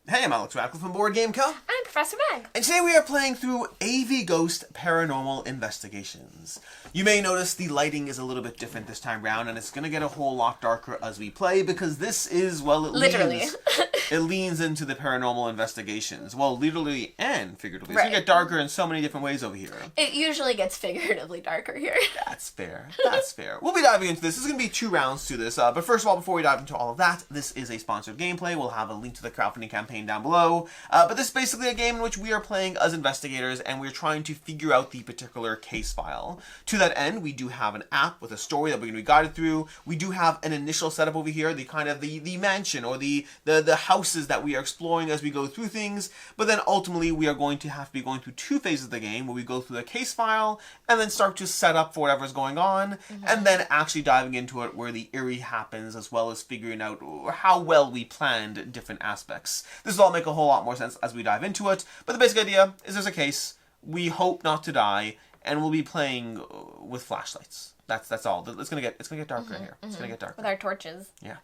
Hey, I'm Alex Radcliffe from Board Game Co. I'm Professor Meg. And today we are playing through AVGhost Paranormal Investigations. You may notice the lighting is a little bit different this time round, and it's going to get a whole lot darker as we play, because this is, well, it leans into the paranormal investigations. Well, literally and figuratively. It's going to get darker in so many different ways over here. It usually gets figuratively darker here. That's fair. That's fair. We'll be diving into this. This is going to be 2 rounds to this. But first of all, before we dive into all of that, this is a sponsored gameplay. We'll have a link to the crowdfunding campaign down below. But this is basically a game in which we are playing as investigators, and we're trying to figure out the particular case file. To that end, we do have an app with a story that we're going to be guided through. We do have an initial setup over here, the kind of the mansion or the houses that we are exploring as we go through things. But then ultimately, we are going to have to be going through 2 phases of the game where we go through the case file and then start to set up for whatever's going on, and then actually diving into it where the eerie happens, as well as figuring out how well we planned different aspects. This will all make a whole lot more sense as we dive into it, but the basic idea is there's a case, we hope not to die, and we'll be playing with flashlights. That's all. It's gonna get darker in here. It's gonna get darker. With our torches. Yeah.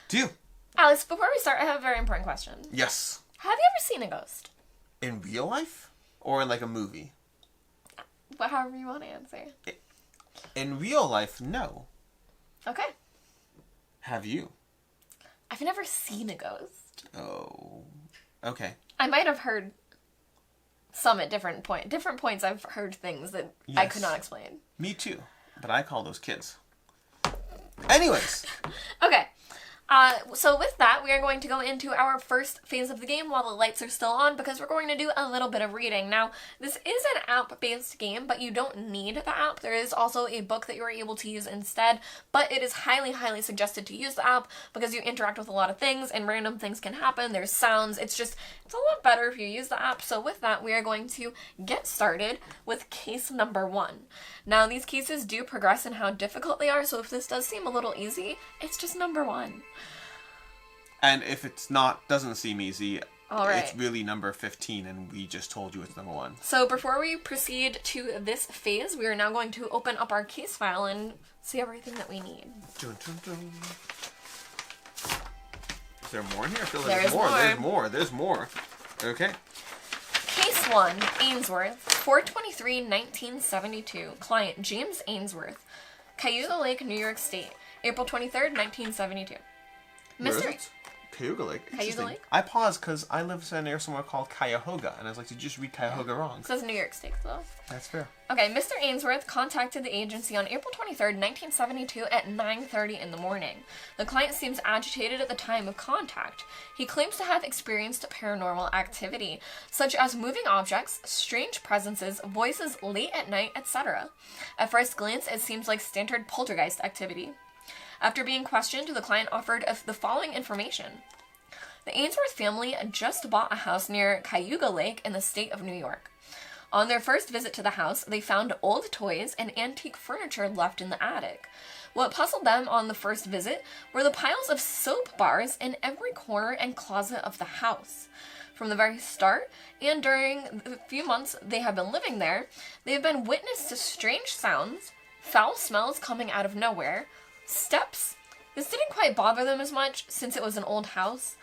To you. Alex, before we start, I have a very important question. Yes. Have you ever seen a ghost? In real life? Or in like a movie? Well, however you want to answer. In real life, no. Okay. Have you? I've never seen a ghost. Oh. Okay. I might have heard some at different points I've heard things that I could not explain. Me too. But I call those kids. Anyways. Okay. So with that, we are going to go into our first phase of the game while the lights are still on, because we're going to do a little bit of reading. Now, this is an app-based game, but you don't need the app. There is also a book that you are able to use instead, but it is highly, highly suggested to use the app because you interact with a lot of things and random things can happen. There's sounds. It's a lot better if you use the app. So with that, we are going to get started with case number 1. Now, these cases do progress in how difficult they are, so if this does seem a little easy, it's just number 1. And if it's doesn't seem easy, it's really number 15, and we just told you it's number 1. So before we proceed to this phase, we are now going to open up our case file and see everything that we need. Dun, dun, dun. Is there more in here? I feel like there's more. Okay. Case 1, Ainsworth, 4/23/1972. Client, James Ainsworth. Cayuga Lake, New York State, April 23rd, 1972. Where is it? Cayuga Lake. Cayuga Lake? I paused because I live near somewhere called Cuyahoga, and I was like, did you just read Cuyahoga wrong? It says New York State, though. That's fair. Okay, Mr. Ainsworth contacted the agency on April 23rd, 1972 at 9:30 in the morning. The client seems agitated at the time of contact. He claims to have experienced paranormal activity, such as moving objects, strange presences, voices late at night, etc. At first glance, it seems like standard poltergeist activity. After being questioned, the client offered the following information. The Ainsworth family just bought a house near Cayuga Lake in the state of New York. On their first visit to the house, they found old toys and antique furniture left in the attic. What puzzled them on the first visit were the piles of soap bars in every corner and closet of the house. From the very start, and during the few months they have been living there, they have been witness to strange sounds, foul smells coming out of nowhere, steps. This didn't quite bother them as much since it was an old house,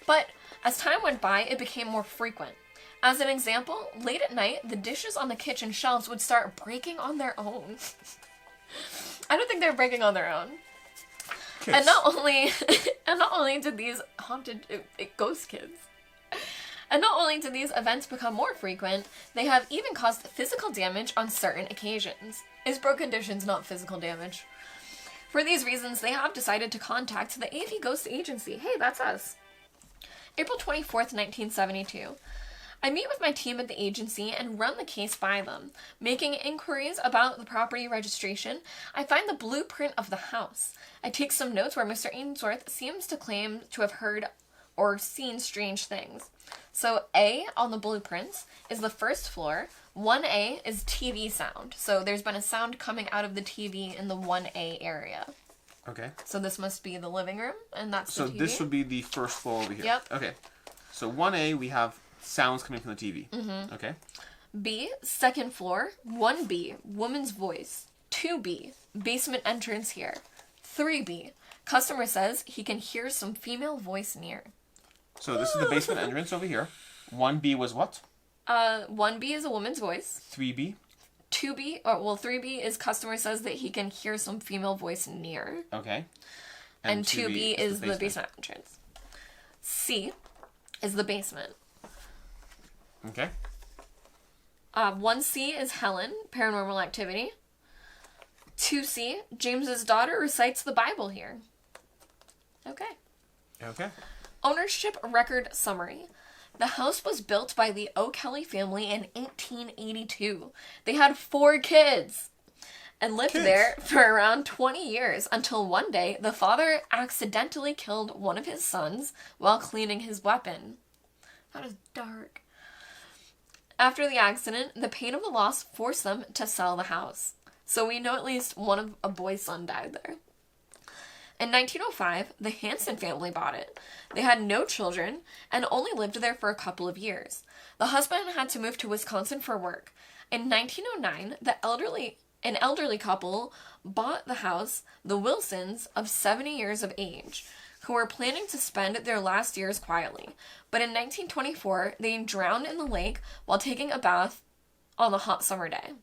but as time went by, it became more frequent. As an example, late at night, the dishes on the kitchen shelves would start breaking on their own. I don't think they're breaking on their own. Kids. And not only did these ghost kids. And not only did these events become more frequent, they have even caused physical damage on certain occasions. It's broken dishes, not physical damage. For these reasons, they have decided to contact the AVGhost agency. Hey, that's us. April 24th, 1972. I meet with my team at the agency and run the case by them. Making inquiries about the property registration, I find the blueprint of the house. I take some notes where Mr. Ainsworth seems to claim to have heard or seen strange things. So A on the blueprints is the first floor. 1A is TV sound. So there's been a sound coming out of the TV in the 1A area. Okay. So this must be the living room, and that's the TV. So this would be the first floor over here. Yep. Okay. So 1A, we have sounds coming from the TV. Mm-hmm. Okay. B, second floor. 1B, woman's voice. 2B, basement entrance here. 3B, customer says he can hear some female voice near. So this is the basement entrance over here. 1B was what? 1B is a woman's voice. 3B? 3B is customer says that he can hear some female voice near. Okay. And 2B is the basement entrance. C is the basement. Okay. 1C is Helen, paranormal activity. 2C, James's daughter recites the Bible here. Okay. Okay. Ownership record summary. The house was built by the O'Kelly family in 1882. They had 4 kids and lived there for around 20 years until one day the father accidentally killed one of his sons while cleaning his weapon. That is dark. After the accident, the pain of the loss forced them to sell the house. So we know at least one of a boy's son died there. In 1905, the Hanson family bought it. They had no children and only lived there for a couple of years. The husband had to move to Wisconsin for work. In 1909, an elderly couple bought the house, the Wilsons, of 70 years of age, who were planning to spend their last years quietly. But in 1924, they drowned in the lake while taking a bath on a hot summer day.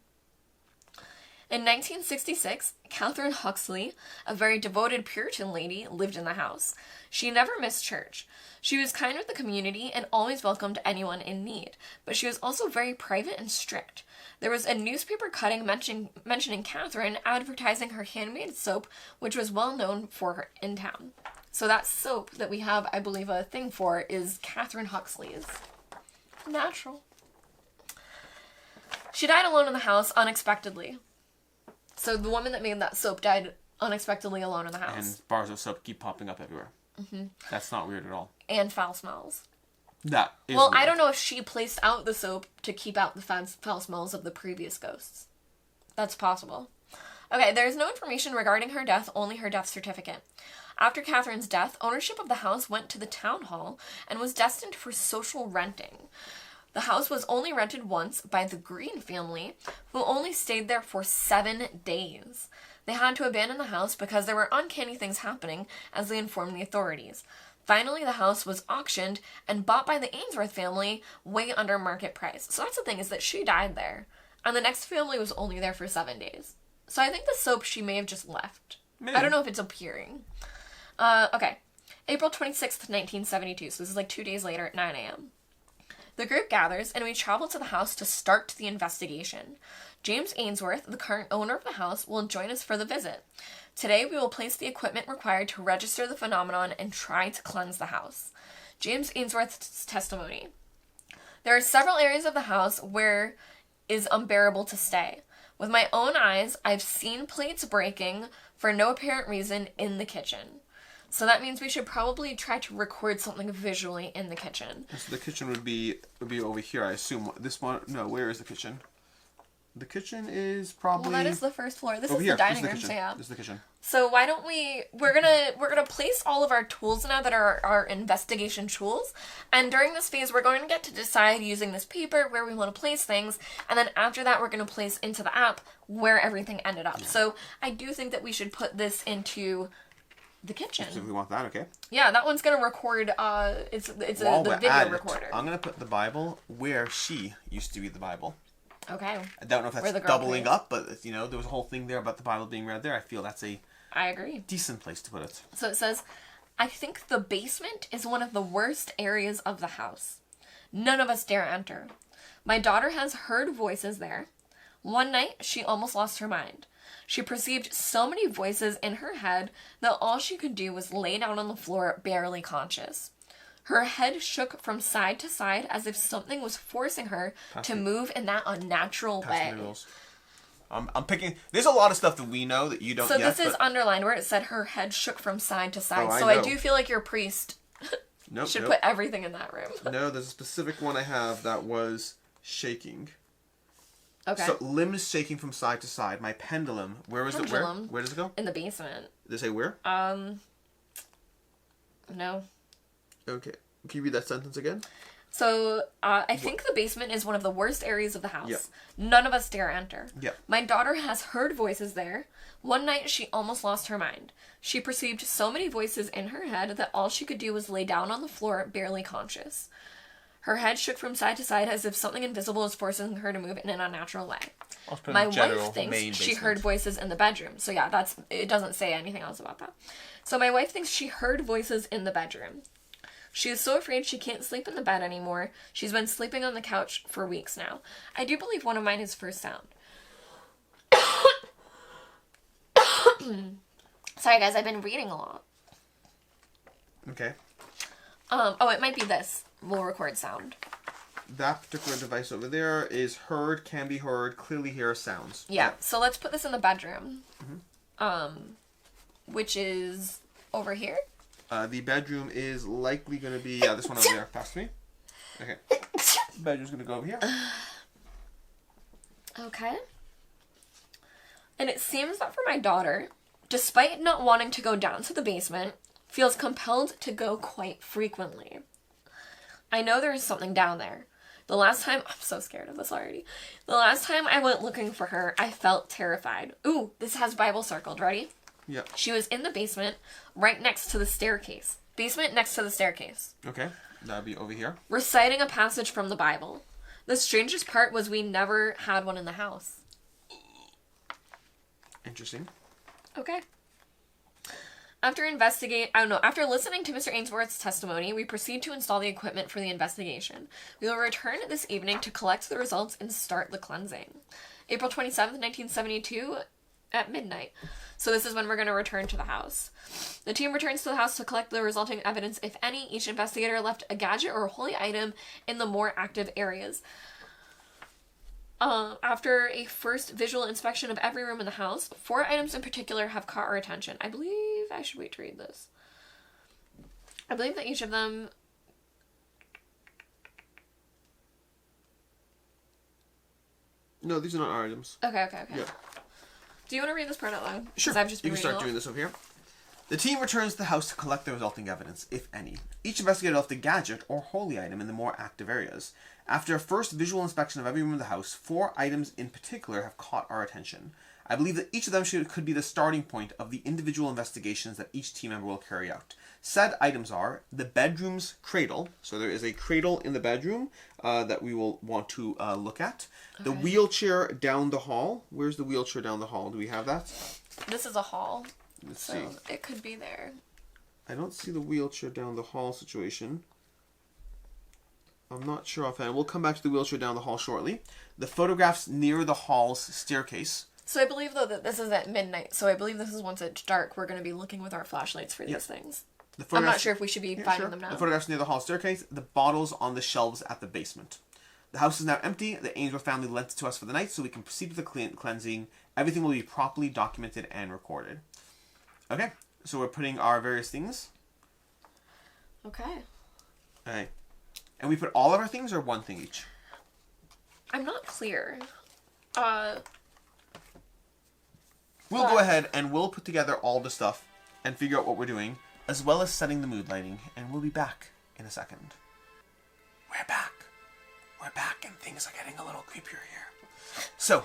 In 1966, Catherine Huxley, a very devoted Puritan lady, lived in the house. She never missed church. She was kind with the community and always welcomed anyone in need, but she was also very private and strict. There was a newspaper cutting mentioning Catherine advertising her handmade soap, which was well known for her in town. So that soap that we have, I believe, a thing for is Catherine Huxley's. Natural. She died alone in the house unexpectedly. So the woman that made that soap died unexpectedly alone in the house. And bars of soap keep popping up everywhere. Mm-hmm. That's not weird at all. And foul smells. That is Well, weird. I don't know if she placed out the soap to keep out the foul smells of the previous ghosts. That's possible. Okay, there is no information regarding her death, only her death certificate. After Catherine's death, ownership of the house went to the town hall and was destined for social renting. The house was only rented once by the Green family, who only stayed there for 7 days. They had to abandon the house because there were uncanny things happening, as they informed the authorities. Finally, the house was auctioned and bought by the Ainsworth family way under market price. So that's the thing, is that she died there, and the next family was only there for 7 days. So I think the soap she may have just left. Maybe. I don't know if it's appearing. Okay. April 26th, 1972. So this is like 2 days later at 9 a.m. The group gathers, and we travel to the house to start the investigation. James Ainsworth, the current owner of the house, will join us for the visit. Today, we will place the equipment required to register the phenomenon and try to cleanse the house. James Ainsworth's testimony. There are several areas of the house where it is unbearable to stay. With my own eyes, I've seen plates breaking for no apparent reason in the kitchen. So that means we should probably try to record something visually in the kitchen. So the kitchen would be over here, I assume. This one, no, where is the kitchen? The kitchen is probably... Well, that is the first floor. This over is here. the dining This is room, so yeah. This is the kitchen. So why don't we're gonna place all of our tools now that are our investigation tools, and during this phase we're going to get to decide using this paper where we want to place things, and then after that we're going to place into the app where everything ended up. Yeah. So I do think that we should put this into the kitchen. If we want that, okay. Yeah, that one's gonna record. It's the video recorder. I'm gonna put the Bible where she used to read the Bible. Okay. I don't know if that's doubling up, but you know, there was a whole thing there about the Bible being read there. I feel that's a decent place to put it. So it says, I think the basement is one of the worst areas of the house. None of us dare enter. My daughter has heard voices there. One night, she almost lost her mind. She perceived so many voices in her head that all she could do was lay down on the floor, barely conscious. Her head shook from side to side as if something was forcing her to move in that unnatural way. I'm picking... There's a lot of stuff that we know that you don't So this is underlined where it said her head shook from side to side. I do feel like your priest should put everything in that room. No, there's a specific one I have that was shaking. Okay. So limbs shaking from side to side. My pendulum. Where is it? Where does it go? In the basement. Does it say where? No. Okay. Can you read that sentence again? So, I think the basement is one of the worst areas of the house. Yep. None of us dare enter. Yep. My daughter has heard voices there. One night, she almost lost her mind. She perceived so many voices in her head that all she could do was lay down on the floor, barely conscious. Her head shook from side to side as if something invisible was forcing her to move in an unnatural way. My wife thinks she heard voices in the bedroom. So yeah, it doesn't say anything else about that. So my wife thinks she heard voices in the bedroom. She is so afraid she can't sleep in the bed anymore. She's been sleeping on the couch for weeks now. I do believe one of mine is first sound. Sorry guys, I've been reading a lot. Okay. It might be this. We'll record sound. That particular device over there is heard, can be heard, clearly hear sounds. Yeah, so let's put this in the bedroom. Which is over here. The bedroom is likely going to be, this one over there. Pass me. Okay. The bedroom's going to go over here. Okay. And it seems that for my daughter, despite not wanting to go down to the basement, feels compelled to go quite frequently. I know there is something down there. The last time, I'm so scared of this already. The last time I went looking for her, I felt terrified. Ooh, this has Bible circled. Ready? Yeah. She was in the basement, right next to the staircase. Basement next to the staircase. Okay. That'd be over here. Reciting a passage from the Bible. The strangest part was we never had one in the house. Interesting. Okay. After listening to Mr. Ainsworth's testimony, we proceed to install the equipment for the investigation. We will return this evening to collect the results and start the cleansing. April 27th, 1972, at midnight. So this is when we're going to return to the house. The team returns to the house to collect the resulting evidence, if any. Each investigator left a gadget or a holy item in the more active areas. After a first visual inspection of every room in the house, 4 items in particular have caught our attention. I believe I should wait to read this. I believe that each of them... No, these are not our items. Okay. Yeah. Do you want to read this part out loud? Sure. I've just been you can start doing this over here. The team returns to the house to collect the resulting evidence, if any. Each investigator left a gadget or holy item in the more active areas. After a first visual inspection of every room in the house, 4 items in particular have caught our attention. I believe that each of them could be the starting point of the individual investigations that each team member will carry out. Said items are the bedroom's cradle. So there is a cradle in the bedroom that we will want to look at. Okay. The wheelchair down the hall. Where's the wheelchair down the hall? Do we have that? This is a hall. Let's see. It could be there. I don't see the wheelchair down the hall situation. I'm not sure offhand. We'll come back to the wheelchair down the hall shortly. The photographs near the hall's staircase. So I believe, though, that this is at midnight. So I believe this is once it's dark, we're going to be looking with our flashlights for these things. I'm not sure if we should be finding them now. The photographs near the hall staircase. The bottles on the shelves at the basement. The house is now empty. The Ainsworth family lent it to us for the night, so we can proceed with the cleansing. Everything will be properly documented and recorded. Okay, so we're putting our various things. Okay. Okay. And we put all of our things or one thing each? I'm not clear. We'll go ahead and we'll put together all the stuff and figure out what we're doing, as well as setting the mood lighting, and we'll be back in a second. We're back. We're back, and things are getting a little creepier here. So,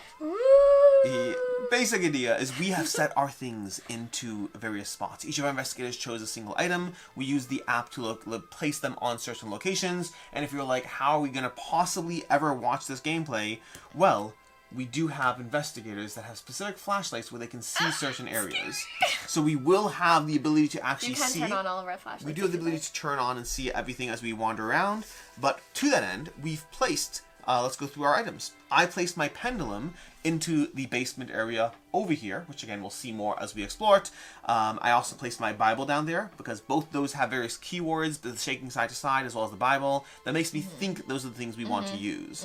the basic idea is we have set our things into various spots. Each of our investigators chose a single item. We use the app to place them on certain locations. And if you're like, how are we going to possibly ever watch this gameplay? Well, we do have investigators that have specific flashlights where they can see certain areas. So we will have the ability to actually see. You can turn on all of our flashlights. We do have the ability to turn on and see everything as we wander around. But to that end, we've placed... let's go through our items. I placed my pendulum into the basement area over here, which again we'll see more as we explore it. I also placed my Bible down there because both those have various keywords, the shaking side to side as well as the Bible. That makes me think those are the things we want to use.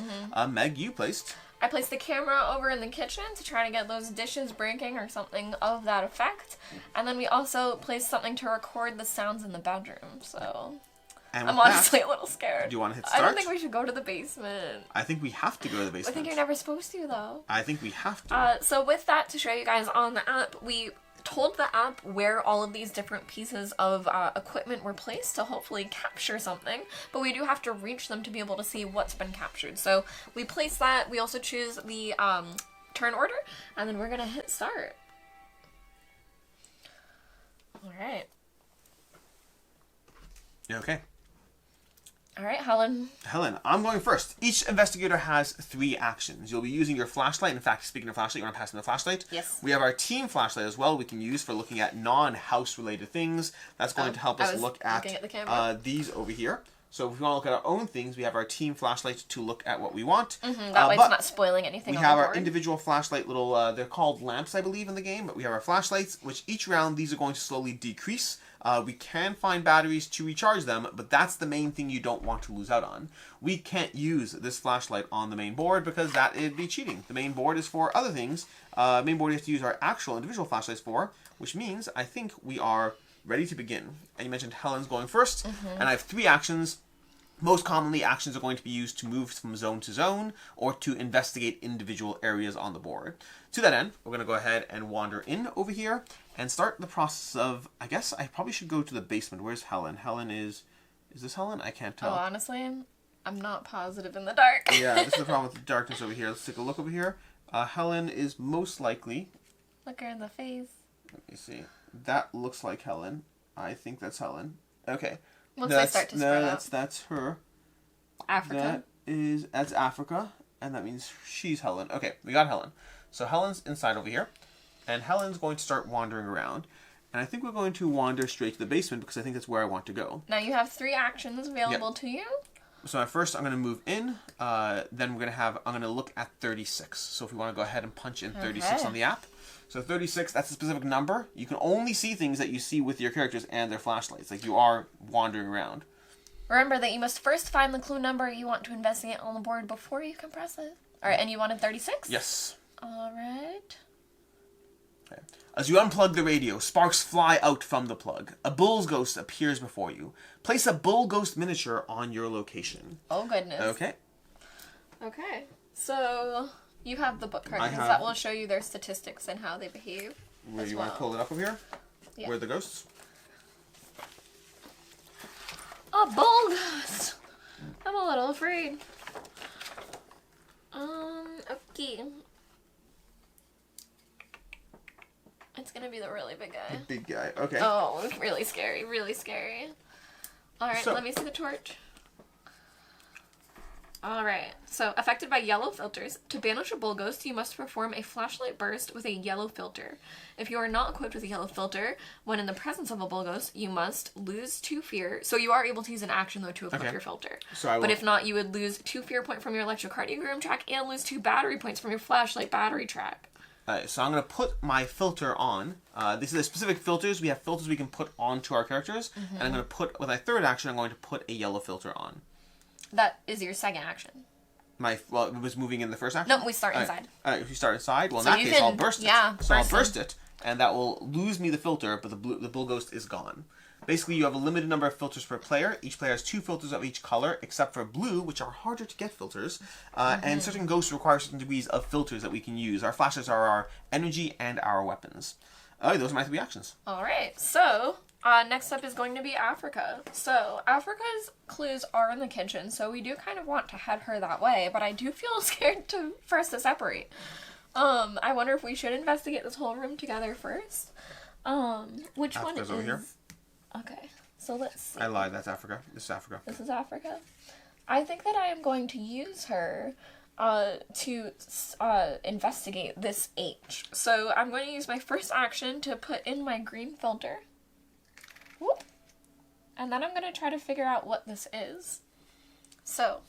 Meg, you placed? I placed the camera over in the kitchen to try to get those dishes breaking or something of that effect. And then we also placed something to record the sounds in the bedroom, so... I'm honestly a little scared. Do you want to hit start? I don't think we should go to the basement. I think we have to go to the basement. I think you're never supposed to, though. I think we have to. So with that, to show you guys on the app, we told the app where all of these different pieces of equipment were placed to hopefully capture something, but we do have to reach them to be able to see what's been captured. So we place that. We also choose the turn order, and then we're gonna hit start. All right. Okay. All right, Helen. Helen, I'm going first. Each investigator has 3 actions. You'll be using your flashlight. In fact, speaking of flashlight, you want to pass me the flashlight? Yes. We have our team flashlight as well we can use for looking at non-house related things. That's going to help us look at the camera. these over here. So if we want to look at our own things, we have our team flashlight to look at what we want. That way it's not spoiling anything on the board. We have our individual flashlight little, they're called lamps, I believe, in the game, but we have our flashlights, which each round, these are going to slowly decrease. We can find batteries to recharge them, but that's the main thing you don't want to lose out on. We can't use this flashlight on the main board because that would be cheating. The main board is for other things. Main board we have to use our actual individual flashlights for, which means I think we are ready to begin. And you mentioned Helen's going first, and I have 3 actions. Most commonly, actions are going to be used to move from zone to zone or to investigate individual areas on the board. To that end, we're going to go ahead and wander in over here and start the process of, I guess I probably should go to the basement. Where's Helen? Helen is this Helen? I can't tell. Oh, honestly, I'm not positive in the dark. Yeah, this is the problem with the darkness over here. Let's take a look over here. Helen is most likely... Look her in the face. Let me see. That looks like Helen. I think that's Helen. Okay. Once they start to spread out. That's her. Africa. That's Africa, and that means she's Helen. Okay, we got Helen. So Helen's inside over here, and Helen's going to start wandering around. And I think we're going to wander straight to the basement because I think that's where I want to go. Now you have 3 actions available to you. So at first I'm going to move in, then I'm going to look at 36. So if we want to go ahead and punch in 36 on the app. So 36, that's a specific number. You can only see things that you see with your characters and their flashlights. Like you are wandering around. Remember that you must first find the clue number you want to investigate on the board before you can press it. Alright, and you wanted 36? Yes. Alright. Okay. As you unplug the radio, sparks fly out from the plug. A bull's ghost appears before you. Place a bull ghost miniature on your location. Oh, goodness. Okay. Okay. So... You have the book card because that will show you their statistics and how they behave. Where you want to pull it up over here? Yeah. Where are the ghosts? A bull ghost! I'm a little afraid. Okay. It's gonna be the really big guy. The big guy, okay. Oh, really scary, really scary. Alright, So, let me see the torch. Alright, so affected by yellow filters. To banish a bull ghost, you must perform a flashlight burst with a yellow filter. If you are not equipped with a yellow filter, when in the presence of a bull ghost, you must lose 2 fear. So you are able to use an action, though, to equip your filter. But if not, you would lose 2 fear point from your electrocardiogram track and lose 2 battery points from your flashlight battery track. So I'm going to put my filter on. These are the specific filters. We have filters we can put onto our characters. And I'm going to put, with my third action, I'm going to put a yellow filter on. That is your second action. Well, it was moving in the first action? No, we start inside. If you start inside, well, in So that you case, can- I'll burst it. yeah, So I'll burst burst it, and that will lose me the filter, but the bull ghost is gone. Basically, you have a limited number of filters per player. Each player has 2 filters of each color, except for blue, which are harder to get filters. And certain ghosts require certain degrees of filters that we can use. Our flashlights are our energy and our weapons. Those are my 3 actions. Alright, so... next up is going to be Africa. So, Africa's clues are in the kitchen, so we do kind of want to head her that way, but I do feel scared for us to separate. I wonder if we should investigate this whole room together first. Which Africa's one is... over here. Okay, so let's see. I lied, that's Africa. This is Africa. This is Africa. I think that I am going to use her to investigate this H. So, I'm going to use my first action to put in my green filter. Whoop. And then I'm going to try to figure out what this is. So,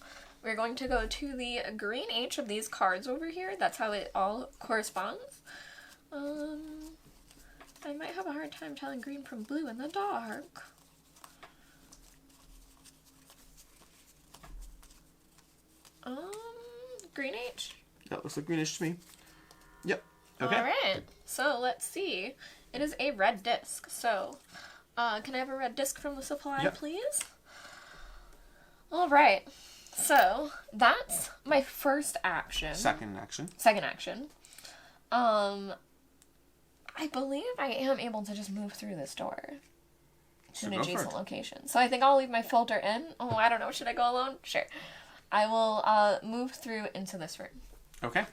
we're going to go to the green H of these cards over here. That's how it all corresponds. I might have a hard time telling green from blue in the dark. Green H? That looks like greenish to me. Yep. Okay. Alright, so let's see. It is a red disc. So, can I have a red disc from the supply, please? Alright, so that's my first action. Second action. Second action. I I believe I am able to just move through this door to an go for adjacent it. location. So I think I'll leave my filter in. Oh, I don't know. Should I go alone? Sure. I will move through into this room. Okay.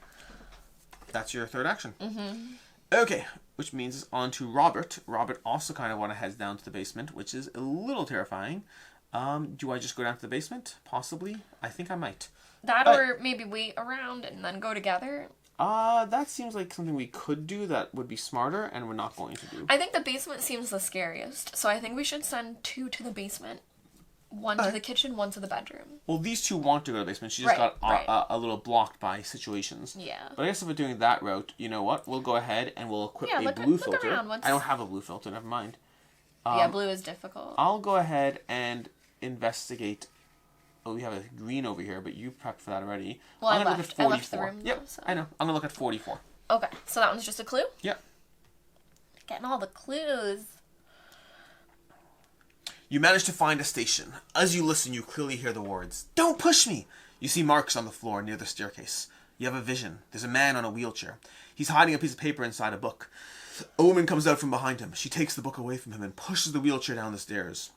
That's your third action. Mm-hmm. Okay, which means it's on to Robert. Robert also kind of want to head down to the basement, which is a little terrifying. Do I just go down to the basement? Possibly. I think I might. That or maybe wait around and then go together. That seems like something we could do that would be smarter, and we're not going to do. I think the basement seems the scariest, so I think we should send 2 to the basement. 1 to the kitchen, 1 to the bedroom. Well, these 2 want to go to the basement. She just got a little blocked by situations. Yeah. But I guess if we're doing that route, you know what? We'll go ahead and we'll equip a blue filter. I don't have a blue filter, never mind. Yeah, blue is difficult. I'll go ahead and investigate. Oh, we have a green over here, but you prepped for that already. Well, I'm gonna I look at 44. left the room. Yep, Though, so. I know. I'm going to look at 44. Okay, so that one's just a clue? Yep. Getting all the clues. You manage to find a station. As you listen, you clearly hear the words, "Don't push me!" You see marks on the floor near the staircase. You have a vision. There's a man on a wheelchair. He's hiding a piece of paper inside a book. A woman comes out from behind him. She takes the book away from him and pushes the wheelchair down the stairs.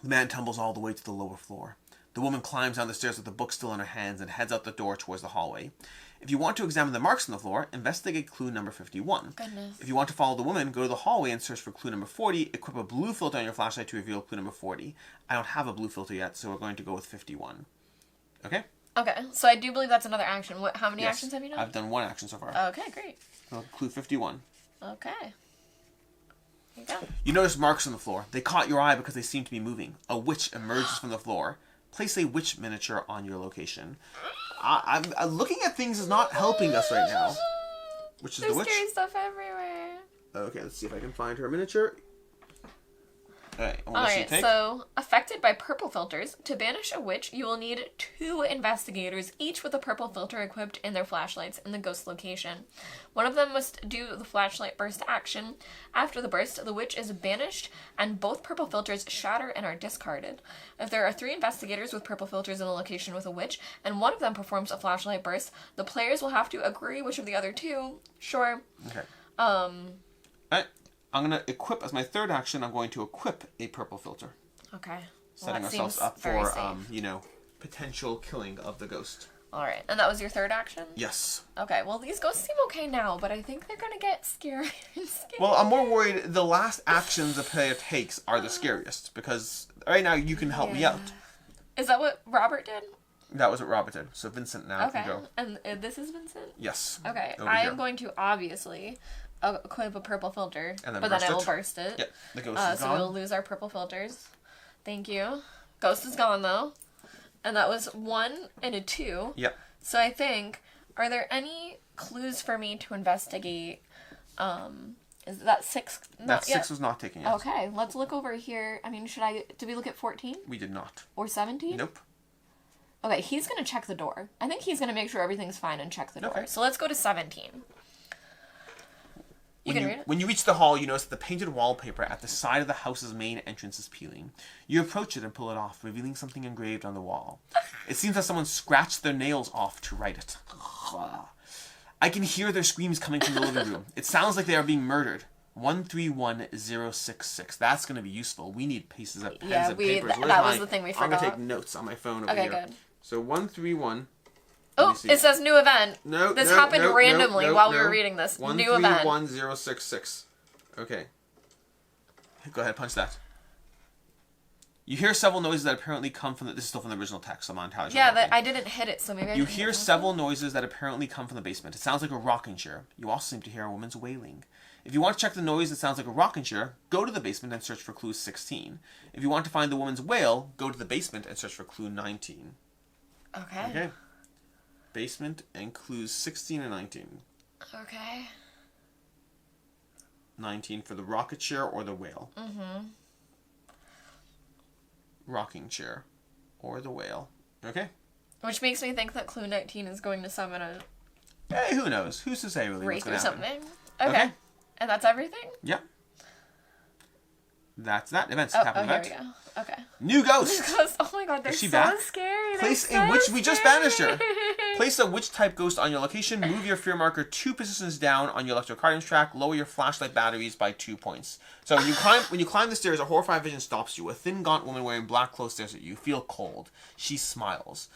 The man tumbles all the way to the lower floor. The woman climbs down the stairs with the book still in her hands and heads out the door towards the hallway. If you want to examine the marks on the floor, investigate clue number 51. Goodness. If you want to follow the woman, go to the hallway and search for clue number 40. Equip a blue filter on your flashlight to reveal clue number 40. I don't have a blue filter yet, so we're going to go with 51. Okay? Okay, so I do believe that's another action. How many actions have you done? I've done 1 action so far. Okay, great. So clue 51. Okay. Here you go. You notice marks on the floor. They caught your eye because they seem to be moving. A witch emerges from the floor. Place a witch miniature on your location. I'm looking at things is not helping us right now. Which is There's the witch. scary stuff everywhere. Okay, let's see if I can find her miniature. Alright, what does she Alright, take? so affected by purple filters, to banish a witch, you will need 2 investigators, each with a purple filter equipped in their flashlights in the ghost location. One of them must do the flashlight burst action. After the burst, the witch is banished, and both purple filters shatter and are discarded. If there are 3 investigators with purple filters in a location with a witch, and one of them performs a flashlight burst, the players will have to agree which of the other 2. Sure. Okay. Alright. I'm going to equip, as my third action, I'm going to equip a purple filter. Okay. Setting ourselves up for, potential killing of the ghost. Alright, and that was your third action? Yes. Okay, well, these ghosts seem okay now, but I think they're gonna get scary and scary. Well, I'm more worried the last actions a player takes are the scariest, because right now you can help me out. Is that what Robert did? That was what Robert did. So Vincent now can go. And this is Vincent? Yes. Okay, Over I here. am going to obviously equip a purple filter, And then but then burst I will it. burst it. Yep, the ghost is So gone. we'll lose our purple filters. Thank you. Ghost is gone, though. And that was 1 and a 2. Yep. So I think, are there any clues for me to investigate? Is that 6? That 6 was not taken yet. Okay, let's look over here. I mean, did we look at 14? We did not. Or 17? Nope. Okay, he's going to check the door. I think he's going to make sure everything's fine and check the door. Okay. So let's go to 17. You can read it? When you reach the hall, you notice that the painted wallpaper at the side of the house's main entrance is peeling. You approach it and pull it off, revealing something engraved on the wall. It seems that someone scratched their nails off to write it. I can hear their screams coming from the living room. It sounds like they are being murdered. 131066. That's going to be useful. We need pieces of pens and papers. That was the thing we forgot. I'm going to take notes on my phone over here. Okay, good. So 131. Oh, it says new event. This happened randomly while we were reading this. New event. 131066. Okay. Go ahead, punch that. You hear several noises that apparently come from this is still from the original text, so I'm not entirely sure. Yeah, I didn't hit it, so maybe I You didn't hear hit several noises that apparently come from the basement. It sounds like a rocking chair. You also seem to hear a woman's wailing. If you want to check the noise that sounds like a rocking chair, go to the basement and search for clue 16. If you want to find the woman's wail, go to the basement and search for clue 19. Okay. Basement and clues 16 and 19. Okay. 19 for the rocket chair or the whale. Mm-hmm. Rocking chair or the whale. Okay. Which makes me think that clue 19 is going to summon a Hey, who knows? Who's to say really wraith what's or going to happen? something. Okay. Okay. And that's everything? Yep. That's that. Events. Oh, Happen here event. we go. Okay. New ghost. Ghosts. Oh my god, they're Is she so back? scary. Place They're in so which we just banished her. scary. Place a witch type ghost on your location. Move your fear marker 2 positions down on your electrocardiogram track. Lower your flashlight batteries by 2 points. So when you climb the stairs, a horrified vision stops you. A thin, gaunt woman wearing black clothes stares at you. You feel cold. She smiles.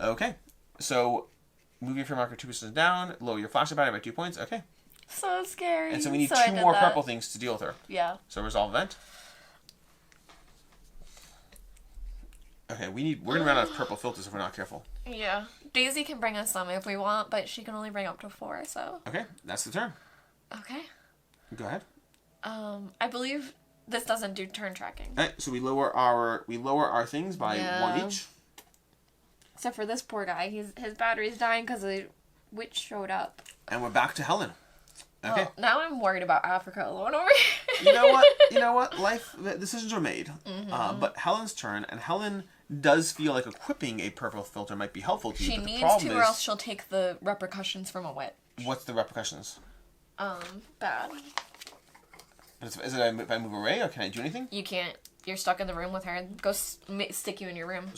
Okay. So move your fear marker 2 positions down. Lower your flashlight battery by 2 points. Okay. So scary. And so we need 2 more purple things to deal with her. Yeah. So resolve event. Okay, we're gonna run out of purple filters if we're not careful. Yeah. Daisy can bring us some if we want, but she can only bring up to 4, so. Okay, that's the turn. Okay. Go ahead. I believe this doesn't do turn tracking. Alright, so we lower our things by 1 each. Except for this poor guy. His battery's dying because the witch showed up. And we're back to Helen. Okay. Well, now I'm worried about Africa alone over You here. know what? Decisions are made. But Helen's turn, and Helen does feel like equipping a purple filter might be helpful to you. She but needs the problem to, or else she'll take the repercussions from a witch. What's the repercussions? Bad. Is it if I move away, or can I do anything? You can't. You're stuck in the room with her. Go stick you in your room.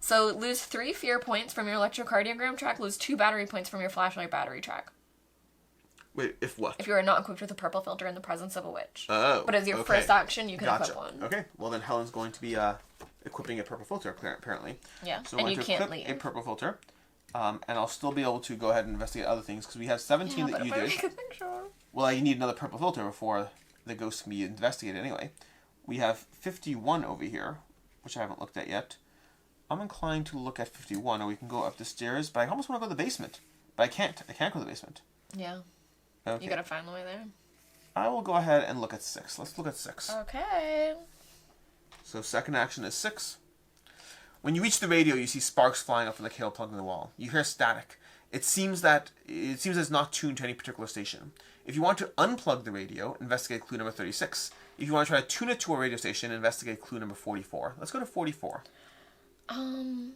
So lose 3 fear points from your electrocardiogram track. Lose 2 battery points from your flashlight battery track. wait, if what? If you are not equipped with a purple filter in the presence of a witch. Oh. But as your first action, you can Gotcha. equip one. Okay. Well, then Helen's going to be equipping a purple filter, apparently. Yeah. So I'm and going you to can't equip leave. a purple filter. And I'll still be able to go ahead and investigate other things, because we have 17 that you did. Well, you need another purple filter before the ghost can be investigated anyway. We have 51 over here, which I haven't looked at yet. I'm inclined to look at 51, or we can go up the stairs, but I almost want to go to the basement. But I can't. I can't go to the basement. Yeah. Okay. You gotta find the way there. I will go ahead and look at 6. Let's look at 6. Okay. So second action is 6. When you reach the radio, you see sparks flying up from the cable plugged in the wall. You hear static. It seems it's not tuned to any particular station. If you want to unplug the radio, investigate clue number 36. If you want to try to tune it to a radio station, investigate clue number 44. Let's go to 44. Did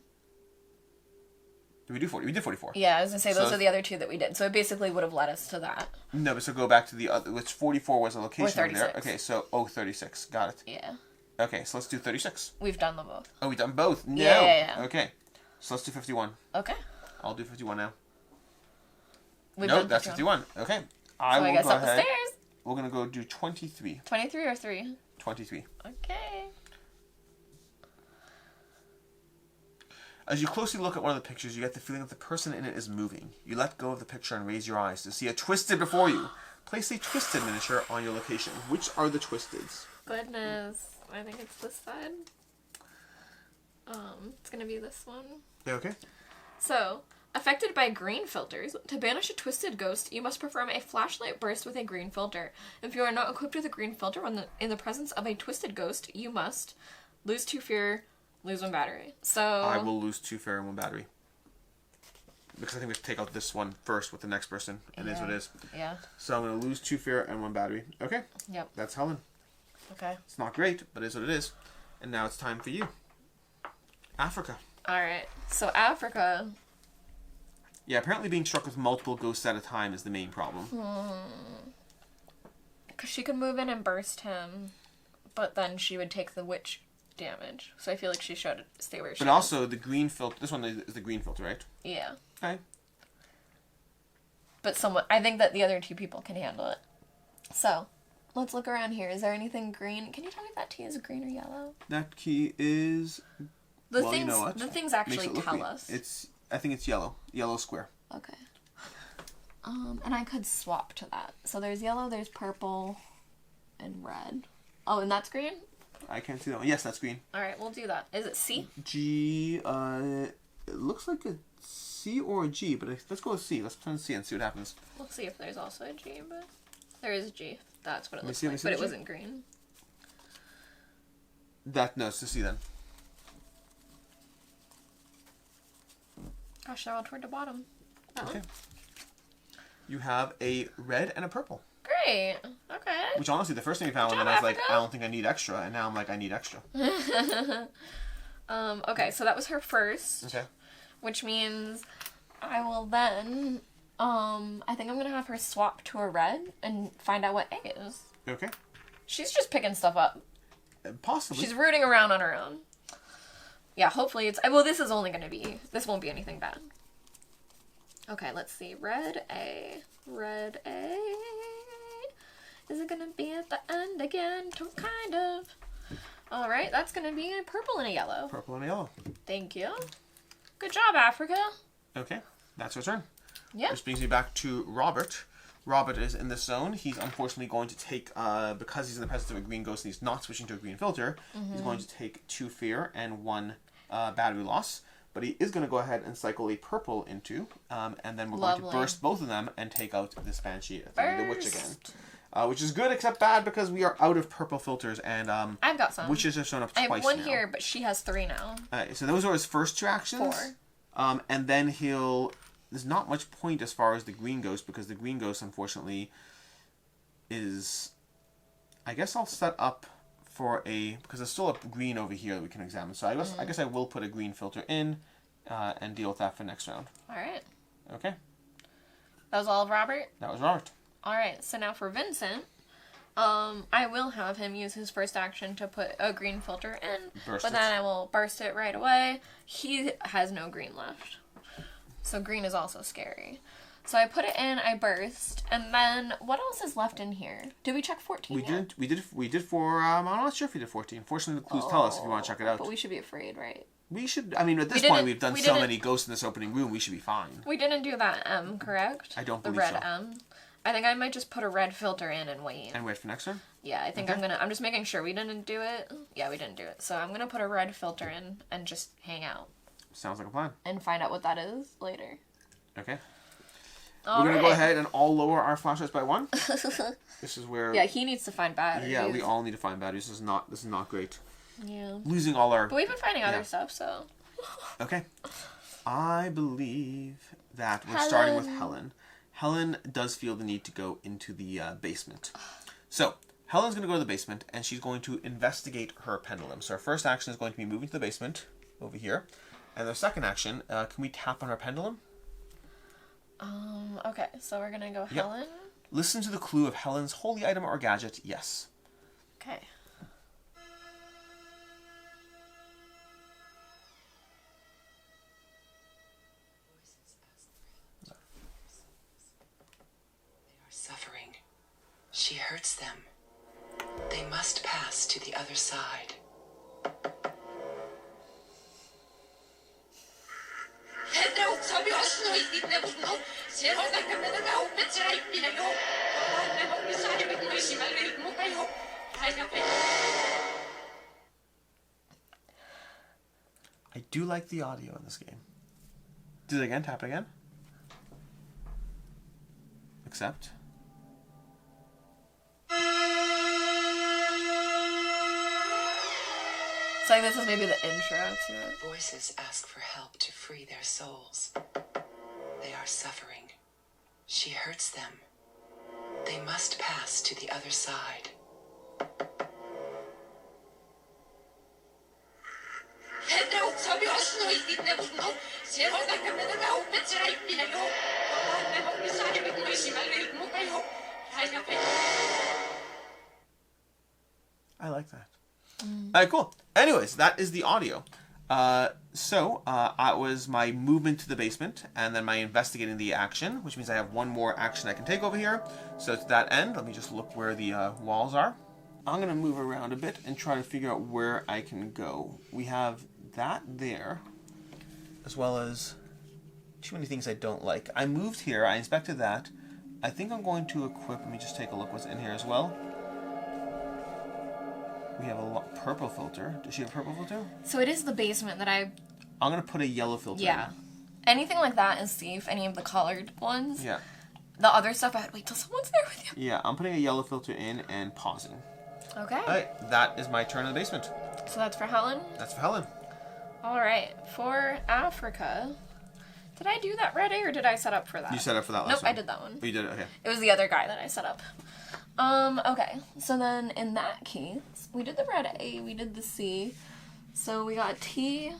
we do 40? We did 44. Yeah, I was gonna say those are the other 2 that we did. So it basically would have led us to that. No, but so go back to the other, which 44 was a location Or 36. over there. Okay, so 36. Got it. Yeah. Okay, so let's do 36. We've done them both. Oh, we've done both? No. Yeah. Okay, so let's do 51. Okay. I'll do 51 now. We've No, done that's 51. Okay. I So will I guess go up ahead. the stairs. We're going to go do 23. 23 or 3? 23. Okay. As you closely look at one of the pictures, you get the feeling that the person in it is moving. You let go of the picture and raise your eyes to see a twisted before you. Place a twisted miniature on your location. Which are the twisteds? Goodness. I think it's this side. It's gonna be this one. Yeah, okay. So, affected by green filters, to banish a twisted ghost, you must perform a flashlight burst with a green filter. If you are not equipped with a green filter in the presence of a twisted ghost, you must lose 2 fear, lose 1 battery. So I will lose 2 fear and 1 battery. Because I think we have to take out this one first with the next person. It is what it is. Yeah. So I'm going to lose 2 fear and 1 battery. Okay. Yep. That's Helen. Okay. It's not great, but it is what it is. And now it's time for you. Africa. Alright. So Africa. Yeah, apparently being struck with multiple ghosts at a time is the main problem. Because she could move in and burst him, but then she would take the witch damage. So I feel like she should stay where she is. But also, the green filter... This one is the green filter, right? Yeah. Okay. But I think that the other 2 people can handle it. So, let's look around here. Is there anything green? Can you tell me if that tea is green or yellow? That key is... The things actually tell us. I think it's yellow. Yellow square. Okay. And I could swap to that. So there's yellow, there's purple, and red. Oh, and that's green? I can't see that one. Yes, that's green. Alright, we'll do that. Is it C? G, it looks like a C or a G, but let's go with C. Let's turn C and see what happens. We'll see if there's also a G, but there is a G. That's what it looks Let me like, see but the it G? wasn't green. No, it's a C then. Gosh, they're all toward the bottom. That Okay. one? You have a red and a purple. Great. Okay. Which honestly, the first thing I found, Good and job, I was like, Africa. I don't think I need extra, and now I'm like, I need extra. Okay, so that was her first. Okay. Which means I will then, I think I'm gonna have her swap to a red and find out what A is. Okay. She's just picking stuff up. Possibly. She's rooting around on her own. Yeah, hopefully it's... Well, this won't be anything bad. Okay, let's see. Red A. Red A. Is it gonna be at the end again? Kind of. Alright, that's gonna be a purple and a yellow. Purple and a yellow. Thank you. Good job, Africa. Okay, that's your turn. Yeah. Which brings me back to Robert. Robert is in this zone. He's unfortunately going to take, because he's in the presence of a green ghost and he's not switching to a green filter, he's going to take 2 fear and 1 battery loss. But he is going to go ahead and cycle a purple into, and then we're going to burst both of them and take out this Banshee, the witch again. Which is good except bad because we are out of purple filters and I've got some. Witches have shown up twice now. I have 1 here, but she has 3 now. Alright, so those are his first 2 actions. 4. And then there's not much point as far as the green ghost because the green ghost unfortunately is, I guess I'll set up for because there's still a green over here that we can examine. So I guess I will put a green filter in and deal with that for next round. Alright. Okay. That was all of Robert? That was Robert. Alright, so now for Vincent, I will have him use his first action to put a green filter in, but then I will burst it right away. He has no green left. So green is also scary. So I put it in, I burst, and then what else is left in here? Did we check 14 yet? We did for, I'm not sure if we did 14. Fortunately, the clues tell us if you want to check it out. But we should be afraid, right? We should, I mean, at this point, we've done so many ghosts in this opening room, we should be fine. We didn't do that M, correct? I don't believe so. The red M. I think I might just put a red filter in and wait. And wait for next turn? Yeah, I think I'm just making sure we didn't do it. Yeah, we didn't do it. So I'm going to put a red filter in and just hang out. Sounds like a plan. And find out what that is later. Okay. We're going to go ahead and all lower our flashlights by 1. This is where... Yeah, he needs to find batteries. Yeah, we all need to find batteries. This is not great. Yeah. Losing all our... But we've been finding other stuff, so... Okay. I believe that we're starting with Helen. Helen does feel the need to go into the basement. So, Helen's going to go to the basement, and she's going to investigate her pendulum. So her first action is going to be moving to the basement, over here. And the second action, can we tap on her pendulum? Okay, so we're gonna go Helen. Listen to the clue of Helen's holy item or gadget, yes. Okay. They are suffering. She hurts them. They must pass to the other side. I do like the audio in this game. Do it again, tap it again. Accept. So this is maybe the intro to it. Voices ask for help to free their souls. They are suffering. She hurts them. They must pass to the other side. I like that. Alright, cool. Anyways, that is the audio. So it was my movement to the basement, and then my investigating the action, which means I have one more action I can take over here. So to that end, let me just look where the walls are. I'm going to move around a bit and try to figure out where I can go. We have that there, as well as too many things I don't like. I moved here, I inspected that. I think I'm going to equip, let me just take a look what's in here as well. We have a purple filter. Does she have a purple filter? So it is the basement that I'm going to put a yellow filter in. Anything like that is safe, any of the colored ones. Yeah. The other stuff, I had to wait till someone's there with you. Yeah, I'm putting a yellow filter in and pausing. Okay. Alright, that is my turn in the basement. So that's for Helen? That's for Helen. Alright, for Africa... Did I do that red A or did I set up for that? You set up for that last one. I did that one. Oh, you did it, okay. It was the other guy that I set up. Okay. So then in that case, we did the red A, we did the C. So we got T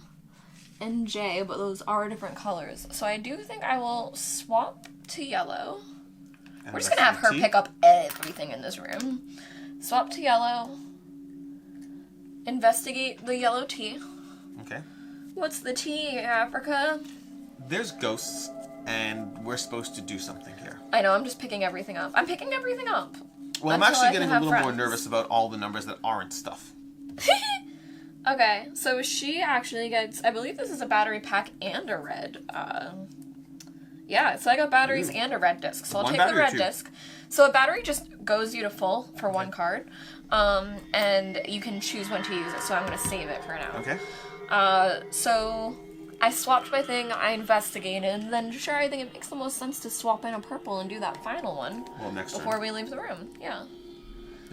and J, but those are different colors. So I do think I will swap to yellow. We're just gonna have her pick up everything in this room. Swap to yellow. Investigate the yellow T. Okay. What's the T, Africa? There's ghosts and we're supposed to do something here. I know, I'm just picking everything up. I'm picking everything up. Well, I'm Until actually I getting can a little have more friends. nervous about all the numbers that aren't stuff. Okay, so she actually gets, I believe this is a battery pack and a red. Yeah, so I got batteries and a red disc. So I'll One take the battery or red two? disc. So a battery just goes you to full for one card. And you can choose when to use it. So I'm going to save it for now. Okay. So I swapped my thing, I investigated, and then sure, I think it makes the most sense to swap in a purple and do that final one Well, next before turn. we leave the room. Yeah.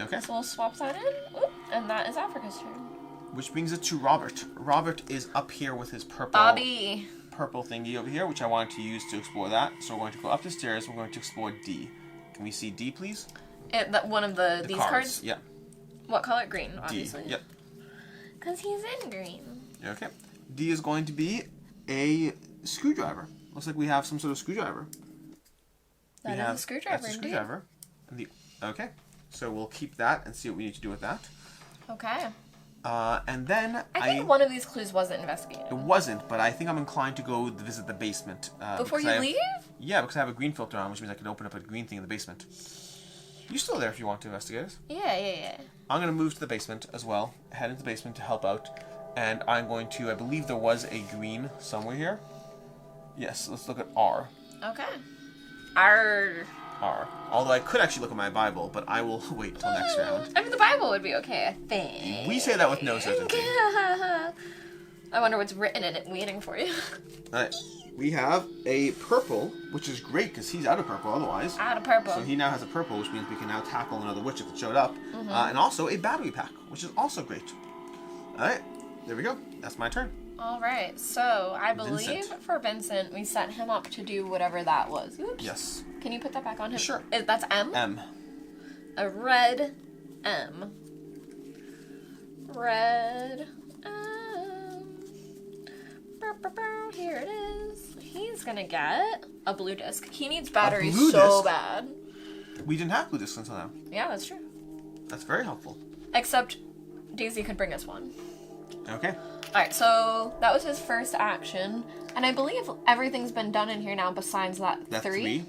Okay. So we'll swap that in. Oop, and that is Africa's turn. Which brings it to Robert. Robert is up here with his Bobby. purple thingy over here, which I wanted to use to explore that. So we're going to go up the stairs. We're going to explore D. Can we see D, please? One of these cards? Yeah. What color? Green, D. obviously. Yep. Because he's in green. Okay. D is going to be a screwdriver. Looks like we have some sort of screwdriver. That is a screwdriver, That's a indeed. screwdriver. Okay. So we'll keep that and see what we need to do with that. Okay. And then I think one of these clues wasn't investigated. It wasn't, but I think I'm inclined to go visit the basement. Before because you I have- leave? Yeah, because I have a green filter on, which means I can open up a green thing in the basement. You're still there if you want to investigate it. Yeah. I'm going to move to the basement as well, head into the basement to help out, and I'm going to, I believe there was a green somewhere here. Yes, let's look at R. Okay. Arr. R. Although I could actually look at my Bible, but I will wait till next round. I mean, the Bible would be okay, I think. We say that with no certainty. I wonder what's written in it waiting for you. Alright, we have a purple, which is great because he's out of purple otherwise. Out of purple. So he now has a purple, which means we can now tackle another witch if it showed up. And also a battery pack, which is also great. Alright, there we go. That's my turn. Alright, so I believe Vincent. for Vincent, we set him up to do whatever that was. Oops. Yes. Can you put that back on him? Sure. That's M? M. A red M. Red M. Here it is. He's gonna get a blue disc. He needs batteries blue so disc? bad. We didn't have blue discs until now. Yeah, that's true. That's very helpful. Except Daisy could bring us one. Okay. Alright, so that was his first action. And I believe everything's been done in here now besides that That's three. three.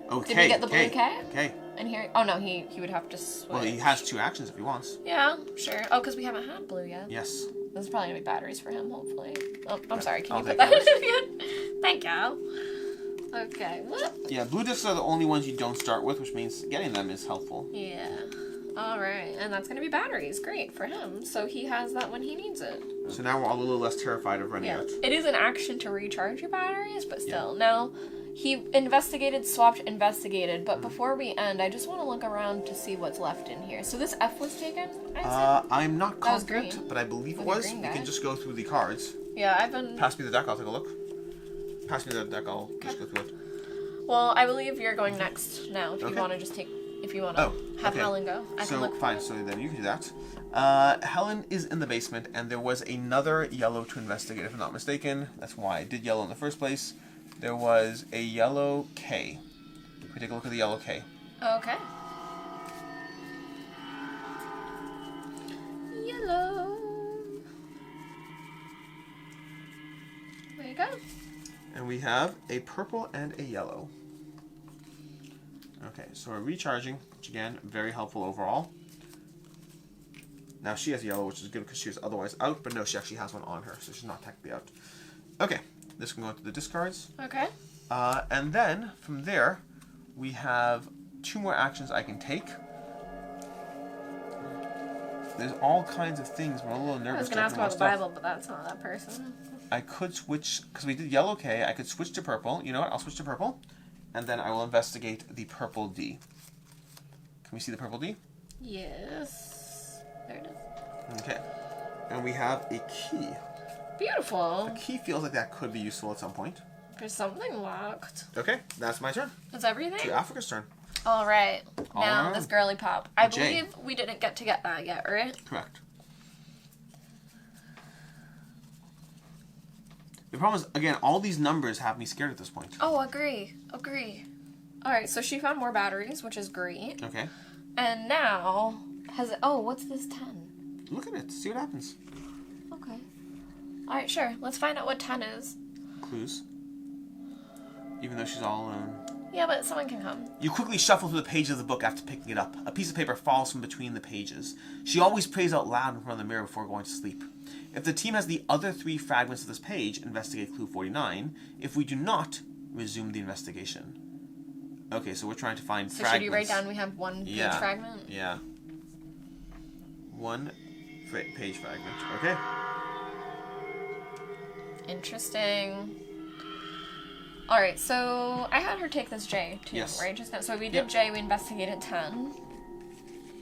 Oh, Did we get the blue K? K. And here, oh no, he would have to switch. Well, he has two actions if he wants. Yeah, sure. Oh, because we haven't had blue yet. Yes. This is probably gonna be batteries for him, hopefully. Oh, I'm sorry. Can I'll you put take that in again? Thank you. Okay. Yeah, blue discs are the only ones you don't start with, which means getting them is helpful. Yeah. All right, and that's gonna be batteries. Great for him. So he has that when he needs it. So now we're all a little less terrified of running Yeah. out. It is an action to recharge your batteries, but still. Now, he investigated, swapped, investigated, but before we end, I just want to look around to see what's left in here. So this F was taken, I assume? I'm not That was confident, green. but I believe it With the was. green We guy. can just go through the cards. Yeah, I've been... Pass me the deck, I'll take a look. Pass me the deck, I'll just go through it. Well, I believe you're going next now, if Okay. you want to just take... If you want to have okay. Helen go. I So, can look fine, for so then you can do that. Helen is in the basement, and there was another yellow to investigate, if I'm not mistaken. That's why I did yellow in the first place. There was a yellow K. We take a look at the yellow K. Okay. Yellow. There you go. And we have a purple and a yellow. Okay, so we're recharging, which again, very helpful overall. Now she has yellow, which is good because she was otherwise out, but no, she actually has one on her, so she's not technically out. Okay, this can go into the discards. Okay. And then, from there, we have two more actions I can take. There's all kinds of things, but I'm a little I nervous. was going to ask open more about the stuff. Bible, but that's not that person. I could switch, because we did yellow K, I could switch to purple. You know what, I'll switch to purple. And then I will investigate the purple D. Can we see the purple D? Yes. There it is. Okay. And we have a key. Beautiful. A key feels like that could be useful at some point. There's something locked. Okay, that's my turn. That's everything? To Africa's turn. All right. Now, All this right. girly pop. I Jay. believe we didn't get to get that yet, right? Correct. The problem is, again, all these numbers have me scared at this point. Oh, agree. Agree. All right, so she found more batteries, which is great. Okay. And now, has it... Oh, what's this 10? Look at it. See what happens. Okay. All right, sure. Let's find out what 10 is. Clues. Even though she's all alone. Yeah, but someone can come. You quickly shuffle through the pages of the book after picking it up. A piece of paper falls from between the pages. She always prays out loud in front of the mirror before going to sleep. If the team has the other 3 fragments of this page, investigate clue 49. If we do not, resume the investigation. Okay, so we're trying to find fragments. So should you write down we have 1 page fragment? Yeah. 1 page fragment. Okay. Interesting. Alright, so I had her take this J, too, yes. right? Just now. So we did J, we investigated 10.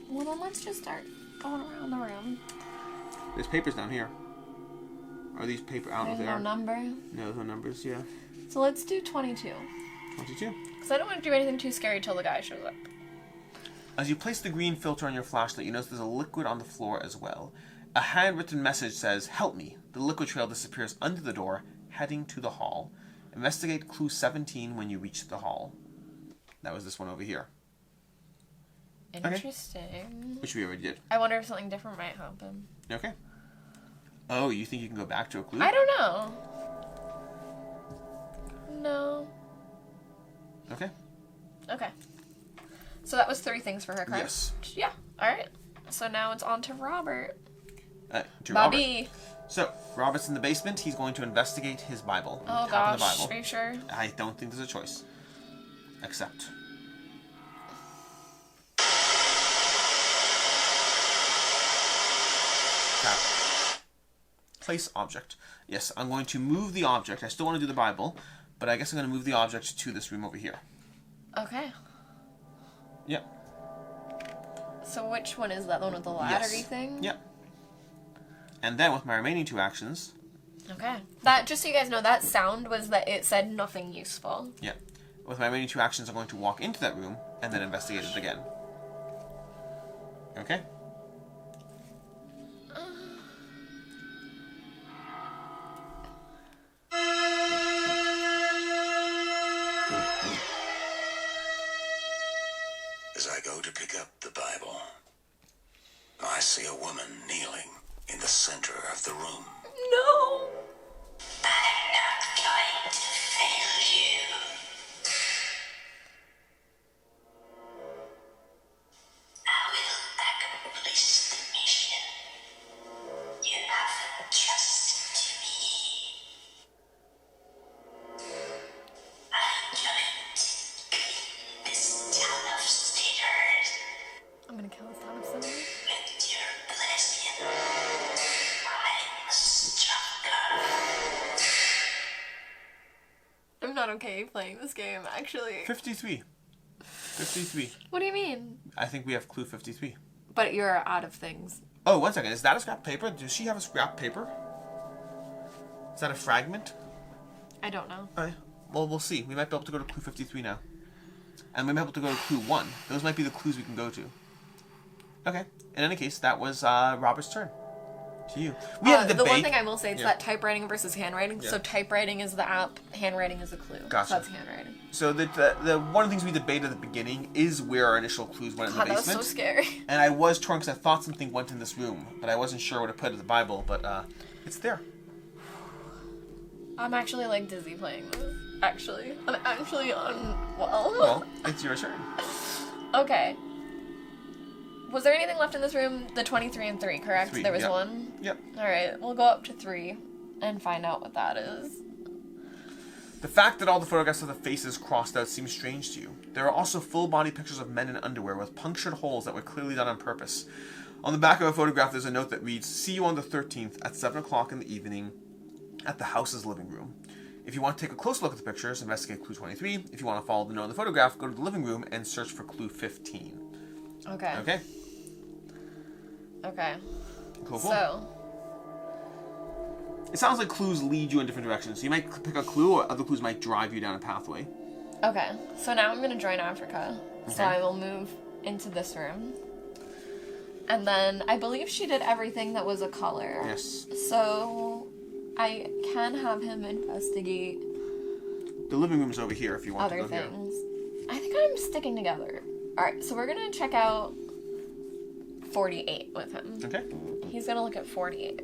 Well, then let's just start going around the room. There's papers down here. Are these paper? I don't know if they are. No number. No numbers, yeah. So let's do 22. 22. Because I don't want to do anything too scary till the guy shows up. As you place the green filter on your flashlight, you notice there's a liquid on the floor as well. A handwritten message says, "Help me." The liquid trail disappears under the door, heading to the hall. Investigate clue 17 when you reach the hall. That was this one over here. Interesting. Okay. Which we already did. I wonder if something different might happen. Okay. Oh, you think you can go back to a clue? I don't know. No. Okay. Okay. So that was 3 things for her, correct? Yes. Yeah. Alright. So now it's on to Robert. To Bobby. Robert. So, Robert's in the basement. He's going to investigate his Bible. Oh, Tap gosh. the Bible. Are you sure? I don't think there's a choice. Accept. Tap. Place object. Yes, I'm going to move the object. I still want to do the Bible, but I guess I'm going to move the object to this room over here. Okay. Yep. So which one is that? The one with the laddery thing? Yep. And then with my remaining 2 actions... Okay. That, just so you guys know, that sound was that it said nothing useful. Yeah. With my remaining 2 actions, I'm going to walk into that room and then investigate it again. Okay? As I go to pick up the Bible, I see a woman kneeling in the center of the room. No! I'm not going to fail you. I will accomplish the mission. You have entrusted to me. I'm going to clean this town of sinners. I'm gonna kill this town of sinners. With your blessing, I'm stronger. I'm not okay playing this game, actually. 53. 53. What do you mean? I think we have clue 53. But you're out of things. Oh, 1 second. Is that a scrap paper? Does she have a scrap paper? Is that a fragment? I don't know. Alright. Well, we'll see. We might be able to go to clue 53 now. And we might be able to go to clue 1. Those might be the clues we can go to. Okay. In any case, that was Robert's turn. To you. We had a debate. The one thing I will say is that typewriting versus handwriting. Yeah. So typewriting is the app, handwriting is a clue. Gotcha. So that's handwriting. So the one of the things we debated at the beginning is where our initial clues went in the God, that basement. was so scary. And I was torn because I thought something went in this room, but I wasn't sure where to put it in the Bible, but it's there. I'm actually like dizzy playing this. Actually. I'm actually unwell. Well, it's your turn. Okay. Was there anything left in this room? The 23 and 3, correct? 3, there was yep. 1? Yep. Alright, we'll go up to 3 and find out what that is. The fact that all the photographs of the faces crossed out seems strange to you. There are also full-body pictures of men in underwear with punctured holes that were clearly done on purpose. On the back of a photograph, there's a note that reads, "See you on the 13th at 7 o'clock in the evening at the house's living room." If you want to take a close look at the pictures, investigate clue 23. If you want to follow the note in the photograph, go to the living room and search for clue 15. Okay. Okay? Okay. Cool. So, It sounds like clues lead you in different directions. So you might pick a clue, or other clues might drive you down a pathway. okay. So now I'm going to join Africa. So Okay. I will move into this room. And then I believe she did everything that was a color. Yes. So I can have him investigate The living room's over here if you want other to go here. things. I think I'm sticking together. Alright, so we're going to check out 48 with him. Okay. He's going to look at 48,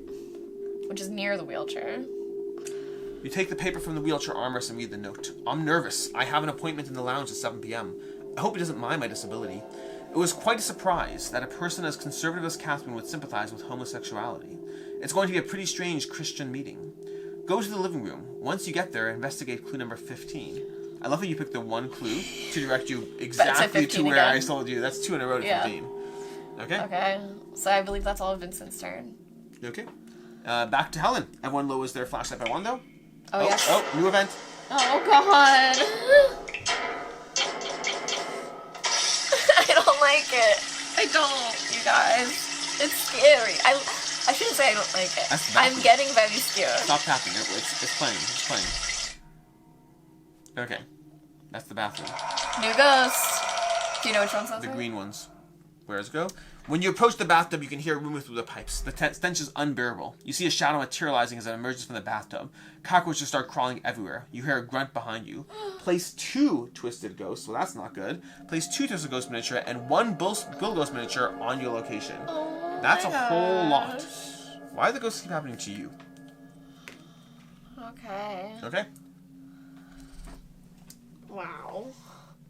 which is near the wheelchair. You take the paper from the wheelchair armrest and read the note. I'm nervous. I have an appointment in the lounge at 7 p.m. I hope he doesn't mind my disability. It was quite a surprise that a person as conservative as Catherine would sympathize with homosexuality. It's going to be a pretty strange Christian meeting. Go to the living room. Once you get there, investigate clue number 15. I love how you picked the one clue to direct you exactly to where again. I told you. That's 2 in a row to 15. Okay? Okay. So I believe that's all of Vincent's turn. Okay. Back to Helen. Everyone lowers their flashlight by 1, though. Oh, yes. Oh, new event. Oh, God. I don't like it. I don't, you guys. It's scary. I shouldn't say I don't like it. I'm getting very scared. Stop tapping. It's playing. It's playing. Okay. That's the bathroom. New ghost. Do you know which ones those are? The green ones. Where's go? When you approach the bathtub, you can hear a rumor through the pipes. The stench is unbearable. You see a shadow materializing as it emerges from the bathtub. Cockroaches start crawling everywhere. You hear a grunt behind you. Place 2 twisted ghosts. Well, that's not good. Place 2 twisted ghost miniature and 1 bull ghost miniature on your location. Oh, that's a whole lot. Why do the ghosts keep happening to you? Okay. Okay. Wow.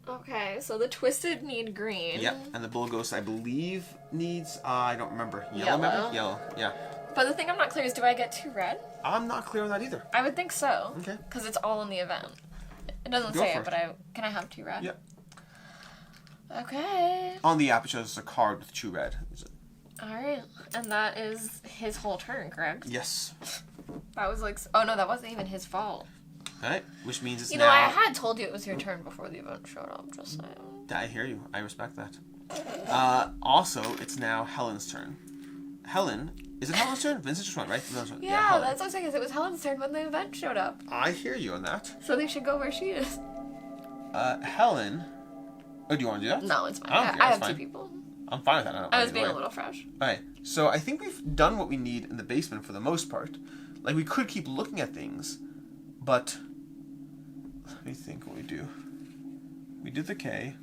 Okay, so the twisted need green. Yep, and the bull ghost, I believe, needs, I don't remember. Yellow. Maybe? Yellow, yeah. But the thing I'm not clear is, do I get 2 red? I'm not clear on that either. I would think so. Okay. Because it's all in the event. It doesn't say it, but can I have 2 red? Yep. Okay. On the app, it shows us a card with 2 red. Alright, and that is his whole turn, correct? Yes. That was like, oh no, that wasn't even his fault. Alright, which means it's You now... know, I had told you it was your turn before the event showed up, just saying. I hear you. I respect that. Also, it's now Helen's turn. Helen... Is it Helen's turn? Vincent just went, right? Yeah, that's what I'm saying, because it was Helen's turn when the event showed up. I hear you on that. So they should go where she is. Helen... Oh, do you want to do that? No, it's fine. I have 2 people. I'm fine with that. I was being a little fresh. Alright, so I think we've done what we need in the basement for the most part. Like, we could keep looking at things, but... Let me think what we do. We did the K.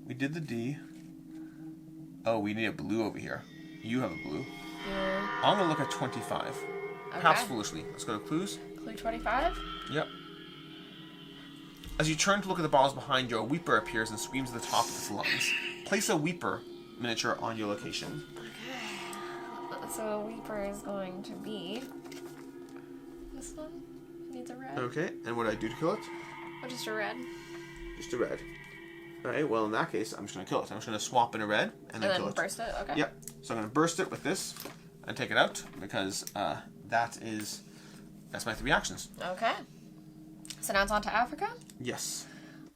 We did the D. Oh, we need a blue over here. You have a blue. Yeah. I'm going to look at 25. Okay. Perhaps foolishly. Let's go to clues. Clue 25? Yep. As you turn to look at the bottles behind you, a weeper appears and screams at the top of its lungs. Place a weeper miniature on your location. Okay. So a weeper is going to be... This one? Needs a red. Okay, and what do I do to kill it? Or just a red? Just a red. Alright, well in that case, I'm just going to kill it. I'm just going to swap in a red and then kill it. burst it? Okay. Yep. So I'm going to burst it with this and take it out because that's my 3 actions. Okay. So now it's on to Africa? Yes.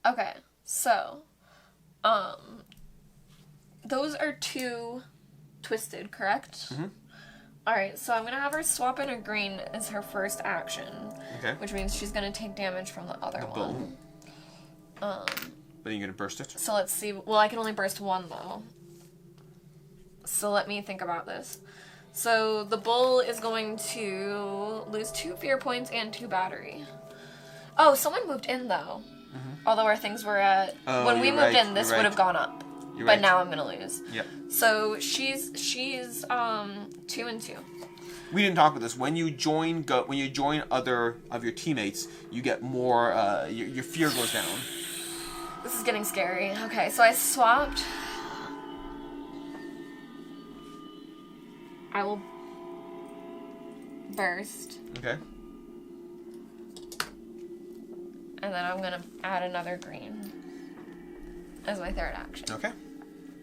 Okay. So, those are 2 twisted, correct? Mm-hmm. Alright, so I'm going to have her swap in a green as her first action. Okay. Which means she's going to take damage from the other one. But then you're going to burst it? So let's see. Well, I can only burst 1, though. So let me think about this. So the bull is going to lose 2 fear points and 2 battery. Oh, someone moved in, though. Mm-hmm. Although our things were at... when we moved in, this would have gone up. But now I'm going to lose. Yep. So she's 2 and 2. We didn't talk about this. When you join other of your teammates, you get more... your fear goes down. This is getting scary. Okay, so I swapped. I will burst. Okay. And then I'm going to add another green as my 3rd action. Okay.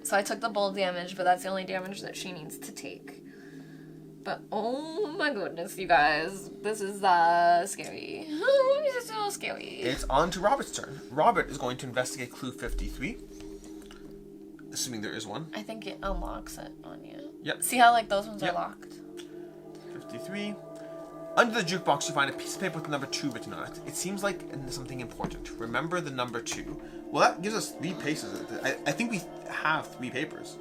So I took the bull damage, but that's the only damage that she needs to take. But oh my goodness, you guys. This is scary. This is so scary. It's on to Robert's turn. Robert is going to investigate clue 53. Assuming there is one. I think it unlocks it on you. Yep. See how those ones are locked? 53. Under the jukebox, you find a piece of paper with the number 2 written on it. It seems like something important. Remember the number 2. Well, that gives us 3 paces. I think we have 3 papers.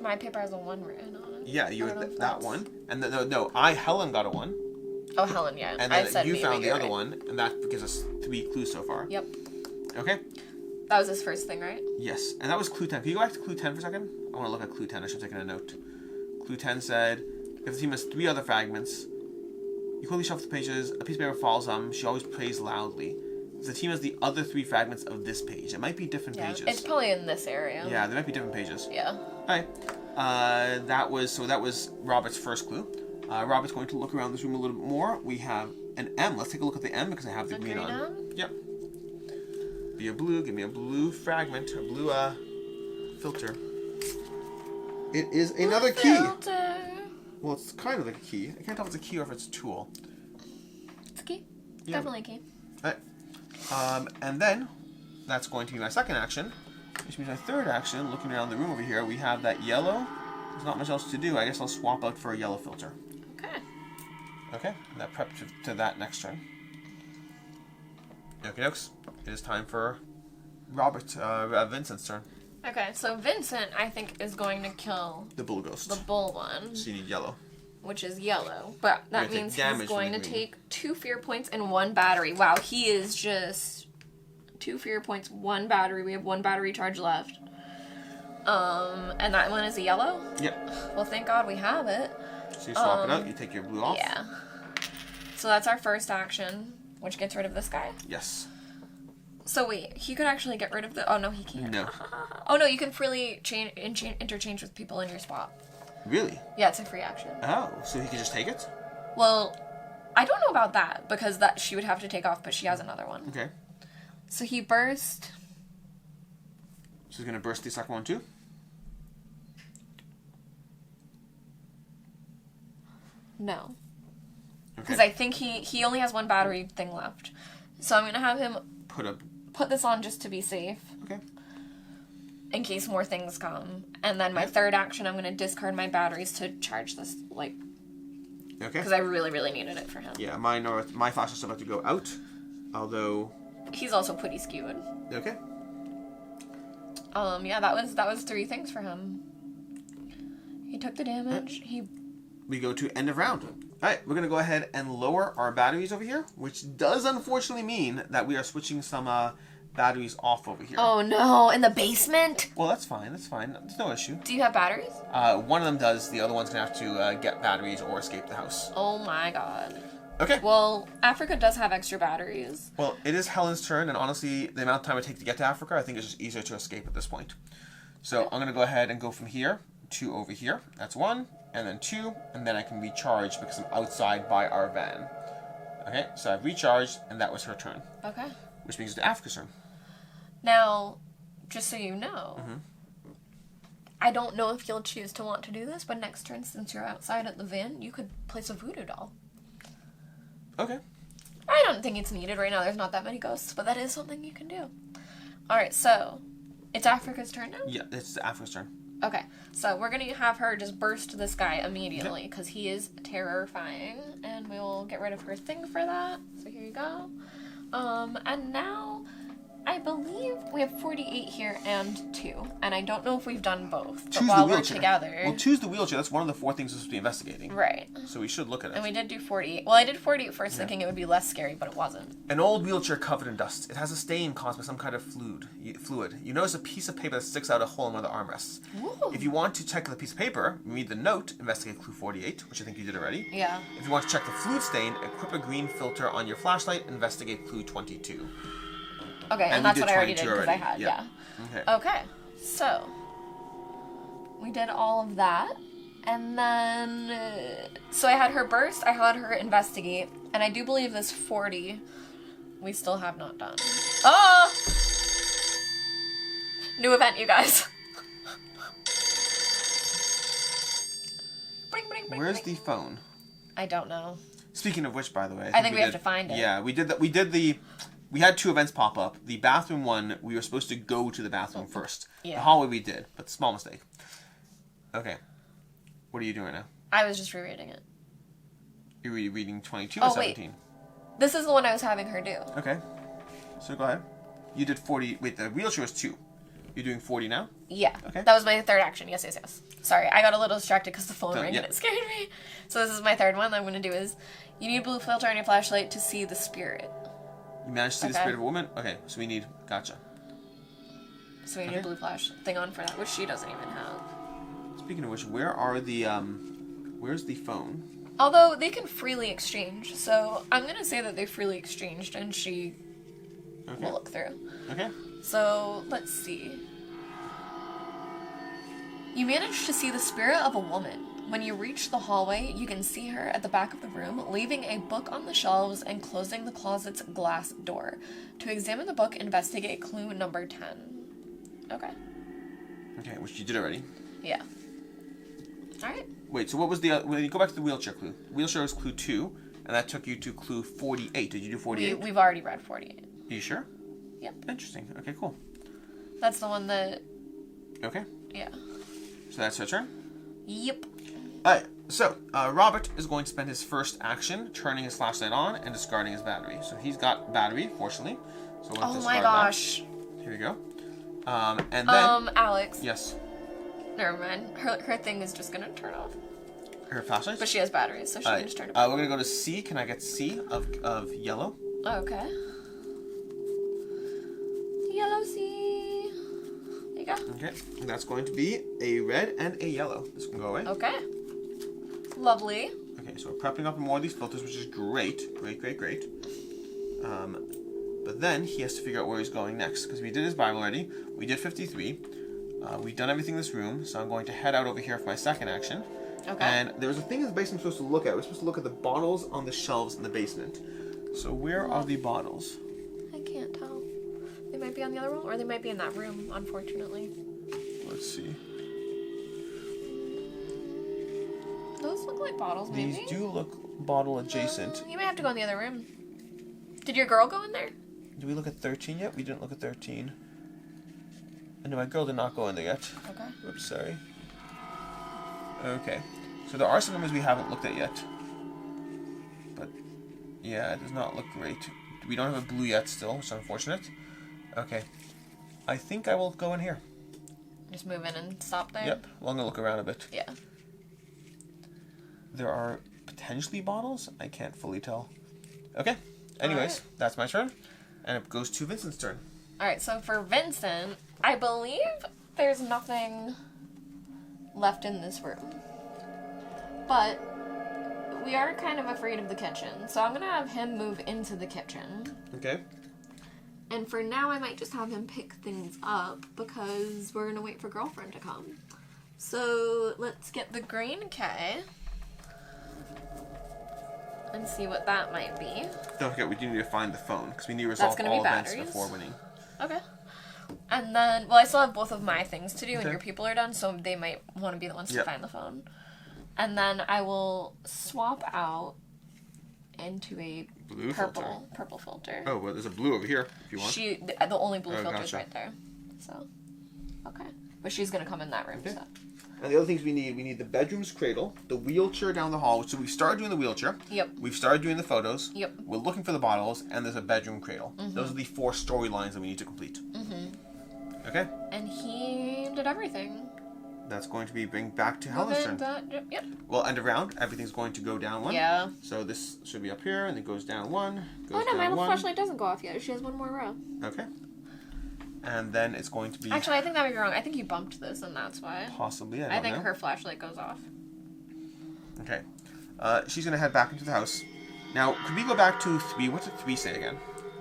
My paper has a 1 written on it. Yeah, you had that one. And Helen got a 1. Oh, Helen, yeah. And then you found the other one, and that gives us 3 clues so far. Yep. Okay. That was his first thing, right? Yes, and that was clue 10. Can you go back to clue 10 for a second? I want to look at clue 10. I should have taken a note. Clue 10 said, if the team has 3 other fragments, you You quickly shuffle the pages. A piece of paper falls. She always prays loudly. The team has the other 3 fragments of this page. It might be different pages. It's probably in this area. Yeah, there might be different pages. Yeah. Alright. That was Robert's first clue. Robert's going to look around this room a little bit more. We have an M. Let's take a look at the M because I have the green on. M? Yep. Be a blue. Give me a blue fragment. A blue filter. It is another key. Filter. Well, it's kind of like a key. I can't tell if it's a key or if it's a tool. It's a key. Yeah. Definitely a key. Alright. And then, that's going to be my second action. Which means my third action, looking around the room over here, we have that yellow. There's not much else to do. I guess I'll swap out for a yellow filter. Okay. Okay, and that prep to that next turn. Okie dokes. It is time for Vincent's turn. Okay, so Vincent, I think, is going to kill The bull ghost. the bull one, So you need yellow. which is yellow. But that take means damage he's from going the to green. take 2 fear points and 1 battery. Wow, he is just 2 fear points, 1 battery. We have 1 battery charge left. And that one is a yellow? Yep. Well, thank God we have it. So you swap it out, you take your blue off. Yeah. So that's our first action, which gets rid of this guy. Yes. So wait, he could actually get rid of the... Oh, no, he can't. No. Oh, no, you can freely interchange with people in your spot. Really? Yeah, it's a free action. Oh, so he can just take it? Well, I don't know about that, because that she would have to take off, but she has another one. Okay. So he burst... So he's going to burst the second one too? No. Okay. Because I think he only has 1 battery thing left. So I'm going to have him put this on just to be safe. Okay. In case more things come. And then my third action, I'm going to discard my batteries to charge this, like... Okay. Because I really, really needed it for him. Yeah, my flash is about to go out. Although... He's also pretty skewed. Okay. Yeah, that was 3 things for him. He took the damage. We go to end of round. Alright, we're going to go ahead and lower our batteries over here, which does unfortunately mean that we are switching some batteries off over here. Oh no, in the basement? Well, that's fine, There's no issue. Do you have batteries? One of them does, the other one's going to have to get batteries or escape the house. Oh my god. Okay. Well, Africa does have extra batteries. Well, it is Helen's turn, and honestly, the amount of time it takes to get to Africa, I think it's just easier to escape at this point. So I'm going to go ahead and go from here to over here. That's 1, and then 2, and then I can recharge because I'm outside by our van. Okay, so I've recharged, and that was her turn. Okay. Which means it's Africa's turn. Now, just so you know, I don't know if you'll choose to want to do this, but next turn, since you're outside at the van, you could place a voodoo doll. Okay. I don't think it's needed right now. There's not that many ghosts, but that is something you can do. Alright, so, it's Africa's turn now? Yeah, it's Africa's turn. Okay, so we're going to have her just burst this guy immediately, because he is terrifying, and we will get rid of her thing for that. So here you go. And now, I believe we have 48 here and 2, and I don't know if we've done both, but Choose while the we're wheelchair. together... Well, choose the wheelchair. That's one of the 4 things we're supposed to be investigating. Right. So we should look at it. And we did do 48. Well, I did 48 first, thinking it would be less scary, but it wasn't. An old wheelchair covered in dust. It has a stain caused by some kind of fluid. You notice a piece of paper that sticks out a hole in one of the armrests. Ooh. If you want to check the piece of paper, read the note, investigate clue 48, which I think you did already. Yeah. If you want to check the fluid stain, equip a green filter on your flashlight, investigate clue 22. Okay, and we that's did what I already did, 22 because I already. had, Yeah. yeah. Okay, so, we did all of that, and then, so I had her burst, I had her investigate, and I do believe this 40 we still have not done. Oh! New event, you guys. Bring, bring, bring, Where's bring. the phone? I don't know. Speaking of which, by the way, I think we have to find it. Yeah, we did that. We had 2 events pop up. The bathroom one, we were supposed to go to the bathroom first. Yeah. The hallway we did, but small mistake. Okay. What are you doing now? I was just rereading it. You're reading 22 Oh, or wait. 17? This is the one I was having her do. Okay. So go ahead. You did 40. Wait, the wheelchair was 2. You're doing 40 now? Yeah. Okay. That was my third action. Yes, yes, yes. Sorry, I got a little distracted because the phone So, rang yeah. and it scared me. So this is my third one that I'm going to do is, you need a blue filter on your flashlight to see the spirit. You managed to see the Okay. spirit of a woman? Okay, so we need... Gotcha. So we need a blue flash thing on for that, which she doesn't even have. Speaking of which, where are the... Where's the phone? Although they can freely exchange, so I'm going to say that they freely exchanged and she will look through. Okay. So, let's see. You manage to see the spirit of a woman. When you reach the hallway, you can see her at the back of the room, leaving a book on the shelves and closing the closet's glass door. To examine the book, investigate clue number 10. Okay. Okay, which you did already. Yeah. Alright. Wait, so what was the... when you go back to the wheelchair clue. Wheelchair was clue 2, and that took you to clue 48. Did you do 48? We've already read 48. Are you sure? Yep. Interesting. Okay, cool. That's the one that... Okay. Yeah. So that's your turn? Yep. Alright, so Robert is going to spend his first action turning his flashlight on and discarding his battery. So he's got battery, fortunately. So we'll Oh discard my gosh. that. Here we go. And then... Alex. Yes. Never mind. Her thing is just gonna turn off. Her flashlight? But she has batteries, so she can just turn it we're off. going to go to C. Can I get C of yellow? Okay. Yellow C. There you go. Okay. And that's going to be a red and a yellow. This can go away. Okay. Lovely. Okay, so we're prepping up more of these filters, which is great. Great. But then he has to figure out where he's going next, because we did his Bible already. We did 53. We've done everything in this room, so I'm going to head out over here for my second action. Okay. And there was a thing in the basement I'm supposed to look at. We're supposed to look at the bottles on the shelves in the basement. So where are the bottles? I can't tell. They might be on the other wall, or they might be in that room, unfortunately. Let's see. Those look like bottles, maybe? These do look bottle adjacent. You may have to go in the other room. Did your girl go in there? Did we look at 13 yet? We didn't look at 13. And no, my girl did not go in there yet. Okay. Oops, sorry. Okay. So there are some numbers we haven't looked at yet. But, yeah, it does not look great. We don't have a blue yet still, which is unfortunate. Okay. I think I will go in here. Just move in and stop there? Yep. Well, I'm going to look around a bit. Yeah. There are potentially bottles? I can't fully tell. Okay. Anyways, that's my turn. And it goes to Vincent's turn. Alright, so for Vincent, I believe there's nothing left in this room. But we are kind of afraid of the kitchen, so I'm gonna have him move into the kitchen. Okay. And for now, I might just have him pick things up because we're gonna wait for girlfriend to come. So let's get the green K and see what that might be. Don't forget, we do need to find the phone because we need to resolve gonna all be events batteries. before winning. Okay. And then, well, I still have both of my things to do, and Okay. your people are done, so they might want to be the ones to Yep. find the phone. And then I will swap out into a Blue purple filter. Oh, well, there's a blue over here if you want. The only blue Oh, filter's gotcha. right there. So, okay. But she's gonna come in that room, Okay. so. And the other things we need the bedroom's cradle, the wheelchair down the hall. So we've started doing the wheelchair. Yep. We've started doing the photos. Yep. We're looking for the bottles, and there's a bedroom cradle. Those are the 4 storylines that we need to complete. Okay. And he did everything. That's going to be bring back to Helen's turn. Yep. Well, end of round, everything's going to go down 1. Yeah. So this should be up here, and it goes down 1. Goes Oh no, down my 1. flashlight doesn't go off yet. She has one more row. Okay. And then it's going to be Actually, I think that might be wrong. I think you bumped this, and that's why. possibly. I I don't think know. her flashlight goes off. Okay. She's gonna head back into the house. Now, could we go back to 3? What did 3 say again?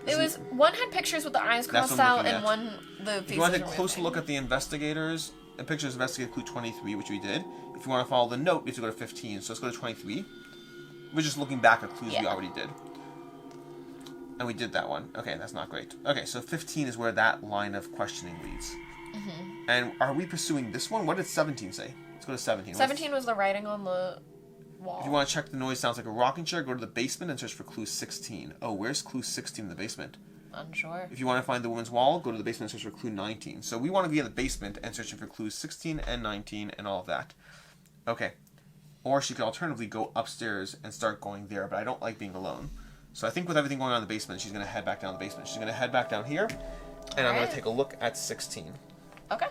It was one had pictures with the eyes That's crossed what I'm out, looking and at. one the faces. If you want to take were a closer missing. look at the investigators, the pictures of investigator clue 23, which we did. If you want to follow the note, you have to go to 15. So let's go to 23. We're just looking back at clues we Yeah. already did. And we did that one. Okay, that's not great. Okay, so 15 is where that line of questioning leads. And are we pursuing this one? What did 17 say? Let's go to 17. 17 was the writing on the wall. If you want to check the noise sounds like a rocking chair, go to the basement and search for clue 16. Oh, where's clue 16 in the basement? Unsure. If you want to find the woman's wall, go to the basement and search for clue 19. So we want to be in the basement and searching for clues 16 and 19 and all of that. Okay. Or she could alternatively go upstairs and start going there, but I don't like being alone. So I think with everything going on in the basement, she's going to head back down the basement. She's going to head back down here, and I'm going Alright. to take a look at 16. Okay.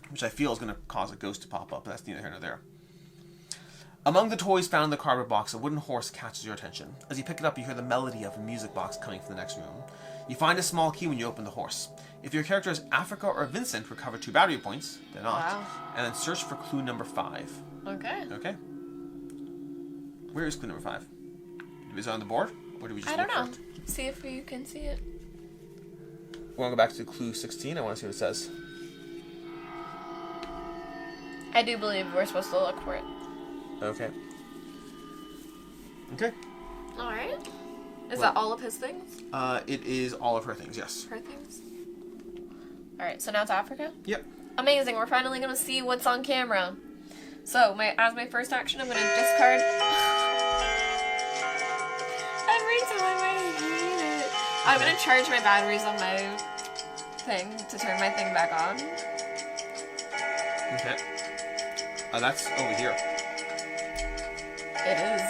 Which I feel is going to cause a ghost to pop up, but that's neither here nor there. Among the toys found in the cardboard box, a wooden horse catches your attention. As you pick it up, you hear the melody of a music box coming from the next room. You find a small key when you open the horse. If your character is Africa or Vincent, recover 2 battery points. They're not. Wow. And then search for clue number 5. Okay. Okay? Where is clue number 5? Is it on the board? Or do we just I don't look know. for it? See if you can see it. We want to go back to clue 16. I want to see what it says. I do believe we're supposed to look for it. Okay. Okay. Alright. Is that all of his things? It is all of her things, yes. Her things? Alright, so now it's Africa? Yep. Amazing, we're finally gonna see what's on camera. So, as my first action, I'm gonna discard... Every time I hate it. I'm gonna charge my batteries on my thing to turn my thing back on. Okay. That's over here. It is.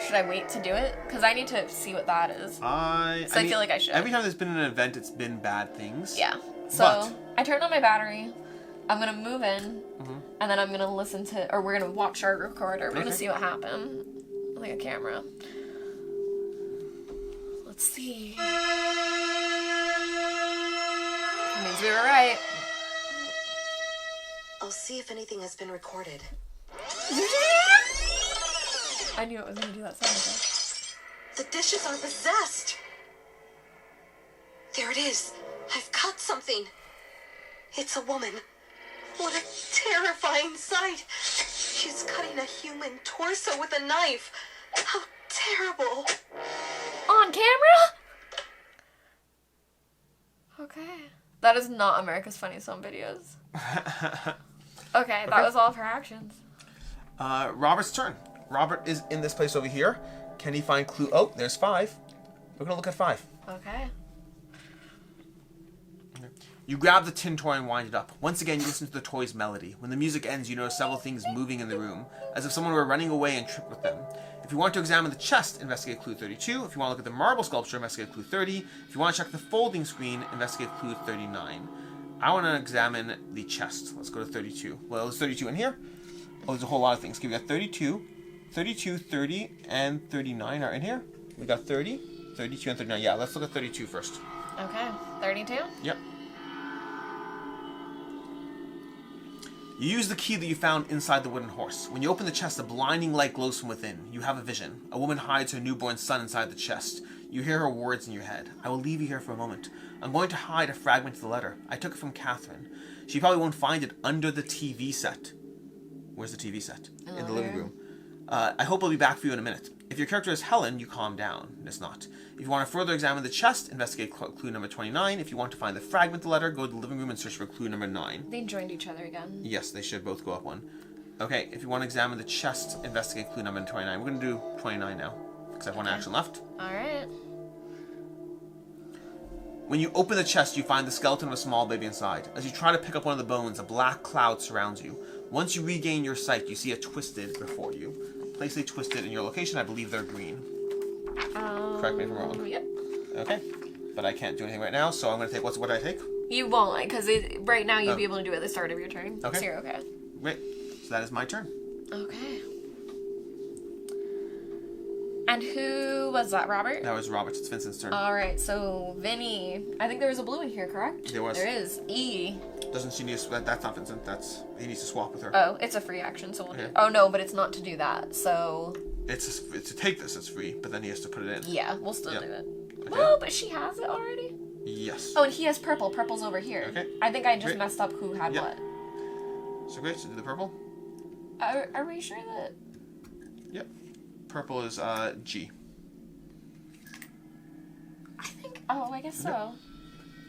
Should I wait to do it? Because I need to see what that is. So I feel like I should. Every time there's been an event, it's been bad things. Yeah. So I turned on my battery. I'm gonna move in, and then I'm gonna listen to, or we're gonna watch our recorder. We're gonna see what happened. Like a camera. Let's see. That means we were right. I'll see if anything has been recorded. I knew it was gonna do that sound effect. The dishes are possessed. There it is. I've cut something. It's a woman. What a terrifying sight. She's cutting a human torso with a knife. How terrible. On camera? Okay. That is not America's Funniest Home Videos. Okay, that was all of her actions. Robert's turn. Robert is in this place over here. Can he find clue? Oh, there's 5. We're going to look at 5. Okay. You grab the tin toy and wind it up. Once again, you listen to the toy's melody. When the music ends, you notice several things moving in the room, as if someone were running away and tripped with them. If you want to examine the chest, investigate clue 32. If you want to look at the marble sculpture, investigate clue 30. If you want to check the folding screen, investigate clue 39. I want to examine the chest. Let's go to 32. Well, there's 32 in here. Oh, there's a whole lot of things. Okay, we got 32, 32, 30, and 39 are in here. We got 30, 32, and 39. Yeah, let's look at 32 first. Okay. 32? Yep. You use the key that you found inside the wooden horse. When you open the chest, a blinding light glows from within. You have a vision. A woman hides her newborn son inside the chest. You hear her words in your head. I will leave you here for a moment. I'm going to hide a fragment of the letter. I took it from Catherine. She probably won't find it under the TV set. Where's the TV set? In the living room. I hope I'll be back for you in a minute. If your character is Helen, you calm down. It's not. If you want to further examine the chest, investigate clue number 29. If you want to find the fragment of the letter, go to the living room and search for clue number 9. They joined each other again. Yes, they should both go up 1. Okay, if you want to examine the chest, investigate clue number 29. We're going to do 29 now, because I have 1 action left. Alright. When you open the chest, you find the skeleton of a small baby inside. As you try to pick up one of the bones, a black cloud surrounds you. Once you regain your sight, you see a twisted before you. Place a twisted in your location. I believe they're green. Correct me if I'm wrong. Yep. Okay. But I can't do anything right now, so I'm going to take... What did I take? You won't, because right now you'll be able to do it at the start of your turn. Okay. So you're okay. Great. So that is my turn. Okay. And who was that, Robert? That was Robert's. It's Vincent's turn. Alright, so Vinny. I think there was a blue in here, correct? There was. There is. E. Doesn't she need to... That's not Vincent. He needs to swap with her. Oh, it's a free action, so we'll do Okay. Oh, no, but it's not to do that, so... It's to take this. It's free, but then he has to put it in. Yeah, we'll still Yeah. do it. Okay. Oh, but she has it already? Yes. Oh, and he has purple. Purple's over here. Okay. I think I just Great. messed up who had Yep. what. So great. So do the purple. Are we sure that... Yep. Purple is G. I think... Oh, I guess so.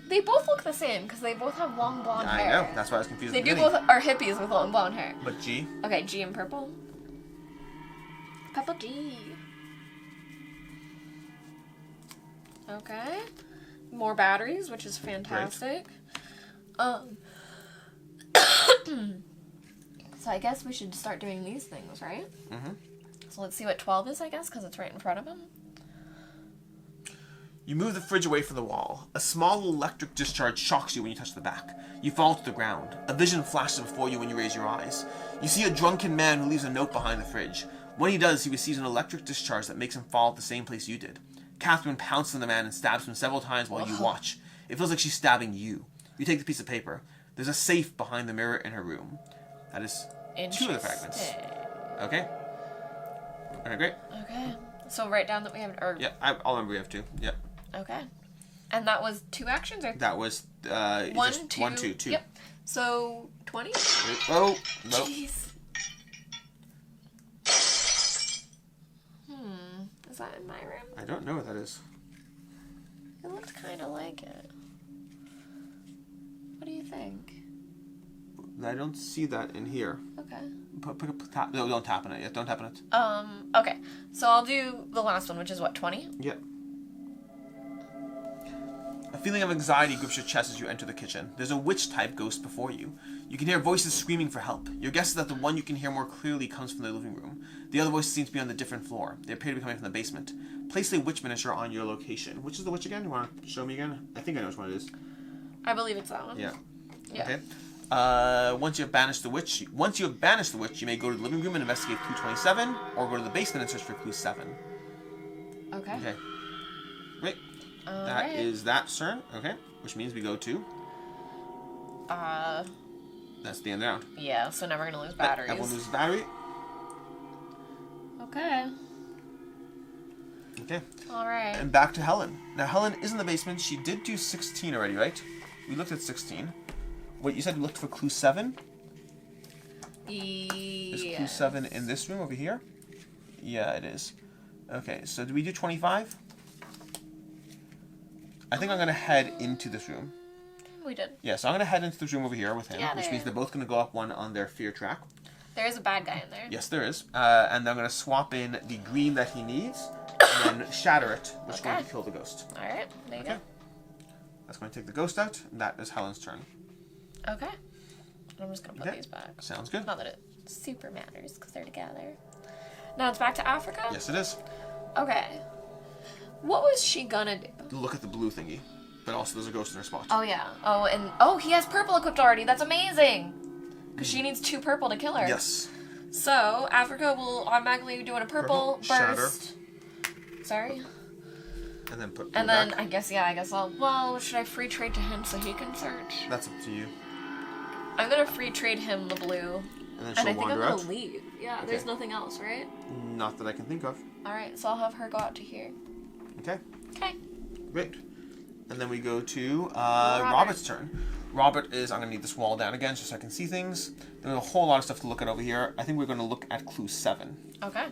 They both look the same, because they both have long blonde I hair. know. That's why I was confused. They at do the both beginning. are hippies with long blonde hair. But G. Okay, G and purple. Purple G. Okay. More batteries, which is fantastic. So I guess we should start doing these things, right? Mm-hmm. So let's see what 12 is, I guess, because it's right in front of him. You move the fridge away from the wall. A small electric discharge shocks you when you touch the back. You fall to the ground. A vision flashes before you when you raise your eyes. You see a drunken man who leaves a note behind the fridge. When he does, he receives an electric discharge that makes him fall at the same place you did. Catherine pounces on the man and stabs him several times while you watch. It feels like she's stabbing you. You take the piece of paper. There's a safe behind the mirror in her room. That is 2 of the fragments. Interesting. Okay. Okay, great. Okay. So write down that we have... Or, Yeah, I'll remember we have 2. Yep. Okay. And that was 2 actions, or... That was, One, just two. 1, 2, 2. Yep. So, 20? Oh, no. Jeez. Is that in my room? I don't know what that is. It looks kind of like it. What do you think? I don't see that in here. Okay. Tap. No, don't tap on it yet. Don't tap on it. Okay. So I'll do the last one, which is what, 20? Yep. A feeling of anxiety grips your chest as you enter the kitchen. There's a witch-type ghost before you. You can hear voices screaming for help. Your guess is that the one you can hear more clearly comes from the living room. The other voices seem to be on a different floor. They appear to be coming from the basement. Place a witch miniature on your location. Which is the witch again? You want to show me again? I think I know which one it is. I believe it's that one. Yeah. Yeah. Okay. Once you have banished the witch, you may go to the living room and investigate clue 27, or go to the basement and search for clue 7. Okay. Okay. Great. All That right. is that turn. Okay. Which means we go to. That's the end of the round. Yeah, so now we're gonna lose batteries. Everyone loses battery. Okay. Okay. Alright. And back to Helen. Now, Helen is in the basement. She did do 16 already, right? We looked at 16. Wait, you said you looked for clue 7? Is clue 7 in this room over here? Yeah, it is. Okay, so did we do 25? I think I'm going to head into this room. We did. Yeah, so I'm going to head into this room over here with him, Yeah, which means they're both going to go up one on their fear track. There is a bad guy in there. Yes, there is. And I'm going to swap in the green that he needs and then shatter it, which is going to kill the ghost. Alright, there you Okay. That's going to take the ghost out, and that is Helen's turn. go. Okay. I'm just going to put Okay. these back. Sounds good. Not that it super matters, because they're together. Now it's back to Africa? Yes, it is. Okay. What was she gonna do? Look at the blue thingy. But also there's a ghost in her spot. Oh, yeah. Oh, and... Oh, he has purple equipped already. That's amazing! Because she needs 2 purple to kill her. Yes. So, Africa will automatically be doing a purple Shatter. burst. Sorry. And then put And blue then, back. I guess I'll... Well, should I free trade to him so he can search? That's up to you. I'm gonna free trade him the blue. And then And she'll I think I'm wander gonna out. leave. Yeah, there's nothing else, right? Not that I can think of. Alright, so I'll have her go out to here. Okay. Okay. Great. And then we go to Robert's turn. Robert is, I'm going to need this wall down again just so I can see things. There's a whole lot of stuff to look at over here. I think we're going to look at clue 7. Okay.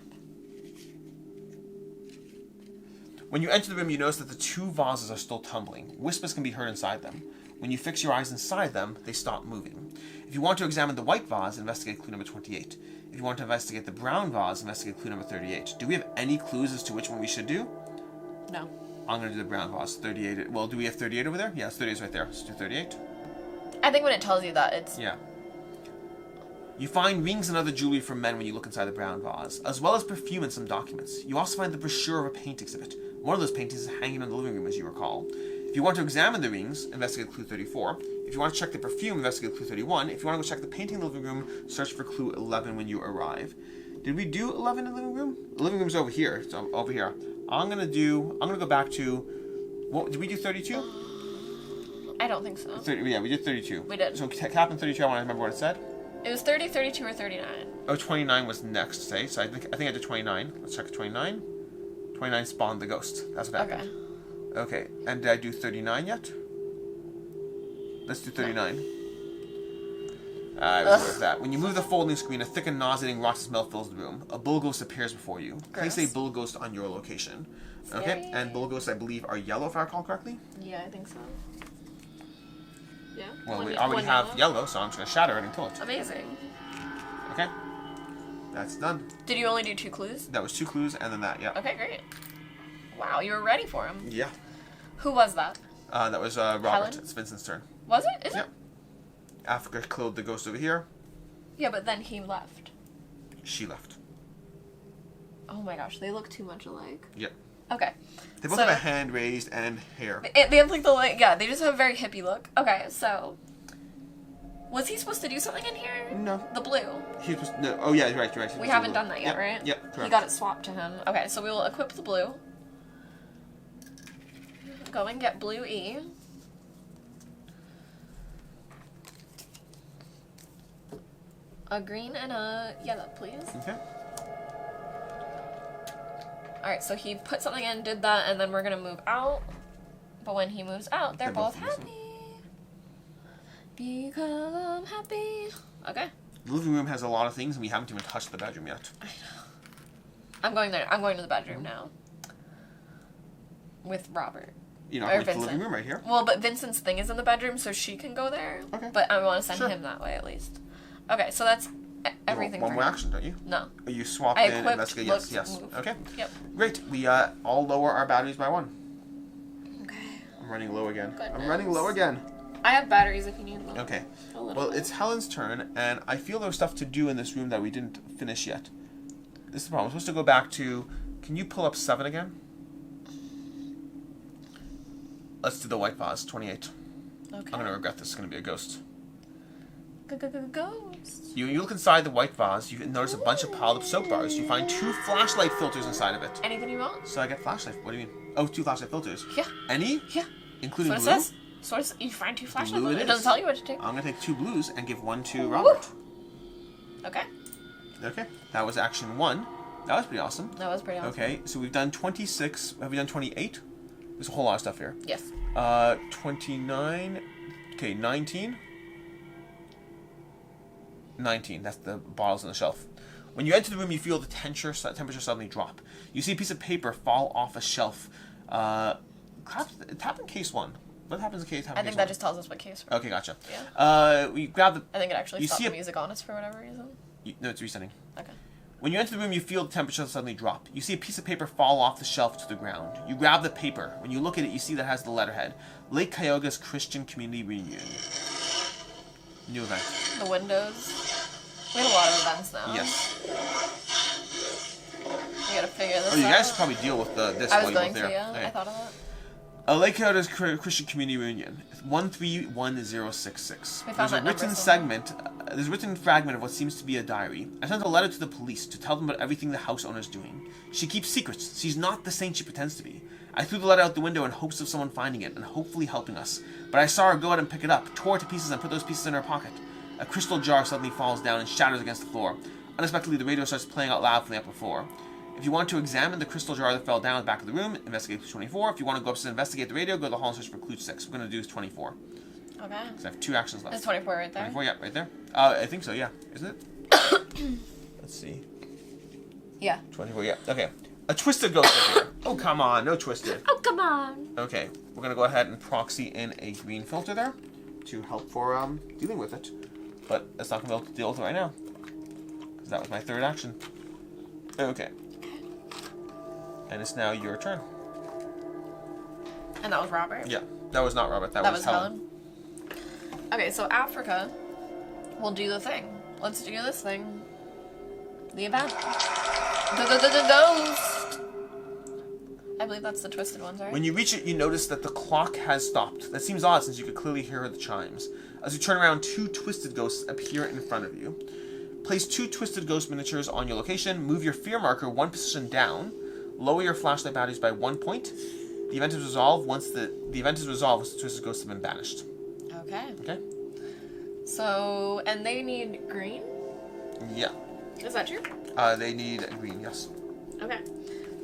When you enter the room, you notice that the 2 vases are still tumbling. Whispers can be heard inside them. When you fix your eyes inside them, they stop moving. If you want to examine the white vase, investigate clue number 28. If you want to investigate the brown vase, investigate clue number 38. Do we have any clues as to which one we should do? No. I'm going to do the brown vase. 38. Well, do we have 38 over there? Yeah, 38 is right there. Let's do 38. I think when it tells you that, it's... Yeah. You find rings and other jewelry for men when you look inside the brown vase, as well as perfume and some documents. You also find the brochure of a paint exhibit. One of those paintings is hanging in the living room, as you recall. If you want to examine the rings, investigate clue 34. If you want to check the perfume, investigate clue 31. If you want to go check the painting in the living room, search for clue 11 when you arrive. Did we do 11 in the living room? The living room's over here. It's over here. I'm gonna go back to, what, did we do 32? I don't think so. 30, yeah, we did 32. We did. So cap in 32, I want to remember what it said. It was 30, 32, or 39. Oh, 29 was next, say. So I think I did 29. Let's check 29. 29 spawned the ghost. That's what happened. Okay. And did I do 39 yet? Let's do 39. I was aware of that. When you move the folding screen, a thick and nauseating rotten smell fills the room. A bull ghost appears before you. Gross. Place a bull ghost on your location. Okay, Yay. and bull ghosts, I believe, are yellow, if I recall correctly. Yeah, I think so. Yeah. Well, One we ye- already one have yellow, so I'm just going to shatter it and kill it. Amazing. Okay. That's done. Did you only do 2 clues? That was 2 clues, and then that, yeah. Okay, great. Wow, you were ready for him. Yeah. Who was that? That was Robert. Helen? It's Vincent's turn. Was it? Is Yep. it? Africa killed the ghost over here. Yeah, but then he left. She left. Oh my gosh, they look too much alike. Yep. Okay. They both So- have a hand raised and hair. They have like yeah, they just have a very hippie look. Okay, so was he supposed to do something in here? No. The blue. He was no. Oh yeah, you're right. You're right. We haven't done that yet, Yep. right? Yep. Correct. He got it swapped to him. Okay, so we will equip the blue. Go and get blue E. A green and a yellow, please. Okay. Alright, so he put something in, did that, and then we're gonna move out. But when he moves out, they're both happy. Because I'm happy. Okay. The living room has a lot of things, and we haven't even touched the bedroom yet. I know. I'm going there. I'm going to the bedroom now. With Robert. You're not going to the living room right here? Well, but Vincent's thing is in the bedroom, so she can go there. Okay. But I want to send him that way at least. Okay, so that's everything. One more action, don't you? No. You swap I in, equipped, investigate. looked, Yes. moved. Okay. Yep. Great. We all lower our batteries by 1. Okay. I'm running low again. Goodness. I'm running low again. I have batteries if you need them. Okay. A little Well, bit. it's Helen's turn, and I feel there's stuff to do in this room that we didn't finish yet. This is the problem. I'm supposed to go back to... Can you pull up 7 again? Let's do the white vase, 28. Okay. I'm going to regret this. It's going to be a ghost. Ghost. You look inside the white vase, you notice a bunch of piled up soap bars. You find 2 flashlight filters inside of it. Anything you want? So I get flashlight. What do you mean? Oh, 2 flashlight filters. Yeah. Any? Yeah. Including That's blue? what it says. So it's, you find 2 flashlights. Blue It it doesn't is. tell you what to take. I'm going to take 2 blues and give 1 to Robert. Okay. Okay. That was action 1. That was pretty awesome. That was pretty awesome. Okay, so we've done 26. Have we done 28? There's a whole lot of stuff here. Yes. 29. Okay, 19. 19. That's the bottles on the shelf. When you enter the room, you feel the temperature suddenly drop. You see a piece of paper fall off a shelf. It happened in case 1. What happens in case? I think that just tells us what case we're in. Okay, gotcha. Yeah. We grab the. I think it actually you stopped see the music on us for whatever reason. No, it's resetting. Okay. When you enter the room, you feel the temperature suddenly drop. You see a piece of paper fall off the shelf to the ground. You grab the paper. When you look at it, you see that it has the letterhead. Lake Cayuga's Christian Community Reunion. New event. The windows. We have a lot of events now. Yes. We gotta figure this out. Oh, you guys should probably deal with this I while was you're going both to, there. yeah. Okay. I thought of that. Lake Cayuga's Christian Community Reunion. 131066. We found There's a that number written somewhere. segment. There's a written fragment of what seems to be a diary. I sent a letter to the police to tell them about everything the house owner's doing. She keeps secrets. She's not the saint she pretends to be. I threw the letter out the window in hopes of someone finding it and hopefully helping us. But I saw her go out and pick it up, tore it to pieces and put those pieces in her pocket. A crystal jar suddenly falls down and shatters against the floor. Unexpectedly, the radio starts playing out loud from the upper floor. If you want to examine the crystal jar that fell down at the back of the room, investigate clue 24. If you want to go upstairs and investigate the radio, go to the hall and search for clue 6. We're going to do 24. Okay. Because I have 2 actions left. There's 24 right there. 24, yeah, right there. I think so, yeah. Isn't it? Let's see. Yeah. 24, yeah. Okay. A twisted ghost up here. Oh, come on. No twisted. Oh, come on. Okay. We're going to go ahead and proxy in a green filter there to help for dealing with it. But it's not going to be able to deal with it right now. Because that was my 3rd action. Okay. And it's now your turn. And that was Robert? Yeah. That was not Robert. That was Helen. Okay, so Africa will do the thing. Let's do this thing. The event. The ghost! I believe that's the twisted ones, right? When you reach it, you notice that the clock has stopped. That seems odd since you could clearly hear the chimes. As you turn around, 2 twisted ghosts appear in front of you. Place 2 twisted ghost miniatures on your location. Move your fear marker 1 position down. Lower your flashlight batteries by 1 point. The event is resolved once the twisted ghosts have been banished. Okay. Okay? So, and they need green? Yeah. Is that true? They need green, yes. Okay.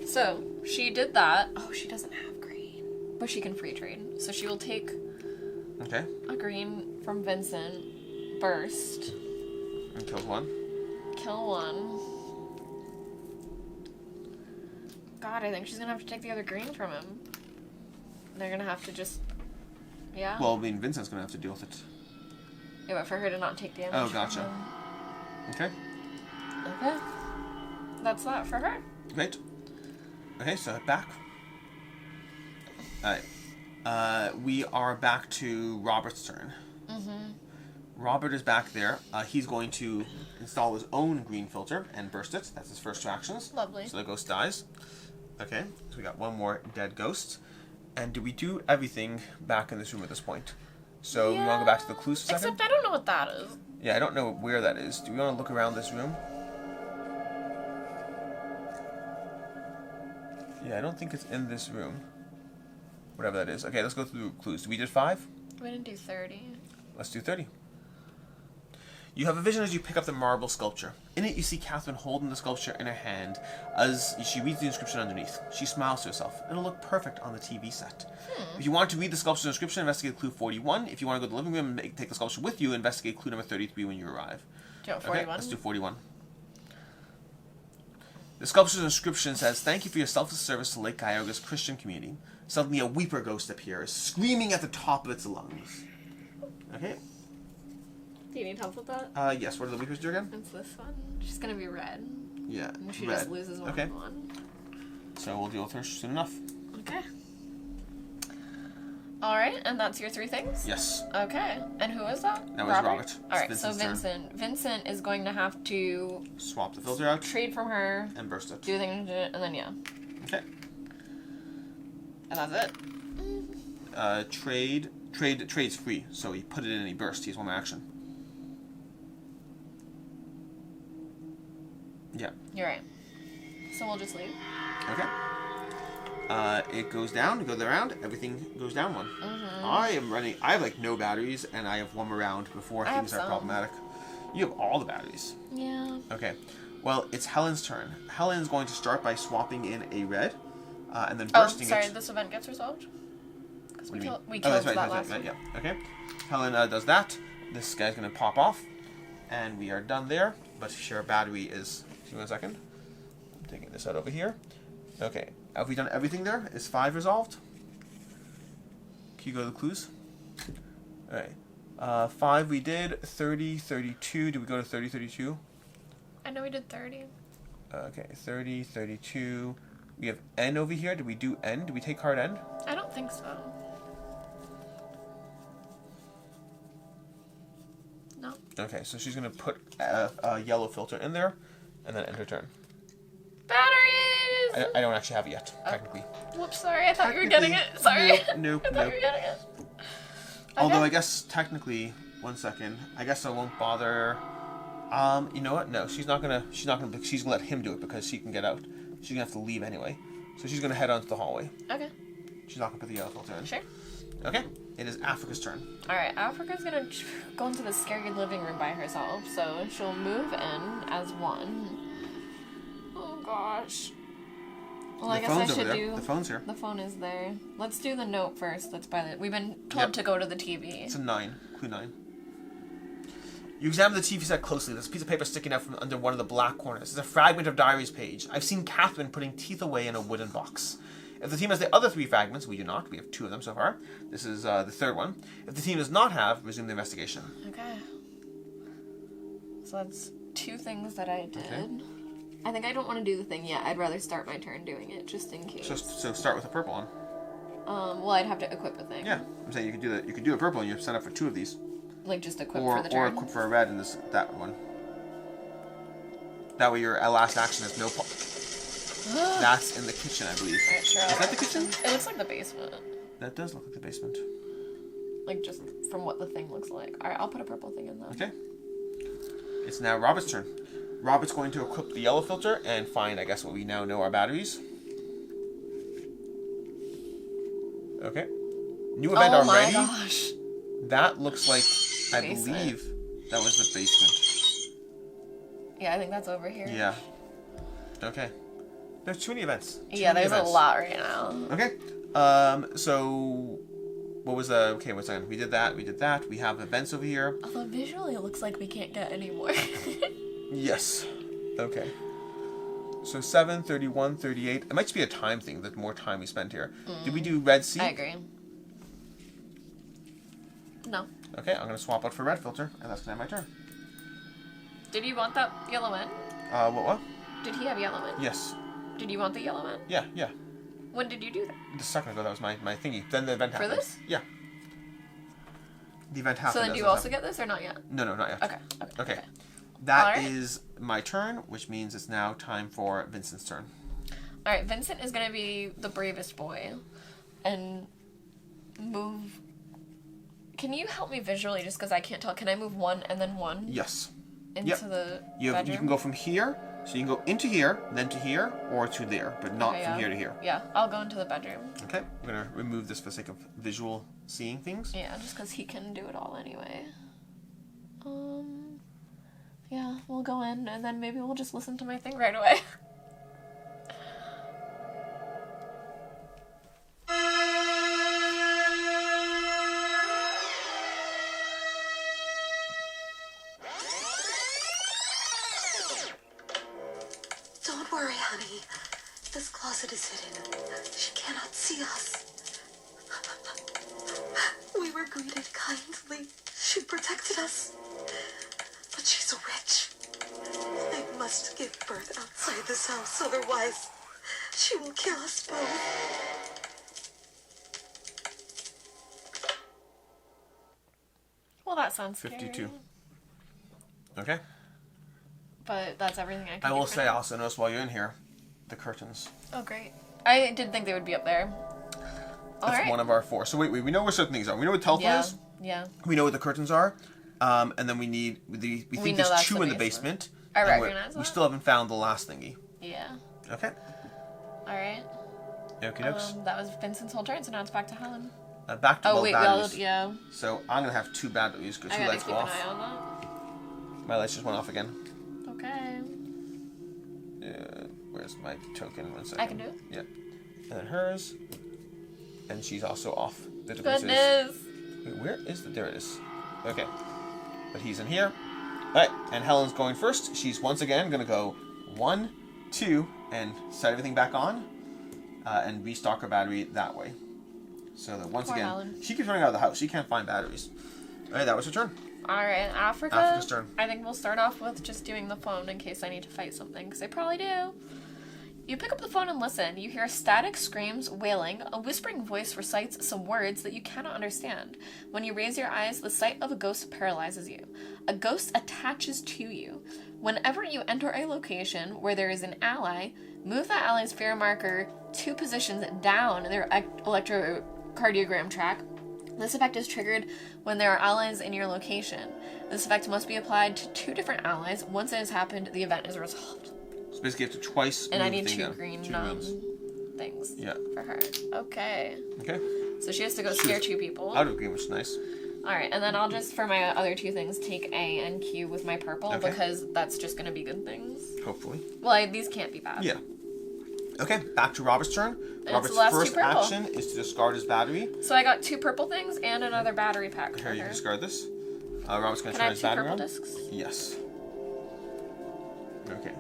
So, she did that. Oh, she doesn't have green. But she can free trade. So she will take Okay. a green from Vincent, burst, And kills 1. kill 1. God, I think she's gonna have to take the other green from him. They're gonna have to just... Yeah? Well, I mean, Vincent's going to have to deal with it. Yeah, but for her to not take damage Oh, from gotcha. him. Okay. Okay. That's that for her. Great. Okay, so back. Alright. We are back to Robert's turn. Mm-hmm. Robert is back there. He's going to install his own green filter and burst it. That's his first 2 actions. Lovely. So the ghost dies. Okay, so we got 1 more dead ghost. And do we do everything back in this room at this point? So we want to go back to the clues for a second? Except I don't know what that is. Yeah, I don't know where that is. Do we want to look around this room? Yeah, I don't think it's in this room. Whatever that is. Okay, let's go through clues. We did 5? We didn't do 30. Let's do 30. You have a vision as you pick up the marble sculpture. In it, you see Catherine holding the sculpture in her hand as she reads the inscription underneath. She smiles to herself. It'll look perfect on the TV set. If you want to read the sculpture's inscription, investigate clue 41. If you want to go to the living room and take the sculpture with you, investigate clue number 33 when you arrive. Do you want 41? Okay, let's do 41. The sculpture's inscription says, "Thank you for your selfless service to Lake Gyoga's Christian community." Suddenly, a weeper ghost appears, screaming at the top of its lungs. Okay. Do you need help with that? Yes. What do the weepers do again? It's this one. She's gonna be red. Yeah. And she red. just loses one. Okay. One. So we'll deal with her soon enough. Okay. Alright, and that's your 3 things? Yes. Okay. And who is that? That was Robert. Alright, so Vincent. Vincent is going to have to Swap the filter out. trade from her, And burst it. do the thing, and then yeah. Okay. And that's it. Trade's free, so he put it in and he burst. He's one action. Yeah. You're right. So we'll just leave. Okay. It goes down, you go around, everything goes down one. I have like no batteries, and I have one more round before things are problematic. You have all the batteries. Yeah. Okay. Well, it's Helen's turn. Helen's going to start by swapping in a red, and then bursting it. This event gets resolved? Because we killed that's that right, last one. yeah. Okay. Helen does that. This guy's going to pop off, and we are done there. But her battery is... Give me 1 second. I'm taking this out over here. Okay. Have we done everything there? Is 5 resolved? Can you go to the clues? Alright. 5 we did. 30, 32. Did we go to 30, 32? I know we did 30. Okay. 30, 32. We have N over here. Did we do N? Did we take card N? I don't think so. No. Okay, so she's going to put a yellow filter in there, and then end her turn. Batteries! I don't actually have it yet, technically. Whoops, sorry. I thought you were getting it. Sorry. Nope. I thought you were getting it. Although Okay. I guess technically, 1 second. I guess I won't bother. You know what? No, she's gonna let him do it because she can get out. She's gonna have to leave anyway. So she's gonna head onto the hallway. Okay. She's not gonna put the yellow filter in. Sure. Okay. It is Africa's turn. Alright, Africa's gonna go into the scary living room by herself, so she'll move in as one. Oh gosh. Well, I The guess I phone's over should there. do... The phone's here. The phone is there. Let's do the note first. That's by the... We've been told to go to the TV. It's a 9. Clue 9. You examine the TV set closely. There's a piece of paper sticking out from under one of the black corners. It's a fragment of Diary's page. I've seen Catherine putting teeth away in a wooden box. If the team has the other 3 fragments, we do not. We have 2 of them so far. This is the third one. If the team does not have, resume the investigation. Okay. So that's 2 things that I did. Okay. I think I don't want to do the thing yet. I'd rather start my turn doing it, just in case. So start with the purple one. Well, I'd have to equip a thing. Yeah, I'm saying you could do that. You could do a purple, and you set up for 2 of these, Like, just equip or for the turn. equip for a red in that one. That way, your last action is no. That's in the kitchen, I believe. Alright, sure. Is that the kitchen? It looks like the basement. That does look like the basement. Like, just from what the thing looks like. Alright, I'll put a purple thing in then. Okay. It's now Robert's turn. Robert's going to equip the yellow filter and find, I guess, what we now know are batteries. Okay. New event Oh my already. gosh. That looks like, I Basement. believe, that was the basement. Yeah, I think that's over here. Yeah. Okay. There's too many events. Yeah, there's a lot right now. Okay. So what was the what's that? We did that. We have events over here. Although visually it looks like we can't get any more. Yes. Okay. So 7, 31, 38. It might just be a time thing, the more time we spend here. Did we do red C? I agree. No. Okay, I'm going to swap out for red filter, and that's going to end my turn. Did you want that yellow in? What? Did he have yellow in? Yes. Did you want the yellow in? Yeah. When did you do that? Just a second ago, that was my thingy. Then the event happened. For this? Yeah. The event happened. So then do you also get this or not yet? No, not yet. Okay. That Alright. is my turn, which means it's now time for Vincent's turn. Alright, Vincent is going to be the bravest boy and move... Can you help me visually just because I can't tell? Can I move 1 and then 1 Yes. into the You bedroom? can go from here, so you can go into here, then to here, or to there, but not Okay, from yeah. here to here. Yeah, I'll go into the bedroom. Okay, I'm going to remove this for the sake of visual seeing things. Yeah, just because he can do it all anyway. Yeah, we'll go in, and then maybe we'll just listen to my thing right away. Don't worry, honey. This closet is hidden. She cannot see us. We were greeted kindly. She protected us. But she's rich. They must give birth outside this house, otherwise she will kill us both. Well, that sounds scary. 52. Okay. But that's everything I can I do will for say, I now. also noticed while you're in here, the curtains. Oh, great. I did think they would be up there. All That's right. one of our 4. So wait, we know where certain things are. We know what the telephone Yeah. is. Yeah. We know what the curtains are. And then we need, we think know there's that's 2 the in the basement. basement. I and recognize we that. still haven't found the last thingy. Yeah. Okay. All right. Okie dokes. That was Vincent's whole turn, so now it's back to Helen. Back to Oh, wait, batteries. yeah. So I'm going to have 2 batteries. Go 2 I gotta lights keep go an off. eye on that. My lights just went off again. Okay. Where's my token? 1 second. I can do it? Yeah. And then hers. And she's also off. The difference is... Goodness. Wait, where is the... There it is. Okay. But he's in here. Alright, and Helen's going first. She's once again going to go 1, 2, and set everything back on. And restock her battery that way. So that once Poor again... Helen. She keeps running out of the house. She can't find batteries. Alright, that was her turn. Alright, Africa. Africa's turn. I think we'll start off with just doing the phone in case I need to fight something, because I probably do. You pick up the phone and listen. You hear static screams, wailing. A whispering voice recites some words that you cannot understand. When you raise your eyes, the sight of a ghost paralyzes you. A ghost attaches to you. Whenever you enter a location where there is an ally, move that ally's fear marker 2 positions down their electrocardiogram track. This effect is triggered when there are allies in your location. This effect must be applied to 2 different allies. Once it has happened, the event is resolved. So basically you have to twice And I move the need thing 2 down. green 2 rooms. things Yeah. for her. Okay. Okay. So she has to go scare 2 people. Out of green, which is nice. Alright, and then I'll just, for my other 2 things, take A and Q with my purple, Okay. because that's just going to be good things. Hopefully. Well, these can't be bad. Yeah. Okay, back to Robert's turn. it's Robert's the last 2 first purple. action is to discard his battery. So I got 2 purple things and another battery pack for Here, you her. can discard this. Robert's going to Can I turn have 2 his battery purple on. discs? Yes. Okay.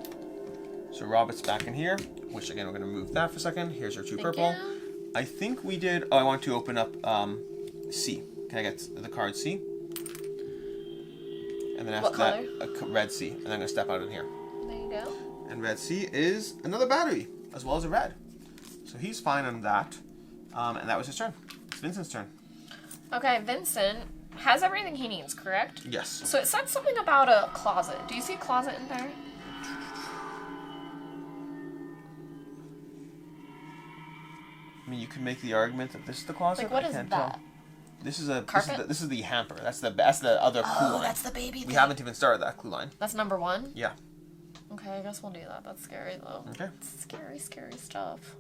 So Robert's back in here, which again, we're going to move that for a second. Here's our 2 Thank purple. you. I think we did... Oh, I want to open up C. Can I get the card C? And then What after that, color? a red C. And I'm going to step out in here. There you go. And red C is another battery, as well as a red. So he's fine on that. And that was his turn. It's Vincent's turn. Okay, Vincent has everything he needs, correct? Yes. So it said something about a closet. Do you see a closet in there? I mean, you could make the argument that this is the closet. Like, what I is can't that? tell. This is a Carpet? This is the hamper. That's the other clue line. Oh, that's the baby We thing. haven't even started that clue line. That's number 1? Yeah. Okay, I guess we'll do that. That's scary, though. Okay. Scary, scary stuff.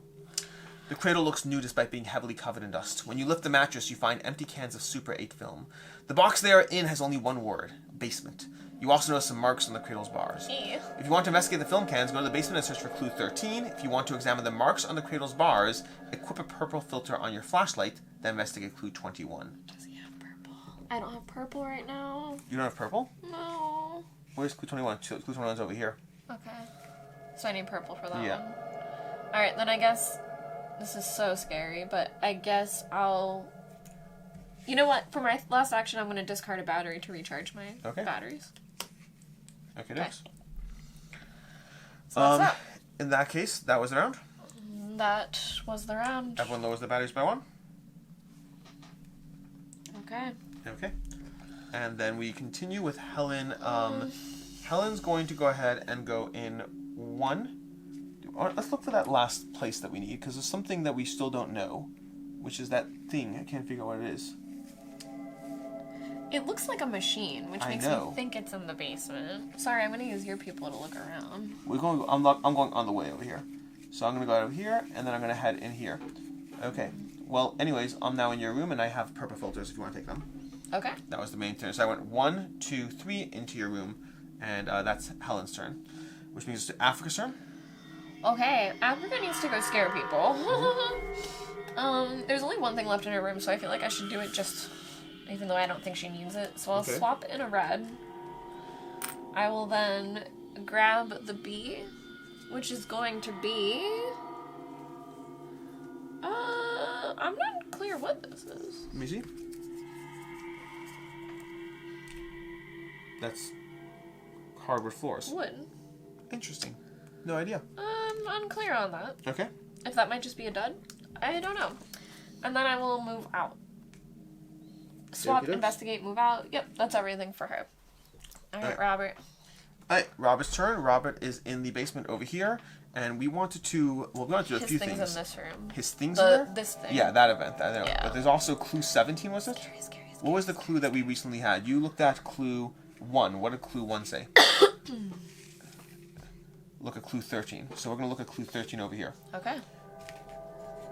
The cradle looks new despite being heavily covered in dust. When you lift the mattress, you find empty cans of Super 8 film. The box they are in has only one word: basement. You also notice some marks on the cradle's bars. Ew. If you want to investigate the film cans, go to the basement and search for clue 13. If you want to examine the marks on the cradle's bars, equip a purple filter on your flashlight, then investigate clue 21. Does he have purple? I don't have purple right now. You don't have purple? No. Where's clue 21? Clue 21's over here. Okay. So I need purple for that Yeah. one. Alright, then I guess... This is so scary, but I guess I'll... You know what? For my last action, I'm going to discard a battery to recharge my batteries. Okay, next. So that's that. In that case, that was the round. That was the round. Everyone lowers the batteries by 1. Okay. Okay. And then we continue with Helen. Helen's going to go ahead and go in 1. Let's look for that last place that we need, because there's something that we still don't know, which is that thing. I can't figure out what it is. It looks like a machine, which I makes know. me think it's in the basement. Sorry, I'm going to use your people to look around. I'm going on the way over here. So I'm going to go out over here, and then I'm going to head in here. Okay. Well, anyways, I'm now in your room, and I have purple filters if you want to take them. Okay. That was the main turn. So I went 1, 2, 3 into your room, And that's Helen's turn. Which means it's Africa's turn. Okay, Africa needs to go scare people. There's only one thing left in her room, so I feel like I should do it just... Even though I don't think she needs it. So I'll swap in a red. I will then grab the B, which is going to be... I'm not clear what this is. Let me see. That's hardwood floors. Wood. Interesting. No idea. Unclear on that. Okay. If that might just be a dud. I don't know. And then I will move out. Swap, investigate, move out. Yep, that's everything for her. Alright, Robert. Alright, Robert's turn. Robert is in the basement over here. And we wanted to... Well, we wanted to do a few things. His things in this room. His things in there? This thing. Yeah, that event. I know. Yeah. But there's also clue 17, was it? Scary. What was the clue that we recently had? You looked at clue 1. What did clue 1 say? Look at clue 13. So we're going to look at clue 13 over here. Okay.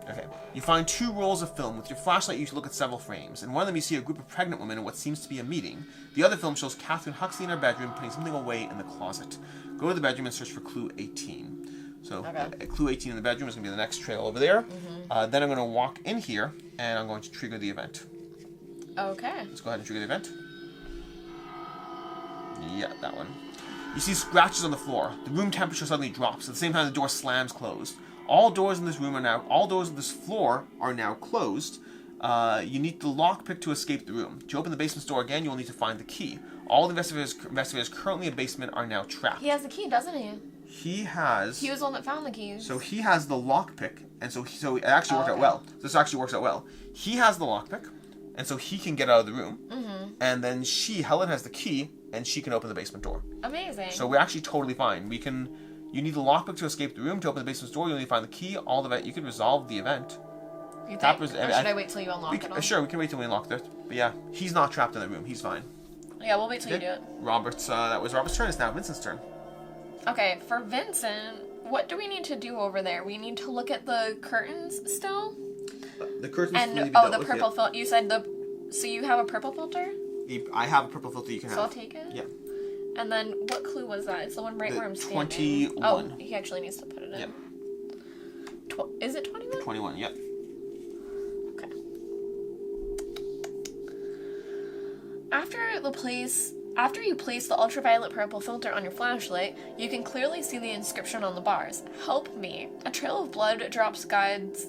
Okay. You find 2 rolls of film. With your flashlight, you look at several frames. In one of them, you see a group of pregnant women in what seems to be a meeting. The other film shows Catherine Huxley in her bedroom putting something away in the closet. Go to the bedroom and search for clue 18. So clue 18 in the bedroom is going to be the next trail over there. Then I'm going to walk in here, and I'm going to trigger the event. Okay. Let's go ahead and trigger the event. Yeah, that one. You see scratches on the floor. The room temperature suddenly drops. At the same time, the door slams closed. All doors in this room are now... All doors of this floor are now closed. You need the lockpick to escape the room. To open the basement door again, you'll need to find the key. All the investigators currently in the basement are now trapped. He has the key, doesn't he? He has... He was the one that found the keys. So he has the lockpick, and so it actually worked out well. This actually works out well. He has the lockpick, and so he can get out of the room. And then Helen, has the key, and she can open the basement door. Amazing. So we're actually totally fine. You need the lockpick to escape the room. To open the basement door, you'll need to find the key. You can resolve the event. You think? Or should I wait till you unlock it? Sure, we can wait till we unlock it. But yeah, he's not trapped in the room. He's fine. Yeah, we'll wait till you do it. That was Robert's turn. It's now Vincent's turn. Okay, for Vincent, what do we need to do over there? We need to look at the curtains still? The curtains and need to be dealt the with, purple filter. You said so you have a purple filter? I have a purple filter you can have. So I'll take it? Yeah. And then what clue was that? It's the one right where I'm standing. 21. Oh, he actually needs to put it in. Yep. Is it 21? 21, yep. Okay. After you place the ultraviolet purple filter on your flashlight, you can clearly see the inscription on the bars. Help me. A trail of blood drops guides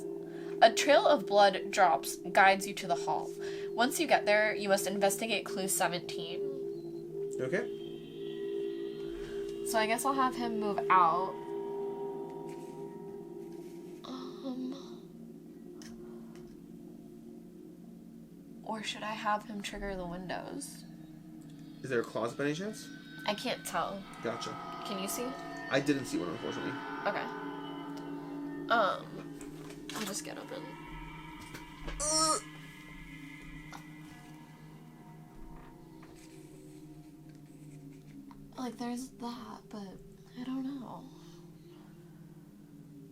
you to the hall. Once you get there, you must investigate clue 17. Okay. So I guess I'll have him move out. Or should I have him trigger the windows? Is there a closet by any chance? I can't tell. Gotcha. Can you see? I didn't see one, unfortunately. Okay. I'll just get up and... Like, there's that, but I don't know.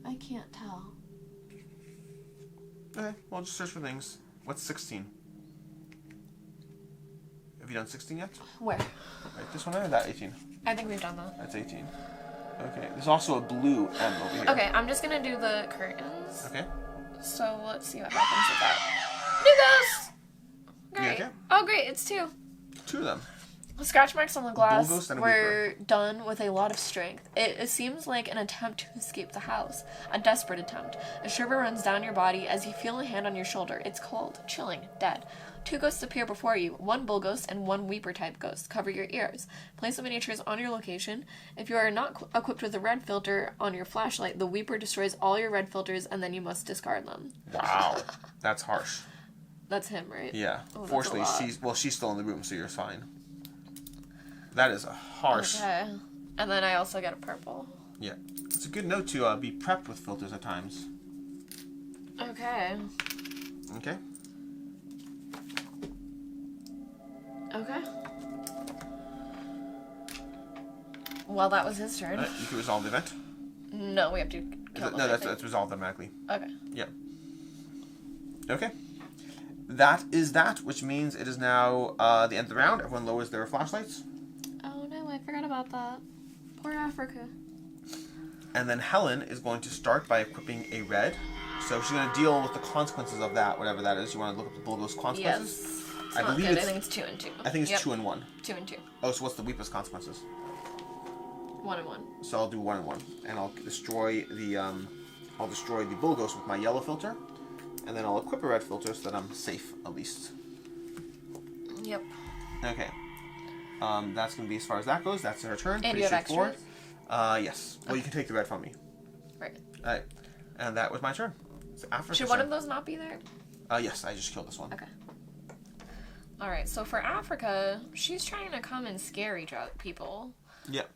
I can't tell. Okay, well, just search for things. What's 16? Have you done 16 yet? Where? Right, this one or that 18? I think we've done that. That's 18. Okay, there's also a blue M over here. Okay, I'm just gonna do the curtains. Okay. So let's see what happens with that. New ghost! Great. Okay? Oh, great, it's 2. 2 of them. The scratch marks on the glass Bull ghost and a were done with a lot of strength. It seems like an attempt to escape the house. A desperate attempt. A shiver runs down your body as you feel a hand on your shoulder. It's cold, chilling, dead. 2 ghosts appear before you. 1 bull ghost and 1 weeper-type ghost. Cover your ears. Place the miniatures on your location. If you are not equipped with a red filter on your flashlight, the weeper destroys all your red filters and then you must discard them. Wow. That's harsh. That's him, right? Yeah. Oh, Fortunately, she's still in the room, so you're fine. That is a harsh... Okay. And then I also get a purple. Yeah. It's a good note to be prepped with filters at times. Okay. Okay. Okay. Well, that was his turn. You can resolve the event. No, we have to kill him. No, that's resolved automatically. Okay. Yeah. Okay. That is that, which means it is now the end of the round. Everyone lowers their flashlights. Oh no, I forgot about that. Poor Africa. And then Helen is going to start by equipping a red. So she's going to deal with the consequences of that, whatever that is. You want to look up the Bulgos consequences? Yes. It's I not believe good. it's. I think it's 2 and 2. I think it's 2 and 1. 2 and 2. Oh, so what's the Weepa's consequences? 1 and 1. So I'll do 1 and 1, and I'll destroy the Bulgos with my yellow filter, and then I'll equip a red filter so that I'm safe at least. Yep. Okay. That's going to be as far as that goes. That's her turn. And Pretty you have straightforward. extras? Yes. Well, you can take the red from me. Right. Alright. And that was my turn. So Africa's Should one turn. of those not be there? Yes, I just killed this one. Okay. Alright, so for Africa, she's trying to come and scare people. Yep.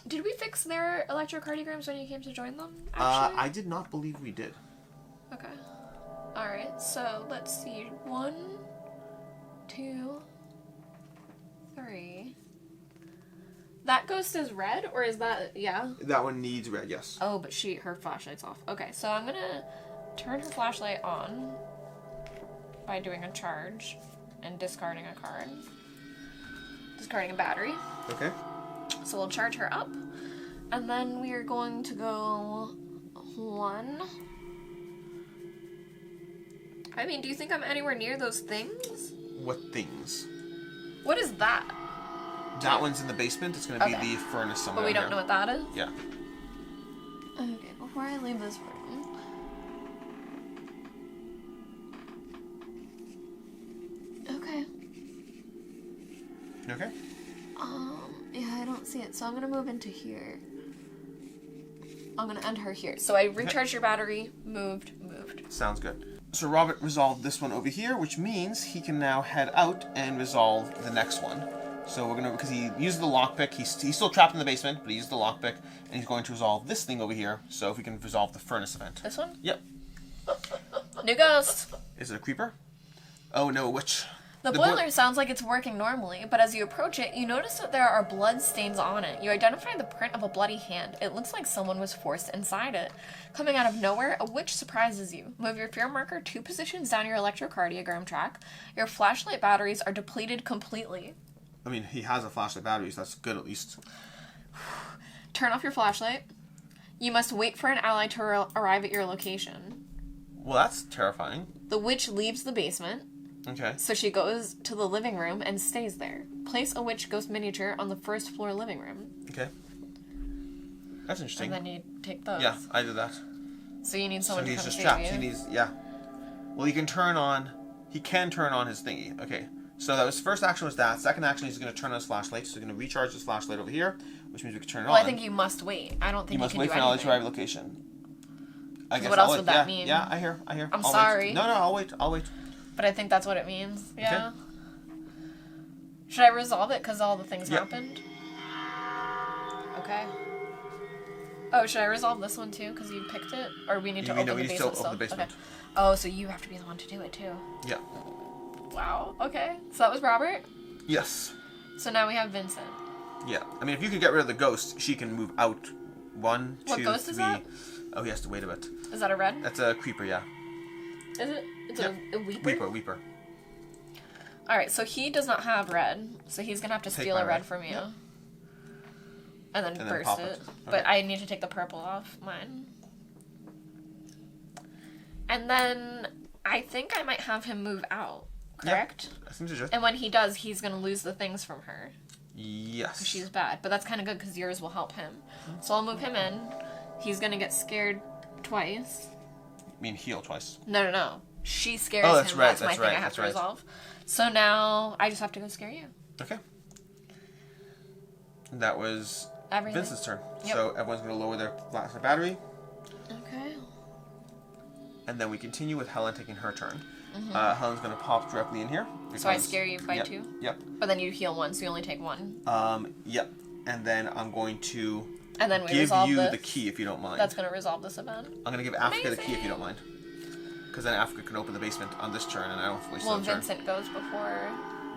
Did we fix their electrocardiograms when you came to join them, actually? I did not believe we did. Okay. Alright, so let's see. 1, 2, 3. That ghost is red, or is that, yeah? That one needs red, yes. Oh, but her flashlight's off. Okay, so I'm gonna turn her flashlight on by doing a charge and discarding a card. Discarding a battery. Okay. So we'll charge her up, and then we are going to go 1. I mean, do you think I'm anywhere near those things? What things? What is that? That one's in the basement. It's going to be Okay. the furnace somewhere But we down don't know here. what that is? Yeah. Okay, before I leave this room. Okay. Okay. Yeah, I don't see it, so I'm gonna move into here. I'm gonna end her here. So I recharged your battery, moved. Sounds good. So Robert resolved this one over here, which means he can now head out and resolve the next one. So we're gonna, because he used the lockpick, he's still trapped in the basement, but he used the lockpick, and he's going to resolve this thing over here. So if we can resolve the furnace event. This one? Yep. New ghost! Is it a creeper? Oh no, a witch. The boiler sounds like it's working normally, but as you approach it, you notice that there are blood stains on it. You identify the print of a bloody hand. It looks like someone was forced inside it. Coming out of nowhere, a witch surprises you. Move your fear marker 2 positions down your electrocardiogram track. Your flashlight batteries are depleted completely. I mean, he has a flashlight battery, so that's good at least. Turn off your flashlight. You must wait for an ally to arrive at your location. Well, that's terrifying. The witch leaves the basement. Okay. So she goes to the living room and stays there. Place a witch ghost miniature on the first floor living room. Okay. That's interesting. And then you take those. Yeah, I did that. So you need So someone to he's come just save trapped. you. He needs, yeah. Well, he can turn on his thingy. Okay. So that was first action was that. Second action, he's going to turn on his flashlight. So he's going to recharge his flashlight over here, which means we can turn it on. Well, I think you must wait. I don't think You must can wait do for an ally to anything. arrive at location. I guess What I'll else wait. would that mean? Yeah, I hear. I'm I'll sorry. Wait. No, I'll wait. But I think that's what it means. Yeah. Should I resolve it because all the things happened? Okay. Oh, should I resolve this one too because you picked it? Or we need to open the we need to basement open still? the basement. Okay. Oh, so you have to be the one to do it too. Yeah. Wow. Okay. So that was Robert. Yes. So now we have Vincent. Yeah. I mean, if you can get rid of the ghost, she can move out. 1, 2, 3. What ghost is that? Oh, he has to wait a bit. Is that a red? That's a creeper, yeah. Is it? It's Yep. a weeper? Weeper. Alright, so he does not have red, so he's gonna have to Take steal my a red red. from you. Yep. And then And then burst pop it. it. But Okay. I need to take the purple off mine. And then I think I might have him move out, correct? That seems legit. And when he does, he's gonna lose the things from her. Yes. She's bad, but that's kind of good because yours will help him. So I'll move him in. He's gonna get scared twice. I mean, heal twice. No. She scares Oh, that's him. right, That's my that's thing I right, have that's to right. resolve. So now I just have to go scare you. Okay. And that was Everything. Vincent's turn. Yep. So everyone's going to lower their flashlight battery. Okay. And then we continue with Helen taking her turn. Helen's going to pop directly in here. So I scare you by yep, 2? Yep. But then you heal 1, so you only take 1. Yep. And then I'm going to And then we give resolve you this. the key if you don't mind. That's going to resolve this event. I'm going to give Africa the key if you don't Amazing. mind. Because then Africa can open the basement on this turn, and I don't waste Well, the turn. Vincent goes before...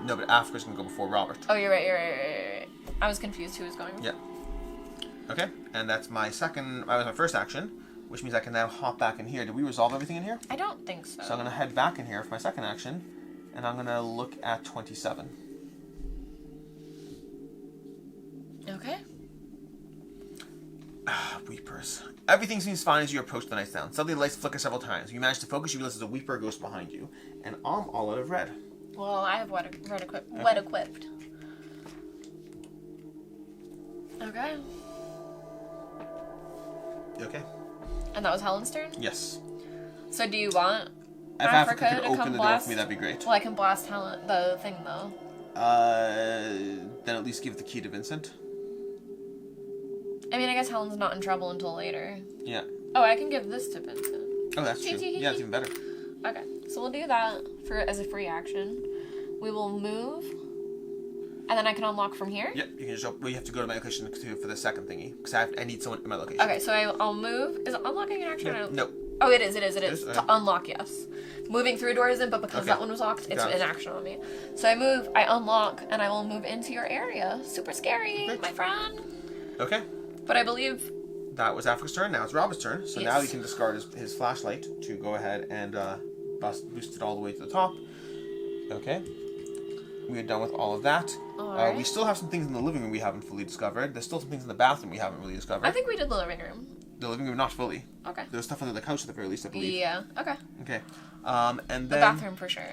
No, but Africa's going to go before Robert. Oh, you're right. I was confused who was going. Yeah. Okay, and that's my second. That was my first action, which means I can now hop back in here. Did we resolve everything in here? I don't think so. So I'm going to head back in here for my second action, and I'm going to look at 27. Okay. Weepers. Everything seems fine as you approach the nightstand. Suddenly the lights flicker several times. You manage to focus, you realize there's a Weeper ghost behind you. And I'm all out of red. Well, I have wet equipped. Okay. You okay? And that was Helen's turn? Yes. So do you want If Africa Africa could to open come the door blast? for me, that'd be great. Well, I can blast Helen, the thing, though. Then at least give the key to Vincent. I mean, I guess Helen's not in trouble until later. Yeah. Oh, I can give this to Vincent. Oh, that's true. Yeah, it's even better. Okay, so we'll do that as a free action. We will move, and then I can unlock from here? Yep, you can just you have to go to my location for the second thingy, because I need someone in my location. Okay, so I'll move. Is unlocking an action? Yeah. No. Oh, it is. To unlock, yes. Moving through a door isn't, but because that one was locked, it's an action on me. So I move, I unlock, and I will move into your area. Super scary, my friend. Okay. But I believe... That was Africa's turn, now it's Robert's turn. So now he can discard his flashlight to go ahead and boost it all the way to the top. Okay. We are done with all of that. Alright. We still have some things in the living room we haven't fully discovered. There's still some things in the bathroom we haven't really discovered. I think we did the living room. The living room, not fully. Okay. There's stuff under the couch at the very least, I believe. Yeah, okay. Okay. And then... The bathroom for sure.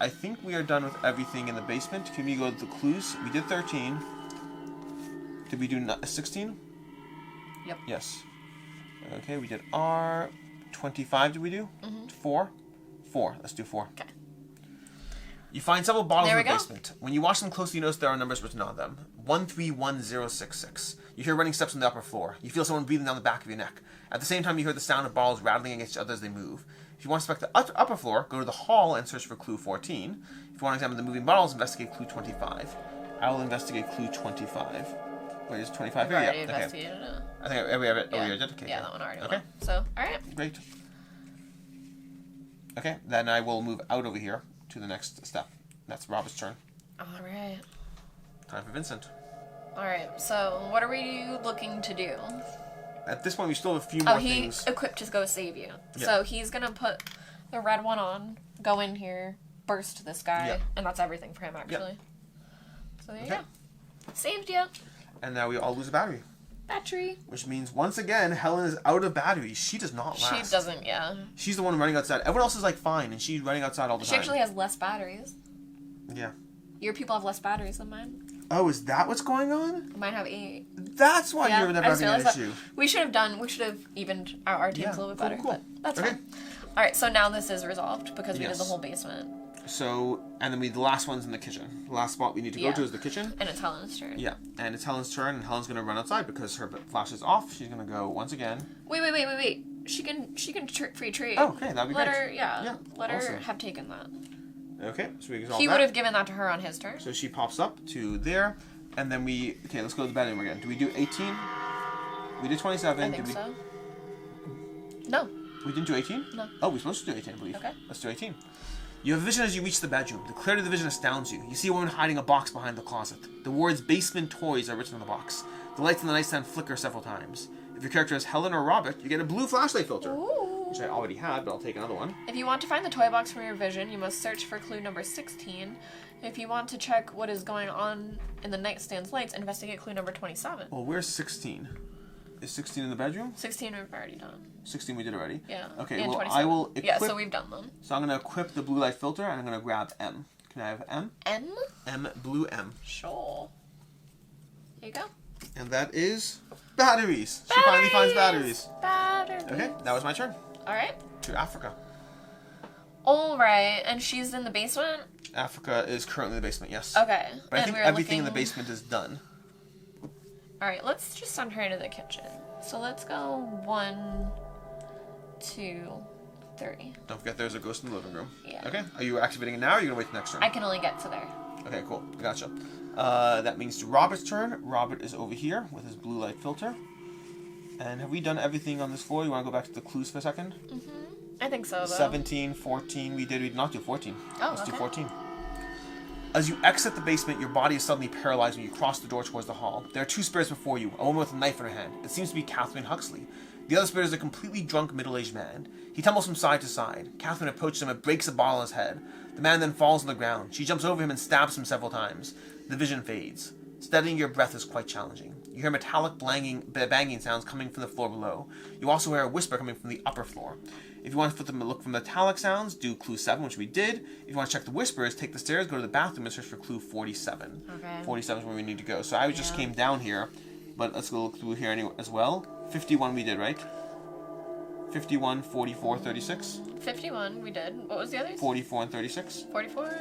I think we are done with everything in the basement. Can we go to the clues? We did 13. Did we do 16? Yep. Yes. Okay, we did R. 25 did we do? Mm-hmm. 4? 4. Let's do 4. Okay. You find several bottles in the There we go. basement. When you watch them closely, you notice there are numbers written on them. 131066. You hear running steps on the upper floor. You feel someone breathing down the back of your neck. At the same time, you hear the sound of bottles rattling against each other as they move. If you want to inspect the upper floor, go to the hall and search for clue 14. If you want to examine the moving bottles, investigate clue 25. I will investigate clue 25. Wait, is 25 We've here? already Yeah. Okay. investigated it. I think we have it. Yeah. Oh, you did? Okay. Yeah, that one already Okay. went. So, alright. Great. Okay, then I will move out over here to the next step. That's Robert's turn. Alright. Time for Vincent. Alright, so what are we looking to do? At this point, we still have a few more he things. equipped to go save you. Yeah. So he's gonna put the red one on, go in here, burst this guy, Yeah. and that's everything for him, actually. So there you Okay. go. Saved you. And now we all lose a battery. Battery. Which means, once again, Helen is out of batteries. She does not last. She doesn't, yeah. She's the one running outside. Everyone else is, like, fine, and she's running outside all the She time. actually has less batteries. Yeah. Your people have less batteries than mine. Oh, is that what's going on? Mine have 8. That's why Yeah, you're never I just having an realized issue. that. We should have evened out our teams Yeah, a little bit cool, better, cool. but that's Okay. fine. Alright, so now this is resolved because we did Yes. the whole basement. So, and then the last one's in the kitchen. The last spot we need to go Yeah. to is the kitchen. And it's Helen's turn. Yeah, and it's Helen's turn, and Helen's gonna run outside because her flash is off. She's gonna go once again. Wait. She can free trade. Oh, okay, that'd be Let great. her, yeah. Let her awesome. have taken that. Okay, so we resolve He that. would have given that to her on his turn. So she pops up to there, and then okay, let's go to the bedroom again. Do we do 18? We did 27. I think so. No. We didn't do 18? No. Oh, we're supposed to do 18, I believe. Okay. Let's do 18. You have a vision as you reach the bedroom. The clarity of the vision astounds you. You see a woman hiding a box behind the closet. The words basement toys are written on the box. The lights on the nightstand flicker several times. If your character is Helen or Robert, you get a blue flashlight filter. Ooh. Which I already had, but I'll take another one. If you want to find the toy box from your vision, you must search for clue number 16. If you want to check what is going on in the nightstand's lights, investigate clue number 27. Well, where's 16? Is 16 in the bedroom? 16 we've already done. 16 we did already? Yeah. Okay, and well, 27. I will equip... Yeah, so we've done them. So I'm going to equip the blue light filter, and I'm going to grab M. Can I have M? M? M, blue M. Sure. There you go. And that is batteries. She finally finds batteries. Batteries. Okay, that was my turn. Alright. To Africa. Alright, and she's in the basement? Africa is currently in the basement, yes. Okay. But I and think we're everything in the looking- basement is done. Alright, let's just send her into the kitchen. So let's go 1, 2, 3. Don't forget there's a ghost in the living room. Yeah. Okay, are you activating it now or are you going to wait till next turn? I can only get to there. Okay, cool. I gotcha. That means to Robert's turn. Robert is over here with his blue light filter. And have we done everything on this floor? You want to go back to the clues for a second? I think so, though. 17, 14, we did not do 14. Oh, Let's do okay. 14. As you exit the basement, your body is suddenly paralyzed when you cross the door towards the hall. There are 2 spirits before you, a woman with a knife in her hand. It seems to be Catherine Huxley. The other spirit is a completely drunk middle-aged man. He tumbles from side to side. Catherine approaches him and breaks a bottle on his head. The man then falls on the ground. She jumps over him and stabs him several times. The vision fades. Steadying your breath is quite challenging. You hear metallic banging sounds coming from the floor below. You also hear a whisper coming from the upper floor. If you want to look for metallic sounds, do clue 7, which we did. If you want to check the whispers, take the stairs, go to the bathroom, and search for clue 47. Okay. 47 is where we need to go. So I just came down here, but let's go look through here anyway as well. 51 we did, right? 51, 44, 36? 51 we did. What was the others? 44 and 36? 44,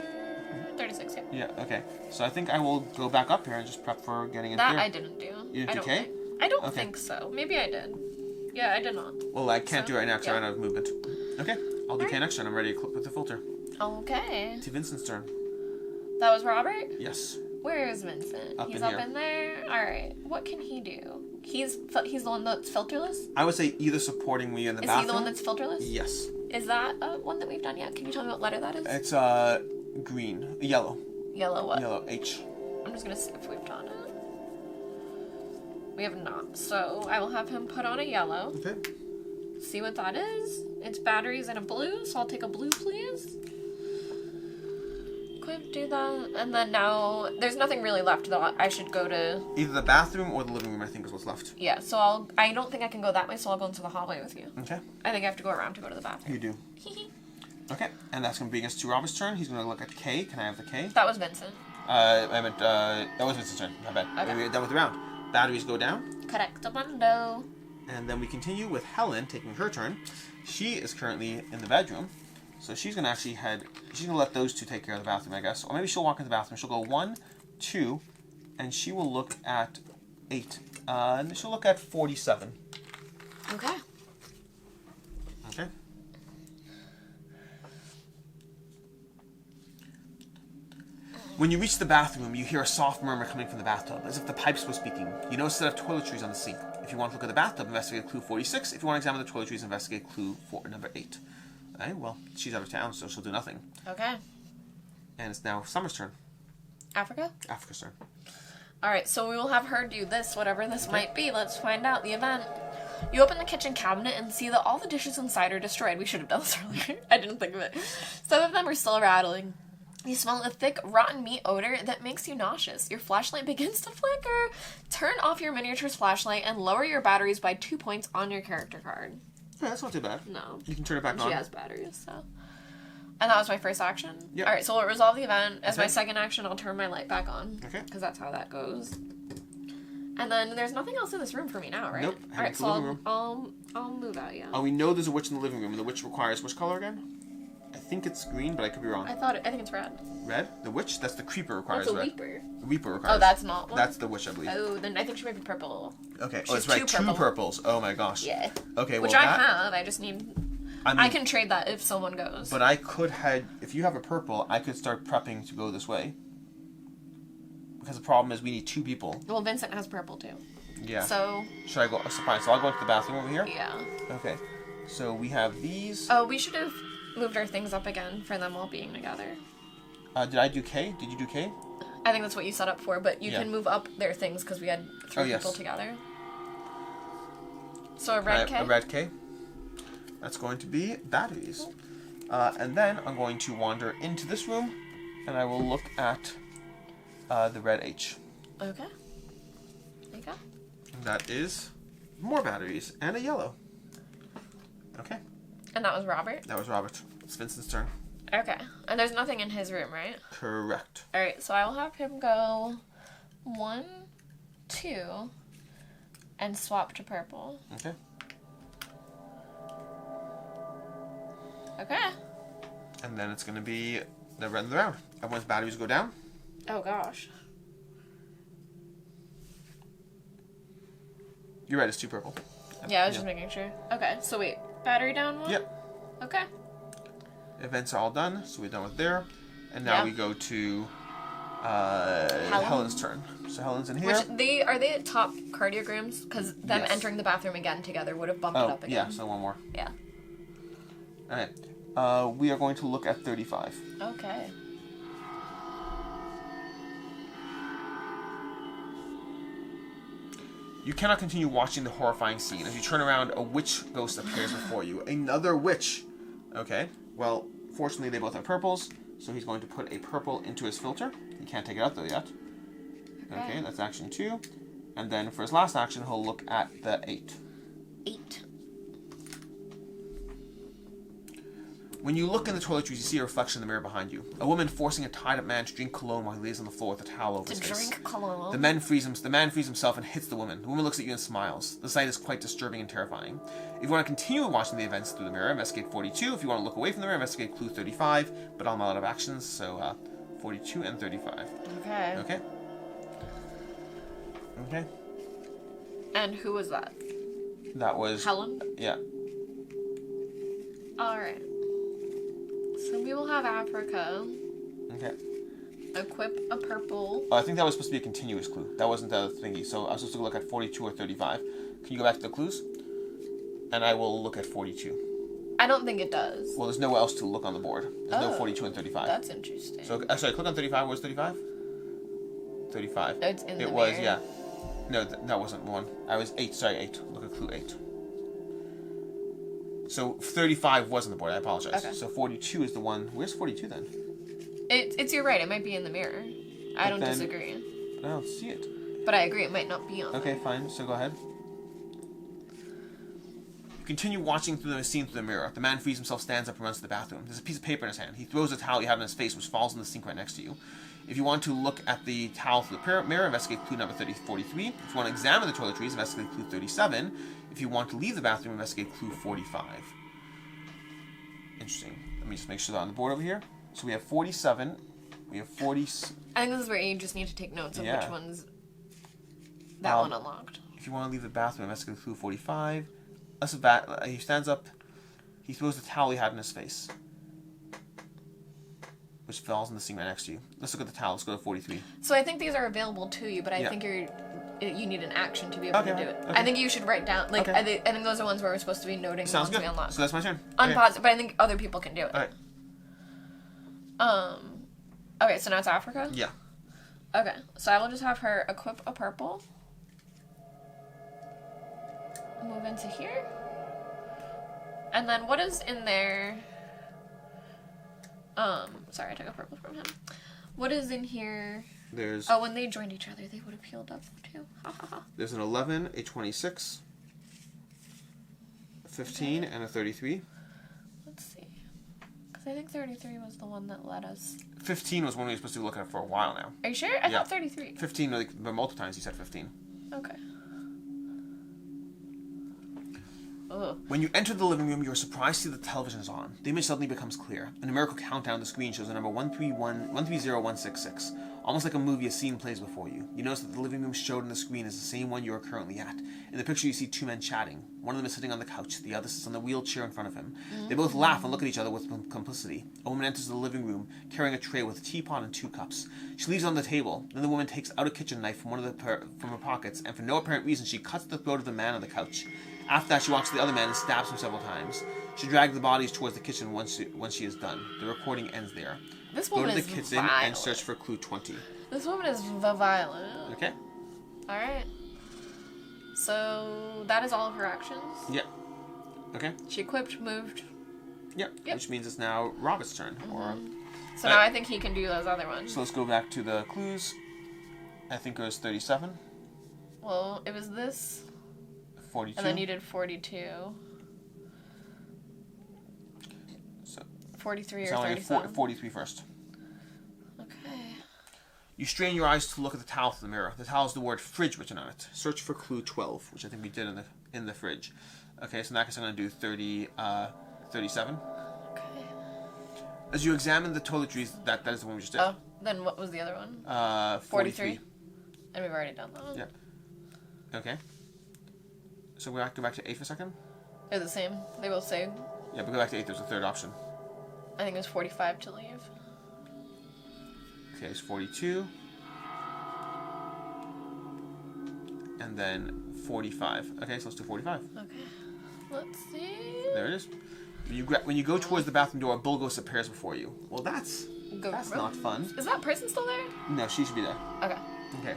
36, yeah. Yeah, okay. So I think I will go back up here and just prep for getting in there. That I didn't do. You didn't I do don't K? think. I don't think so. Maybe I did. Yeah, I did not. Well, I can't do it right now because I yeah. ran out of movement. Okay, I'll do K next turn. I'm ready to clip with the filter. Okay. To Vincent's turn. That was Robert? Yes. Where is Vincent? Up He's in up here. in there? Alright. What can he do? He's the one that's filterless? I would say either supporting me in the Is bathroom. he the one that's filterless? Yes. Is that one that we've done yet? Can you tell me what letter that is? It's green. Yellow. Yellow what? Yellow. H. I'm just gonna see if we've done it. We have not. So I will have him put on a yellow. Okay. See what that is. It's batteries and a blue, so I'll take a blue, please. Equip, do that. And then now, there's nothing really left, though. I should go to... Either the bathroom or the living room, I think, is what's left. Yeah, so I don't think I can go that way, so I'll go into the hallway with you. Okay. I think I have to go around to go to the bathroom. You do. Okay, and that's going to bring us to Robert's turn. He's going to look at K. Can I have the K? That was Vincent. I meant, that was Vincent's turn. Not bad. Okay. We're done with the round. Batteries go down. Correctamundo. And then we continue with Helen taking her turn. She is currently in the bedroom. So she's going to actually she's going to let those two take care of the bathroom, I guess. Or maybe she'll walk into the bathroom. She'll go 1, 2, and she will look at 8. And she'll look at 47. Okay. Okay. When you reach the bathroom, you hear a soft murmur coming from the bathtub, as if the pipes were speaking. You notice a set of toiletries on the sink. If you want to look at the bathtub, investigate clue 46. If you want to examine the toiletries, investigate clue number 8. Alright, well, she's out of town, so she'll do nothing. Okay. And it's now Summer's turn. Africa? Africa's turn. Alright, so we will have her do this, whatever this might be. Let's find out the event. You open the kitchen cabinet and see that all the dishes inside are destroyed. We should have done this earlier. I didn't think of it. Some of them are still rattling. You smell a thick, rotten meat odor that makes you nauseous. Your flashlight begins to flicker. Turn off your miniature's flashlight and lower your batteries by 2 points on your character card. Yeah, that's not too bad. No. You can turn it back on. She has batteries, so... And that was my first action? Yep. Alright, so we'll resolve the event. As my Okay. second action, I'll turn my light back on. Okay. Because that's how that goes. And then there's nothing else in this room for me now, right? Nope. Alright, to the living room. I'll move out, yeah. We know there's a witch in the living room, and the witch requires which color again? I think it's green, but I could be wrong. I think it's red. Red? The witch? That's the creeper requires That's a red. weeper. The weeper requires. Oh, that's not one? That's the witch, I believe. Oh, then I think she might be purple. Okay. She's Oh, that's right. two Two purples. Oh my gosh. Yeah. Okay. Which well, I that, have. I just need... I can trade that if someone goes. But I could have. If you have a purple, I could start prepping to go this way. Because the problem is we need 2 people. Well, Vincent has purple too. Yeah. So... Should I go? So fine. So I'll go into the bathroom over here. Yeah. Okay. So we have these. Oh, we should have moved our things up again for them all being together. Did I do K? Did you do K? I think that's what you set up for, but you Yeah. can move up their things because we had 3 yes. people together. So a red K? A red K. That's going to be batteries. And then I'm going to wander into this room, and I will look at the red H. Okay. There you go. And that is more batteries and a yellow. Okay. And that was Robert? That was Robert. It's Vincent's turn. Okay. And there's nothing in his room, right? Correct. Alright, so I will have him go 1, 2, and swap to purple. Okay. Okay. And then it's going to be the red of the round. Everyone's batteries go down. Oh gosh. You're right, it's 2 purple. Yeah, I was just making sure. Okay, so wait. Battery down 1? Yep. Okay. Events are all done, so we're done with there. And now Yeah. we go to Helen's turn. So Helen's in here. Which are they at top cardiograms? Because them Yes. entering the bathroom again together would have bumped it up again. yeah, so one more. Yeah. Alright. We are going to look at 35. Okay. You cannot continue watching the horrifying scene. As you turn around, a witch ghost appears before you. Another witch! Okay, well, fortunately they both have purples, so he's going to put a purple into his filter. He can't take it out though yet. Okay, that's action 2. And then for his last action, he'll look at the 8. 8. When you look in the toiletries, you see a reflection in the mirror behind you. A woman forcing a tied-up man to drink cologne while he lays on the floor with a towel over his face. Drink cologne. The man frees himself and hits the woman. The woman looks at you and smiles. The sight is quite disturbing and terrifying. If you want to continue watching the events through the mirror, investigate 42. If you want to look away from the mirror, investigate clue 35. But I'm out of actions, so 42 and 35. Okay. Okay? Okay. And who was that? That was... Helen? Yeah. Alright. So we will have Africa. Okay. Equip a purple. I think that was supposed to be a continuous clue. That wasn't the thingy. So I was supposed to look at 42 or 35. Can you go back to the clues? And I will look at 42. I don't think it does. Well, there's nowhere else to look on the board. There's no 42 and 35. That's interesting. So, sorry, click on 35. What was 35? 35. It's in the It was, mirror. yeah. No, that wasn't one. I was 8. Sorry, 8. Look at clue 8. So 35 was on the board. I apologize. Okay. So 42 is the one. Where's 42 then? You're right. It might be in the mirror. I don't disagree. I don't see it. But I agree. It might not be on. Okay, fine. So go ahead. You continue watching through the scene through the mirror. The man frees himself, stands up, and runs to the bathroom. There's a piece of paper in his hand. He throws a towel he had in his face, which falls in the sink right next to you. If you want to look at the towel through the mirror, investigate clue number 43. If you want to examine the toiletries, investigate clue 37. If you want to leave the bathroom, investigate clue 45. Interesting. Let me just make sure they're on the board over here. So we have 47. We have 40. I think this is where you just need to take notes of which ones that one unlocked. If you want to leave the bathroom, investigate clue 45. He stands up. He throws the towel he had in his face, which falls in the sink right next to you. Let's look at the towel. Let's go to 43. So I think these are available to you, but I think you need an action to be able to do it. Okay. I think you should write down, I think those are ones where we're supposed to be noting the ones we unlock. So that's my turn. Unpause, but I think other people can do it. Alright. Okay, so now it's Africa? Yeah. Okay, so I will just have her equip a purple. Move into here. And then what is in there? Sorry, I took a purple from him. What is in here? There's... Oh, when they joined each other, they would have healed up too. Ha ha ha. There's an 11, a 26, a 15, and a 33. Let's see. Because I think 33 was the one that led us. 15 was one we were supposed to be looking at for a while now. Are you sure? I thought 33. 15, but multiple times you said 15. Okay. Ugh. When you enter the living room, you are surprised to see the television is on. The image suddenly becomes clear. A numerical countdown on the screen shows the number 130166. Almost like a movie, a scene plays before you. You notice that the living room showed on the screen is the same one you are currently at. In the picture, you see two men chatting. One of them is sitting on the couch. The other sits on the wheelchair in front of him. They both laugh and look at each other with complicity. A woman enters the living room, carrying a tray with a teapot and 2 cups. She leaves it on the table. Then the woman takes out a kitchen knife from from her pockets, and for no apparent reason, she cuts the throat of the man on the couch. After that, she walks to the other man and stabs him several times. She drags the bodies towards the kitchen once she is done. The recording ends there. This woman Go to is the kitchen violent. and search for clue 20. This woman is violent. Okay? Alright. So, that is all of her actions. Yeah. Okay? She equipped, moved. Yep. Which means it's now Robert's turn. So now I think he can do those other ones. So let's go back to the clues. I think it was 37. Well, it was this. 42. And then you did 42. So 43 so or only 37. 43 first. Okay. You strain your eyes to look at the towel through the mirror. The towel has the word fridge written on it. Search for clue 12, which I think we did in the fridge. Okay, so in that case I'm going to do 37. Okay. As you examine the toiletries, that is the one we just did. Oh, then what was the other one? 43. And we've already done that one. Yeah. Okay. So we'll go back to 8 for a second? They're the same. They both say. Yeah, but go back to 8. There's a third option. I think it was 45 to leave. Okay, it's 42. And then 45. Okay, so let's do 45. Okay. Let's see. There it is. When you go towards the bathroom door, a bullghost appears before you. Well, that's not fun. Is that person still there? No, she should be there. Okay. Okay.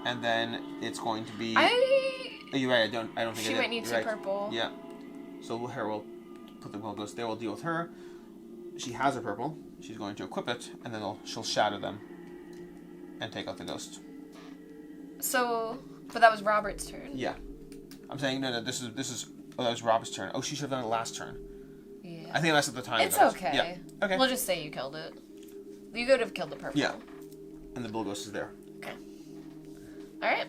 And then it's going to be. Oh, you're right. I don't think she might need 2 purple. Yeah. So we'll put the bullghost there. We'll deal with her. She has a purple. She's going to equip it, and then she'll shatter them. and take out the ghost. So, but that was Robert's turn. Yeah. I'm saying, no, this is, oh, that was Robert's turn. Oh, she should have done it last turn. Yeah. I think I messed up the time. It's okay. Yeah. Okay. We'll just say you killed it. You could have killed the purple. Yeah. And the bull ghost is there. Okay. Alright.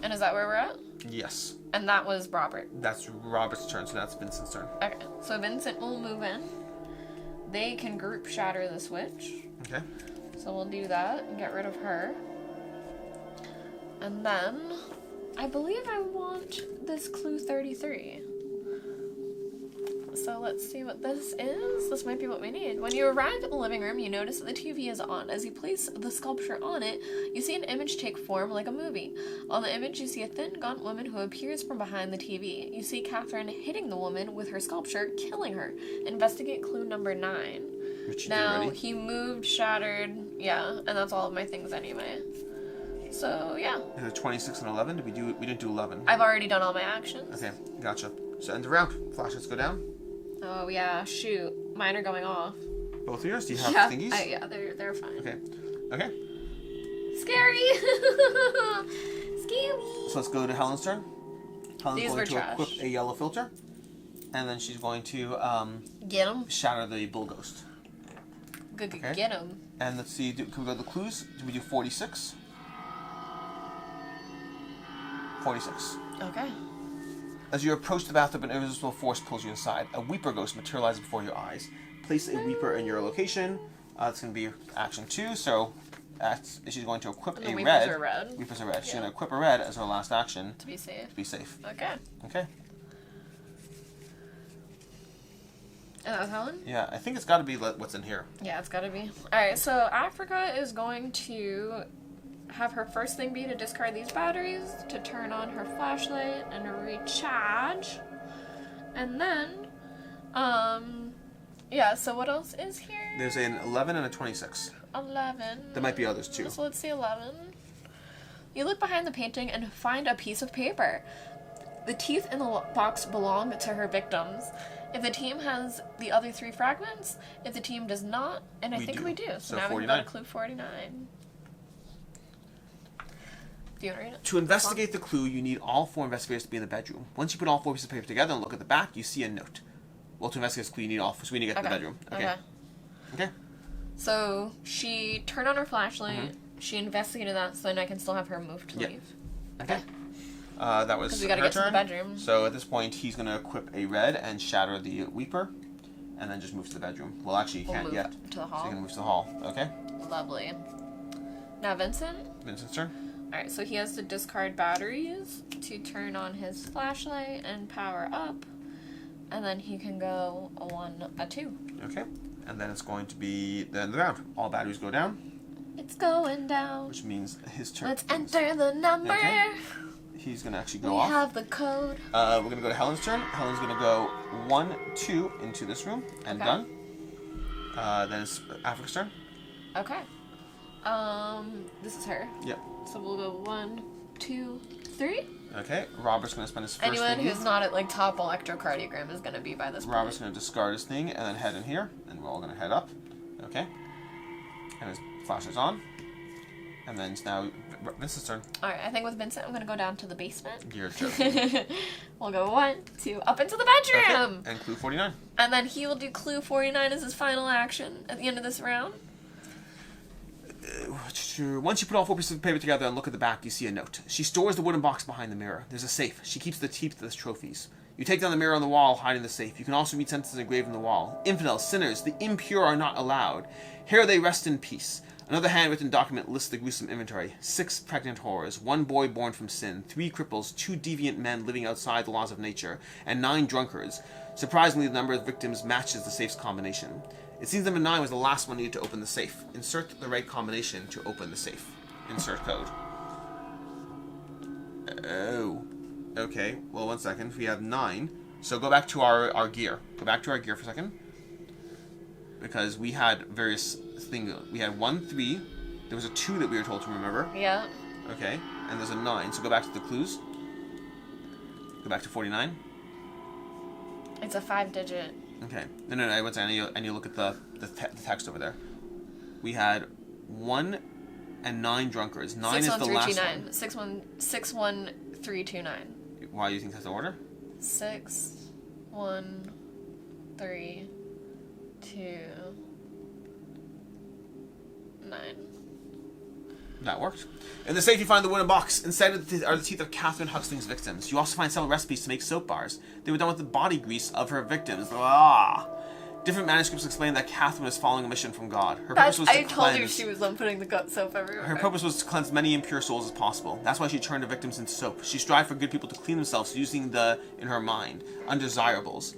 And is that where we're at? Yes. And that was Robert. That's Robert's turn, so that's Vincent's turn. Okay. So Vincent will move in. They can group shatter the switch. Okay. So we'll do that and get rid of her. And then, I believe I want this clue 33. So let's see what this is. This might be what we need. When you arrive at the living room, you notice that the TV is on. As you place the sculpture on it, you see an image take form like a movie. On the image, you see a thin, gaunt woman who appears from behind the TV. You see Catherine hitting the woman with her sculpture, killing her. Investigate clue number 9. Which you Now, did already. he moved, shattered, yeah, and that's all of my things anyway. So, yeah. Is it 26 and 11? We didn't do 11. I've already done all my actions. Okay, gotcha. So end the round. Flashlights go down. Oh, yeah, shoot. Mine are going off. Both of yours? Do you have Yeah, thingies? yeah, they're fine. Okay. Okay. Scary! Scary! So let's go to Helen's turn. Helen's These going were to trash. equip a yellow filter. And then she's going to Get him. shatter the bull ghost. Good, Okay. get him. And let's see, can we go to the clues? Do we do 46? 46. Okay. As you approach the bathtub, an irresistible force pulls you inside. A weeper ghost materializes before your eyes. Place a weeper in your location. That's going to be action 2, so she's going to equip And a the red. weepers are red. Weepers are red. She's Yeah. going to equip a red as her last action To be safe. to be safe. Okay. Okay? And that was Helen? Yeah, I think it's got to be what's in here. Yeah, it's gotta be. Alright, so Africa is going to have her first thing be to discard these batteries, to turn on her flashlight and recharge. And then, yeah, so what else is here? There's an 11 and a 26. 11. There might be others too. So let's see 11. You look behind the painting and find a piece of paper. The teeth in the box belong to her victims. If the team has the other 3 fragments, if the team does not, and I We think do. we do. So So now 49. we can go to clue 49. Do you want to read it? To investigate the clue, you need all 4 investigators to be in the bedroom. Once you put all 4 pieces of paper together and look at the back, you see a note. Well, to investigate this clue, you need all 4, so we need to get to the bedroom. Okay. Okay. So she turned on her flashlight. She investigated that, so then I can still have her move to Yeah. leave. Okay. That was 'Cause we gotta her get to the turn. bedroom. So at this point, he's going to equip a red and shatter the weeper, and then just move to the bedroom. Well, actually, he We'll can't move yet. to the So hall. he's going to move to the hall. Okay. Lovely. Now Vincent. Vincent's turn. Alright, so he has to discard batteries to turn on his flashlight and power up. And then he can go a 1, a 2. Okay. And then it's going to be the end of the round. All batteries go down, It's going down. which means his turn. Let's enter the number. Okay. He's going to actually go We off. have the code. We're going to go to Helen's turn. Helen's going to go 1, 2 into this room, and Okay. done. Then it's Africa's turn. Okay. This is her. Yeah. So we'll go 1, 2, 3. Okay. Robert's going to spend his first Anyone thingy. who's not at like top electrocardiogram is gonna be by this point. Robert's going to discard his thing and then head in here, and we're all going to head up. Okay. And his flash is on. And then it's now Vincent's turn. Alright, I think with Vincent I'm gonna go down to the basement. You're joking. We'll go 1, 2, up into the Okay. bedroom! And clue 49. And then he will do clue 49 as his final action at the end of this round. Once you put all 4 pieces of paper together and look at the back, you see a note. She stores the wooden box behind the mirror. There's a safe. She keeps the teeth as trophies. You take down the mirror on the wall, hiding the safe. You can also read sentences engraved in the wall. Infidels, sinners, the impure are not allowed. Here they rest in peace. Another handwritten document lists the gruesome inventory. 6 pregnant horrors, 1 boy born from sin, 3 cripples, 2 deviant men living outside the laws of nature, and 9 drunkards. Surprisingly, the number of victims matches the safe's combination. It seems number 9 was the last one needed to open the safe. Insert the right combination to open the safe. Insert code. Oh. Okay, well, 1 second. We have 9. So go back to our gear. Go back to our gear for a second. Because we had various things. We had 1, 3. There was a 2 that we were told to remember. Yeah. Okay. And there's a 9. So go back to the clues. Go back to 49. It's a 5-digit. Okay. No. I need to look at the text over there. We had 1, and 9 drunkards. 9 is the last one. 61329. Why do you think that's the order? 6, 1, 3, 2, 9. That worked. In the safe, you find the wooden box. Inside are the teeth of Catherine Huxley's victims. You also find several recipes to make soap bars. They were done with the body grease of her victims. Ah! Different manuscripts explain that Catherine was following a mission from God. Her purpose was to cleanse. I told you she was putting the gut soap everywhere. Her purpose was to cleanse many impure souls as possible. That's why she turned her victims into soap. She strived for good people to clean themselves using in her mind, undesirables.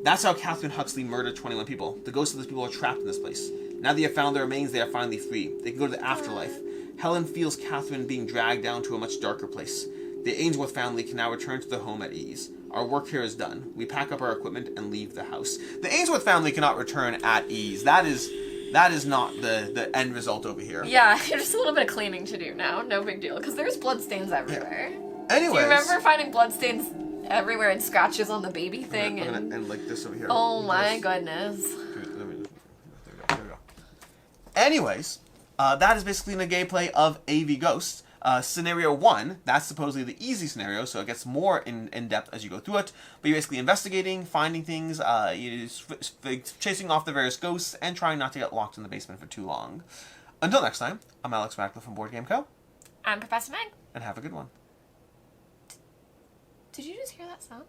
That's how Catherine Huxley murdered 21 people. The ghosts of those people are trapped in this place. Now that you have found their remains, they are finally free. They can go to the afterlife. Helen feels Catherine being dragged down to a much darker place. The Ainsworth family can now return to their home at ease. Our work here is done. We pack up our equipment and leave the house. The Ainsworth family cannot return at ease. That is not the end result over here. Yeah, just a little bit of cleaning to do now. No big deal, because there's bloodstains everywhere. Yeah. Anyways. Do you remember finding bloodstains everywhere and scratches on the baby thing? And like this over here. Oh my goodness. There we go. Anyways, that is basically a gameplay of AVGhost. Scenario 1, that's supposedly the easy scenario, so it gets more in depth as you go through it. But you're basically investigating, finding things, you're chasing off the various ghosts, and trying not to get locked in the basement for too long. Until next time, I'm Alex Radcliffe from Board Game Co. I'm Professor Meg. And have a good one. Did you just hear that sound?